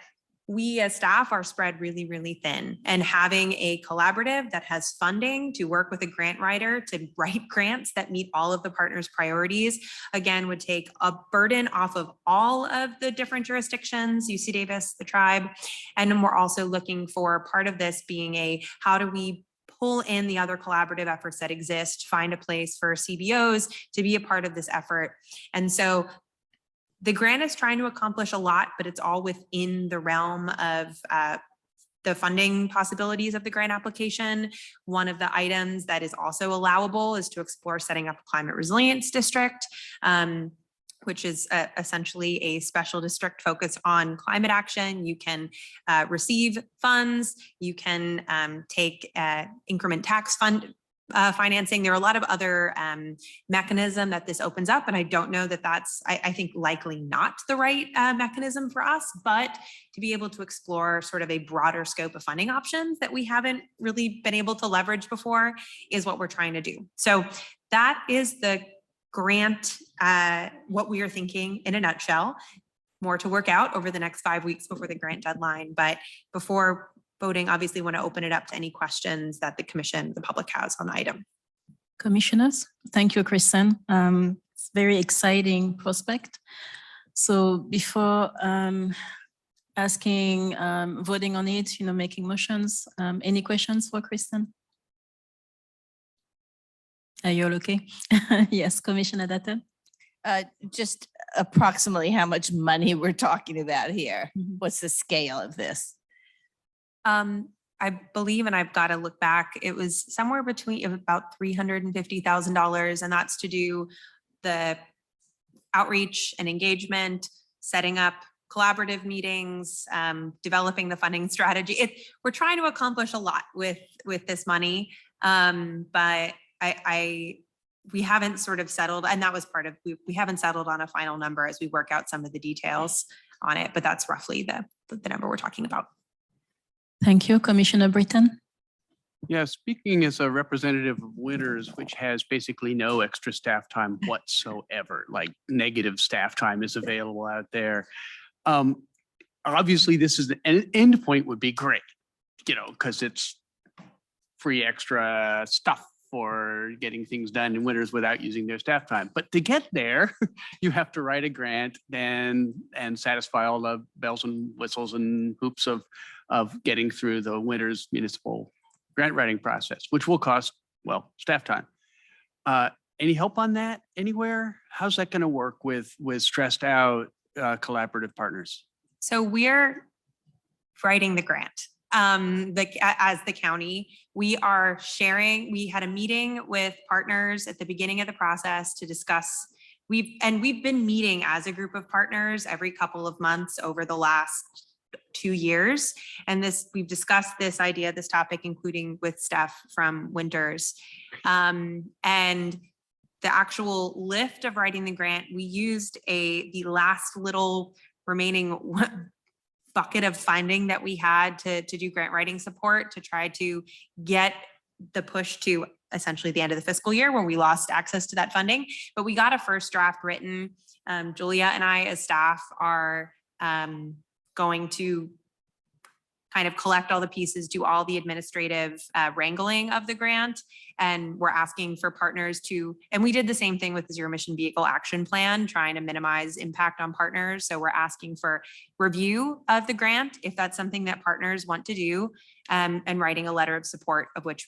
A: we as staff are spread really, really thin, and having a collaborative that has funding to work with a grant writer to write grants that meet all of the partners' priorities, again, would take a burden off of all of the different jurisdictions, UC Davis, the tribe. And then we're also looking for part of this being how do we pull in the other collaborative efforts that exist, find a place for CBOs to be a part of this effort. And so the grant is trying to accomplish a lot, but it's all within the realm of the funding possibilities of the grant application. One of the items that is also allowable is to explore setting up a climate resilience district, which is essentially a special district focused on climate action. You can receive funds, you can take increment tax financing. There are a lot of other mechanism that this opens up, and I don't know that that's, I think, likely not the right mechanism for us, but to be able to explore sort of a broader scope of funding options that we haven't really been able to leverage before is what we're trying to do. So that is the grant, what we are thinking in a nutshell. More to work out over the next 5 weeks before the grant deadline, but before voting, obviously want to open it up to any questions that the commission, the public has on the item.
B: Commissioners, thank you, Kristen. It's very exciting prospect. So before asking, voting on it, making motions, any questions for Kristen? Are you all okay? Yes, Commissioner Dutton.
Q: Just approximately how much money we're talking about here? What's the scale of this?
A: I believe, and I've got to look back, it was somewhere between about $350,000, and that's to do the outreach and engagement, setting up collaborative meetings, developing the funding strategy. We're trying to accomplish a lot with this money, but we haven't sort of settled, and that was part of, we haven't settled on a final number as we work out some of the details on it, but that's roughly the number we're talking about.
B: Thank you, Commissioner Britton.
H: Yeah, speaking as a representative of Winters, which has basically no extra staff time whatsoever, like negative staff time is available out there. Obviously, this is an end point would be great, because it's free extra stuff for getting things done in Winters without using their staff time. But to get there, you have to write a grant and satisfy all the bells and whistles and hoops of getting through the Winters municipal grant writing process, which will cost, well, staff time. Any help on that anywhere? How's that going to work with stressed out collaborative partners?
A: So we're writing the grant. As the county, we are sharing, we had a meeting with partners at the beginning of the process to discuss, we've been meeting as a group of partners every couple of months over the last 2 years. And we've discussed this topic, including with Steph from Winters. And the actual lift of writing the grant, we used the last little remaining bucket of funding that we had to do grant writing support to try to get the push to essentially the end of the fiscal year when we lost access to that funding. But we got a first draft written. Julia and I as staff are going to kind of collect all the pieces, do all the administrative wrangling of the grant. And we're asking for partners and we did the same thing with the Zero Emission Vehicle Action Plan, trying to minimize impact on partners. So we're asking for review of the grant, if that's something that partners want to do, and writing a letter of support, of which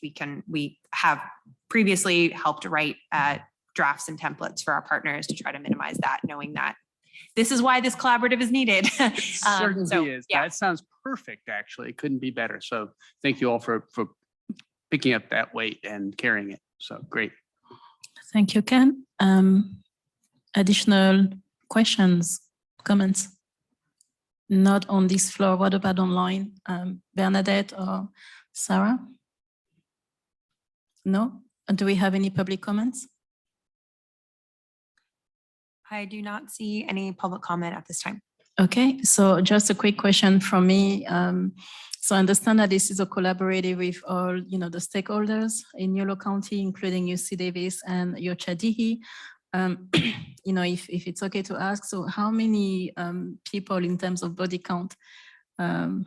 A: we have previously helped write drafts and templates for our partners to try to minimize that, knowing that this is why this collaborative is needed.
H: Certainly is. Yeah. That sounds perfect, actually. It couldn't be better. So thank you all for picking up that weight and carrying it. So great.
B: Thank you, Ken. Additional questions, comments? Not on this floor. What about online? Bernadette or Sarah? No? Do we have any public comments?
A: I do not see any public comment at this time.
B: Okay, so just a quick question from me. So I understand that this is a collaborative with all, the stakeholders in Yolo County, including UC Davis and Yochadihi. If it's okay to ask, so how many people in terms of body count Um,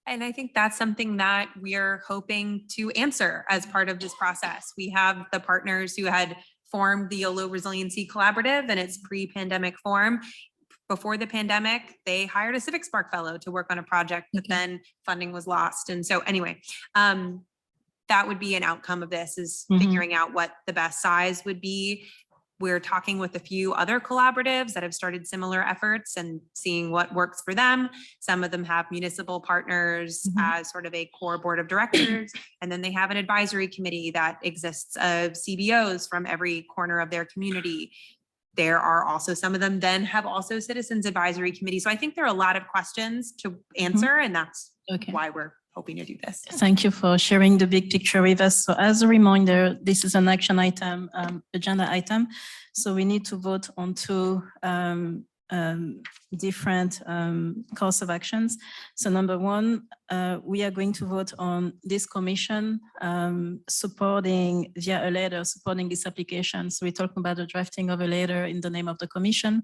A: And I think that's something that we're hoping to answer as part of this process. We have the partners who had formed the Yolo Resiliency Collaborative in its pre-pandemic form. Before the pandemic, they hired a Civic Spark Fellow to work on a project, but then funding was lost. And so anyway, that would be an outcome of this, is
B: Mhm.
A: figuring out what the best size would be. We're talking with a few other collaboratives that have started similar efforts and seeing what works for them. Some of them have municipal partners as sort of a core board of directors. And then they have an advisory committee that exists of CBOs from every corner of their community. There are also, some of them then have also citizens advisory committee. So I think there are a lot of questions to answer, and that's
B: Okay.
A: why we're hoping to do this.
B: Thank you for sharing the big picture with us. So as a reminder, this is an action item, agenda item. So we need to vote on two different course of actions. So number one, we are going to vote on this commission supporting via a letter, supporting this application. So we're talking about the drafting of a letter in the name of the commission.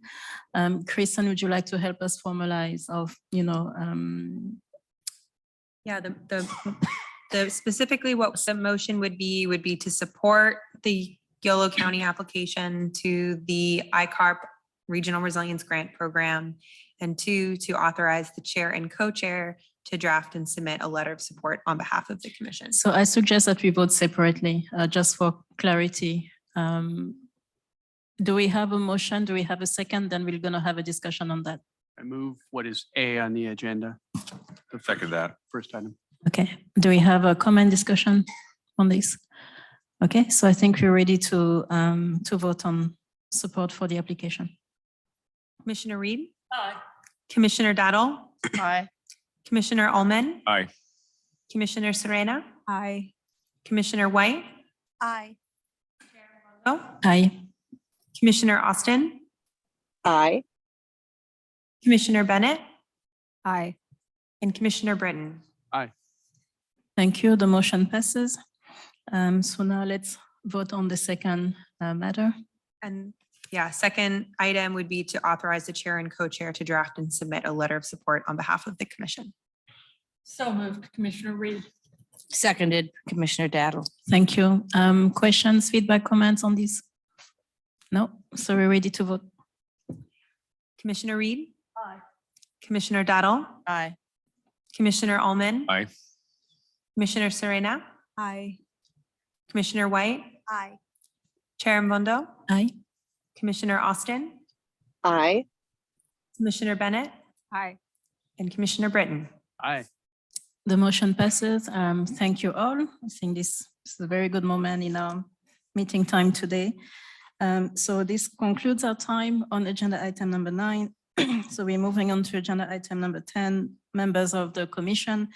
B: Kristen, would you like to help us formalize of,
A: Yeah, the specifically what the motion would be to support the Yolo County application to the ICARP Regional Resilience Grant Program, and two, to authorize the chair and co-chair to draft and submit a letter of support on behalf of the commission.
B: So I suggest that we vote separately, just for clarity. Do we have a motion? Do we have a second? Then we're gonna have a discussion on that.
H: I move what is A on the agenda,
R: Second that.
H: first item.
B: Okay, do we have a comment discussion on this? Okay, so I think we're ready to vote on support for the application.
A: Commissioner Reed? Aye. Commissioner Daddle?
Q: Aye.
A: Commissioner Ullman?
R: Aye.
A: Commissioner Serena?
F: Aye.
A: Commissioner White?
I: Aye.
A: Oh,
B: Aye.
A: Commissioner Austin?
K: Aye.
A: Commissioner Bennett?
M: Aye.
A: And Commissioner Britton?
H: Aye.
B: Thank you. The motion passes. So now let's vote on the second matter.
A: And yeah, second item would be to authorize the chair and co-chair to draft and submit a letter of support on behalf of the commission.
C: So moved, Commissioner Reed.
Q: Seconded, Commissioner Daddle.
B: Thank you. Questions, feedback, comments on this? No, so we're ready to vote.
A: Commissioner Reed? Aye. Commissioner Daddle?
Q: Aye.
A: Commissioner Ullman?
R: Aye.
A: Commissioner Serena?
F: Aye.
A: Commissioner White?
I: Aye.
A: Chair Mbondo?
B: Aye.
A: Commissioner Austin?
K: Aye.
A: Commissioner Bennett?
M: Aye.
A: And Commissioner Britton?
H: Aye.
B: The motion passes. Thank you all. I think this is a very good moment in our meeting time today. So this concludes our time on agenda item number 9. So we're moving on to agenda item number 10, members of the commission.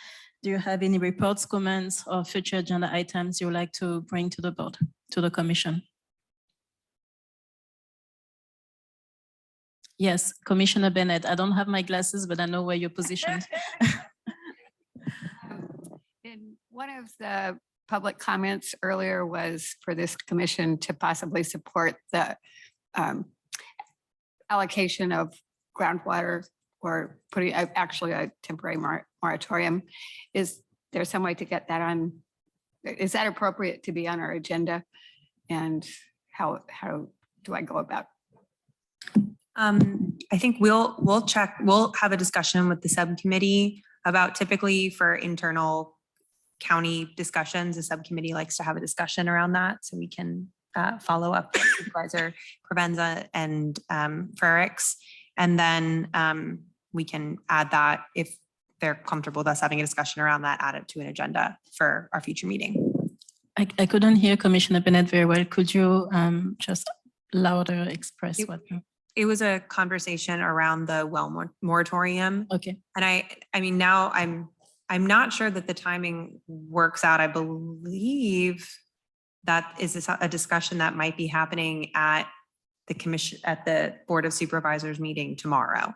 B: Do you have any reports, comments, or future agenda items you would like to bring to the board, to the commission? Yes, Commissioner Bennett. I don't have my glasses, but I know where you're positioned.
M: And one of the public comments earlier was for this commission to possibly support the allocation of groundwater, or putting actually a temporary moratorium. Is there some way to get that on? Is that appropriate to be on our agenda? And how do I go about?
A: I think we'll check, we'll have a discussion with the subcommittee about, typically for internal county discussions, the subcommittee likes to have a discussion around that, so we can follow up with Supervisor Provenza and Frericks. And then we can add that, if they're comfortable with us having a discussion around that, add it to an agenda for our future meeting.
B: I couldn't hear Commissioner Bennett very well. Could you just louder express what?
A: It was a conversation around the well moratorium.
B: Okay.
A: And I mean, now I'm not sure that the timing works out. I believe that is a discussion that might be happening at the commission, at the Board of Supervisors meeting tomorrow.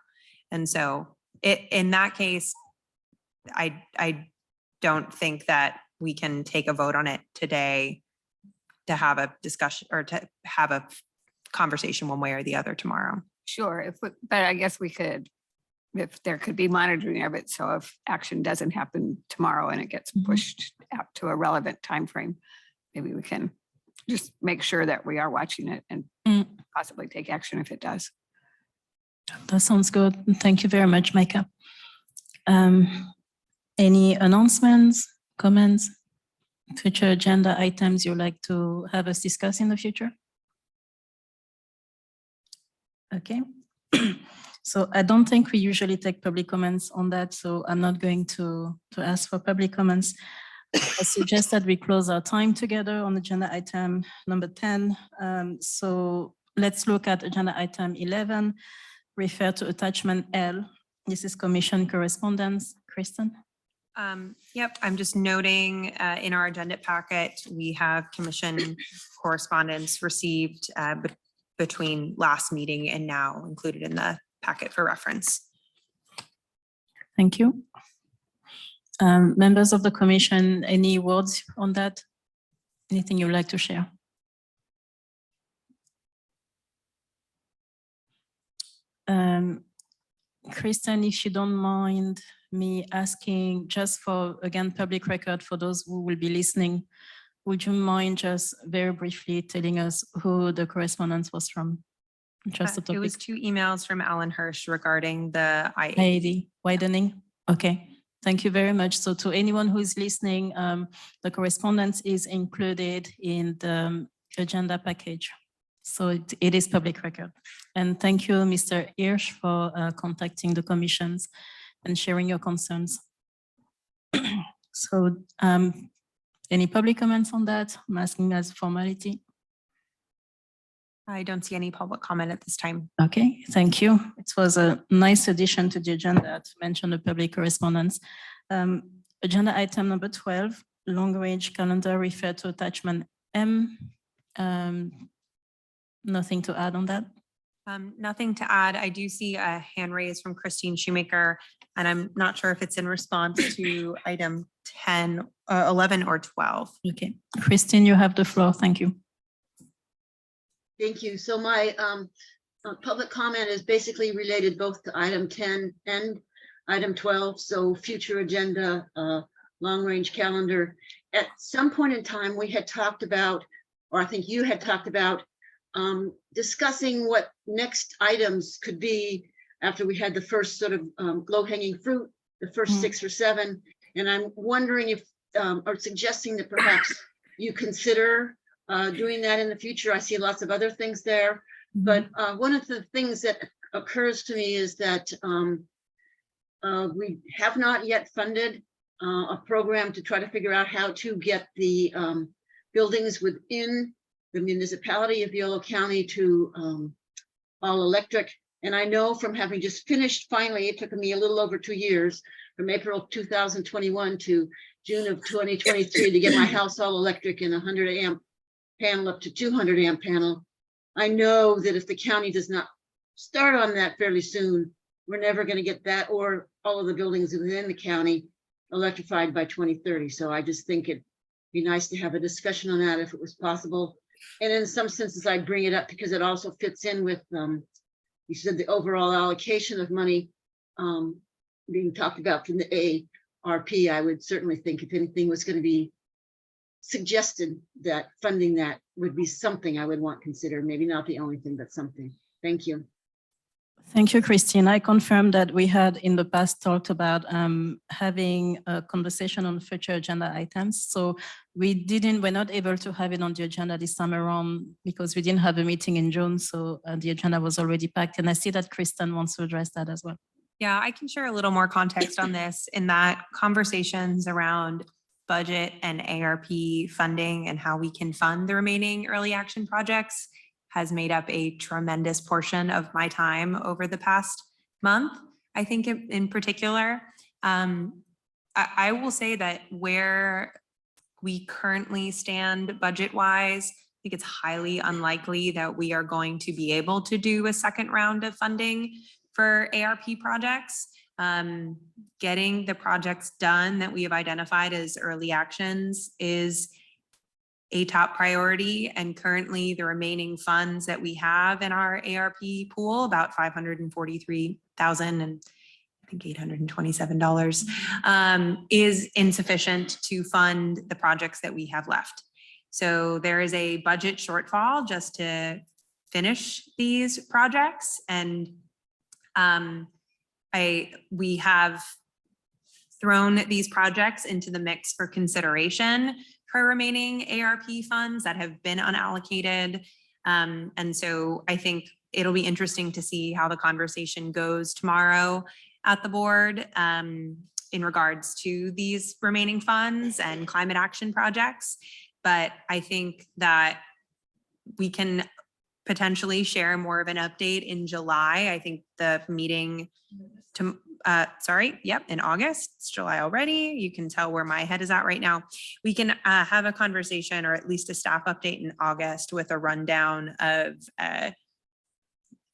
A: And so in that case, I don't think that we can take a vote on it today to have a discussion or to have a conversation one way or the other tomorrow.
M: Sure, but I guess we could if there could be monitoring of it. So if action doesn't happen tomorrow and it gets pushed out to a relevant timeframe, maybe we can just make sure that we are watching it and possibly take action if it does.
B: That sounds good. Thank you very much, Micah. Any announcements, comments, future agenda items you'd like to have us discuss in the future? Okay. So I don't think we usually take public comments on that, so I'm not going to ask for public comments. I suggest that we close our time together on agenda item number 10. So let's look at agenda item 11, refer to attachment L. This is commission correspondence. Kristen?
A: Yep, I'm just noting in our agenda packet, we have commission correspondence received between last meeting and now included in the packet for reference.
B: Thank you. Members of the commission, any words on that? Anything you'd like to share? Kristen, if you don't mind me asking, just for, again, public record for those who will be listening, would you mind just very briefly telling us who the correspondence was from? Just the topic.
A: It was 2 emails from Alan Hirsch regarding the
B: IAD widening. Okay, thank you very much. So to anyone who is listening, the correspondence is included in the agenda package. So it is public record. And thank you, Mr. Hirsch, for contacting the commissions and sharing your concerns. So any public comments on that? I'm asking as a formality.
A: I don't see any public comment at this time.
B: Okay, thank you. It was a nice addition to the agenda to mention the public correspondence. Agenda item number 12, long range calendar, refer to attachment M. Nothing to add on that?
A: Nothing to add. I do see a hand raised from Christine Shoemaker, and I'm not sure if it's in response to item 10, 11 or 12.
B: Okay, Christine, you have the floor. Thank you.
O: Thank you. So my public comment is basically related both to item 10 and item 12. So future agenda, long range calendar. At some point in time, we had talked about, or I think you had talked about, discussing what next items could be after we had the first sort of low hanging fruit, the first 6 or 7. And I'm wondering if, or suggesting that perhaps you consider doing that in the future. I see lots of other things there, but one of the things that occurs to me is that we have not yet funded a program to try to figure out how to get the buildings within the municipality of Yolo County to all electric. And I know from having just finished, finally, it took me a little over 2 years, from April 2021 to June of 2023 to get my house all electric and 100 amp panel up to 200 amp panel. I know that if the county does not start on that fairly soon, we're never going to get that or all of the buildings within the county electrified by 2030. So I just think it'd be nice to have a discussion on that if it was possible. And in some senses, I bring it up because it also fits in with, you said, the overall allocation of money being talked about from the ARP. I would certainly think if anything was going to be suggested, that funding that would be something I would want considered. Maybe not the only thing, but something. Thank you.
B: Thank you, Christine. I confirm that we had in the past talked about having a conversation on future agenda items. So we're not able to have it on the agenda this time around because we didn't have a meeting in June. So the agenda was already packed. And I see that Kristen wants to address that as well.
A: Yeah, I can share a little more context on this in that conversations around budget and ARP funding and how we can fund the remaining early action projects has made up a tremendous portion of my time over the past month. I think in particular, I will say that where we currently stand budget-wise, I think it's highly unlikely that we are going to be able to do a second round of funding for ARP projects. Getting the projects done that we have identified as early actions is a top priority, and currently the remaining funds that we have in our ARP pool, about $543,000, and think $827, is insufficient to fund the projects that we have left. So there is a budget shortfall just to finish these projects. And we have thrown these projects into the mix for consideration for remaining ARP funds that have been unallocated. And so I think it'll be interesting to see how the conversation goes tomorrow at the board in regards to these remaining funds and climate action projects. But I think that we can potentially share more of an update in July. I think the meeting to, in August, it's July already. You can tell where my head is at right now. We can have a conversation or at least a staff update in August with a rundown of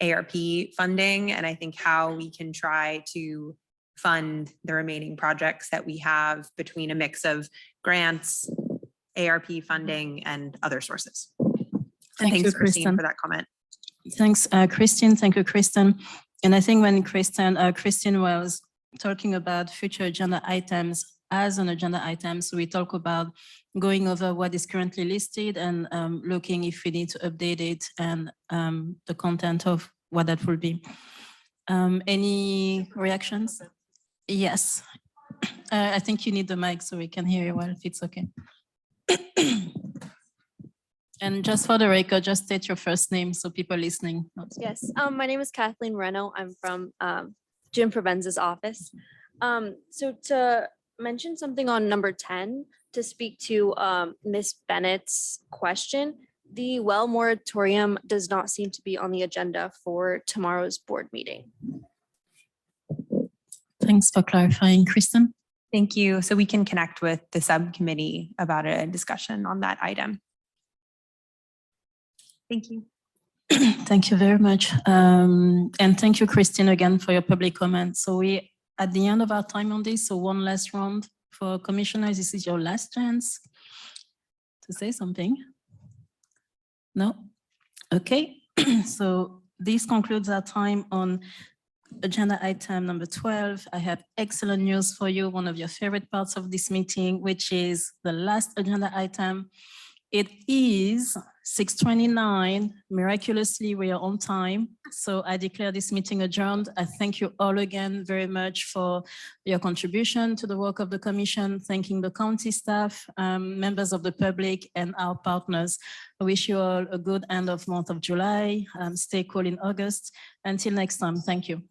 A: ARP funding. And I think how we can try to fund the remaining projects that we have between a mix of grants, ARP funding, and other sources. And
B: Thank
A: thanks,
B: you,
A: Christine,
B: Kristen.
A: for that comment.
B: Thanks, Christine. Thank you, Kristen. And I think when Christine was talking about future agenda items as an agenda item, so we talk about going over what is currently listed and looking if we need to update it and the content of what that will be. Any reactions? Yes. I think you need the mic so we can hear you well, if it's okay. And just for the record, just state your first name so people listening.
D: Yes, my name is Kathleen Reno. I'm from Jim Provenza's office. So to mention something on number 10, to speak to Ms. Bennett's question, the well moratorium does not seem to be on the agenda for tomorrow's board meeting.
B: Thanks for clarifying, Kristen.
A: Thank you. So we can connect with the subcommittee about a discussion on that item. Thank you.
B: Thank you very much. And thank you, Christine, again for your public comment. So we at the end of our time on this, so one last round for commissioners. This is your last chance to say something. No? Okay. So this concludes our time on agenda item number 12. I have excellent news for you, one of your favorite parts of this meeting, which is the last agenda item. It is 6:29. Miraculously, we are on time. So I declare this meeting adjourned. I thank you all again very much for your contribution to the work of the commission, thanking the county staff, members of the public, and our partners. I wish you all a good end of month of July. Stay cool in August. Until next time, thank you.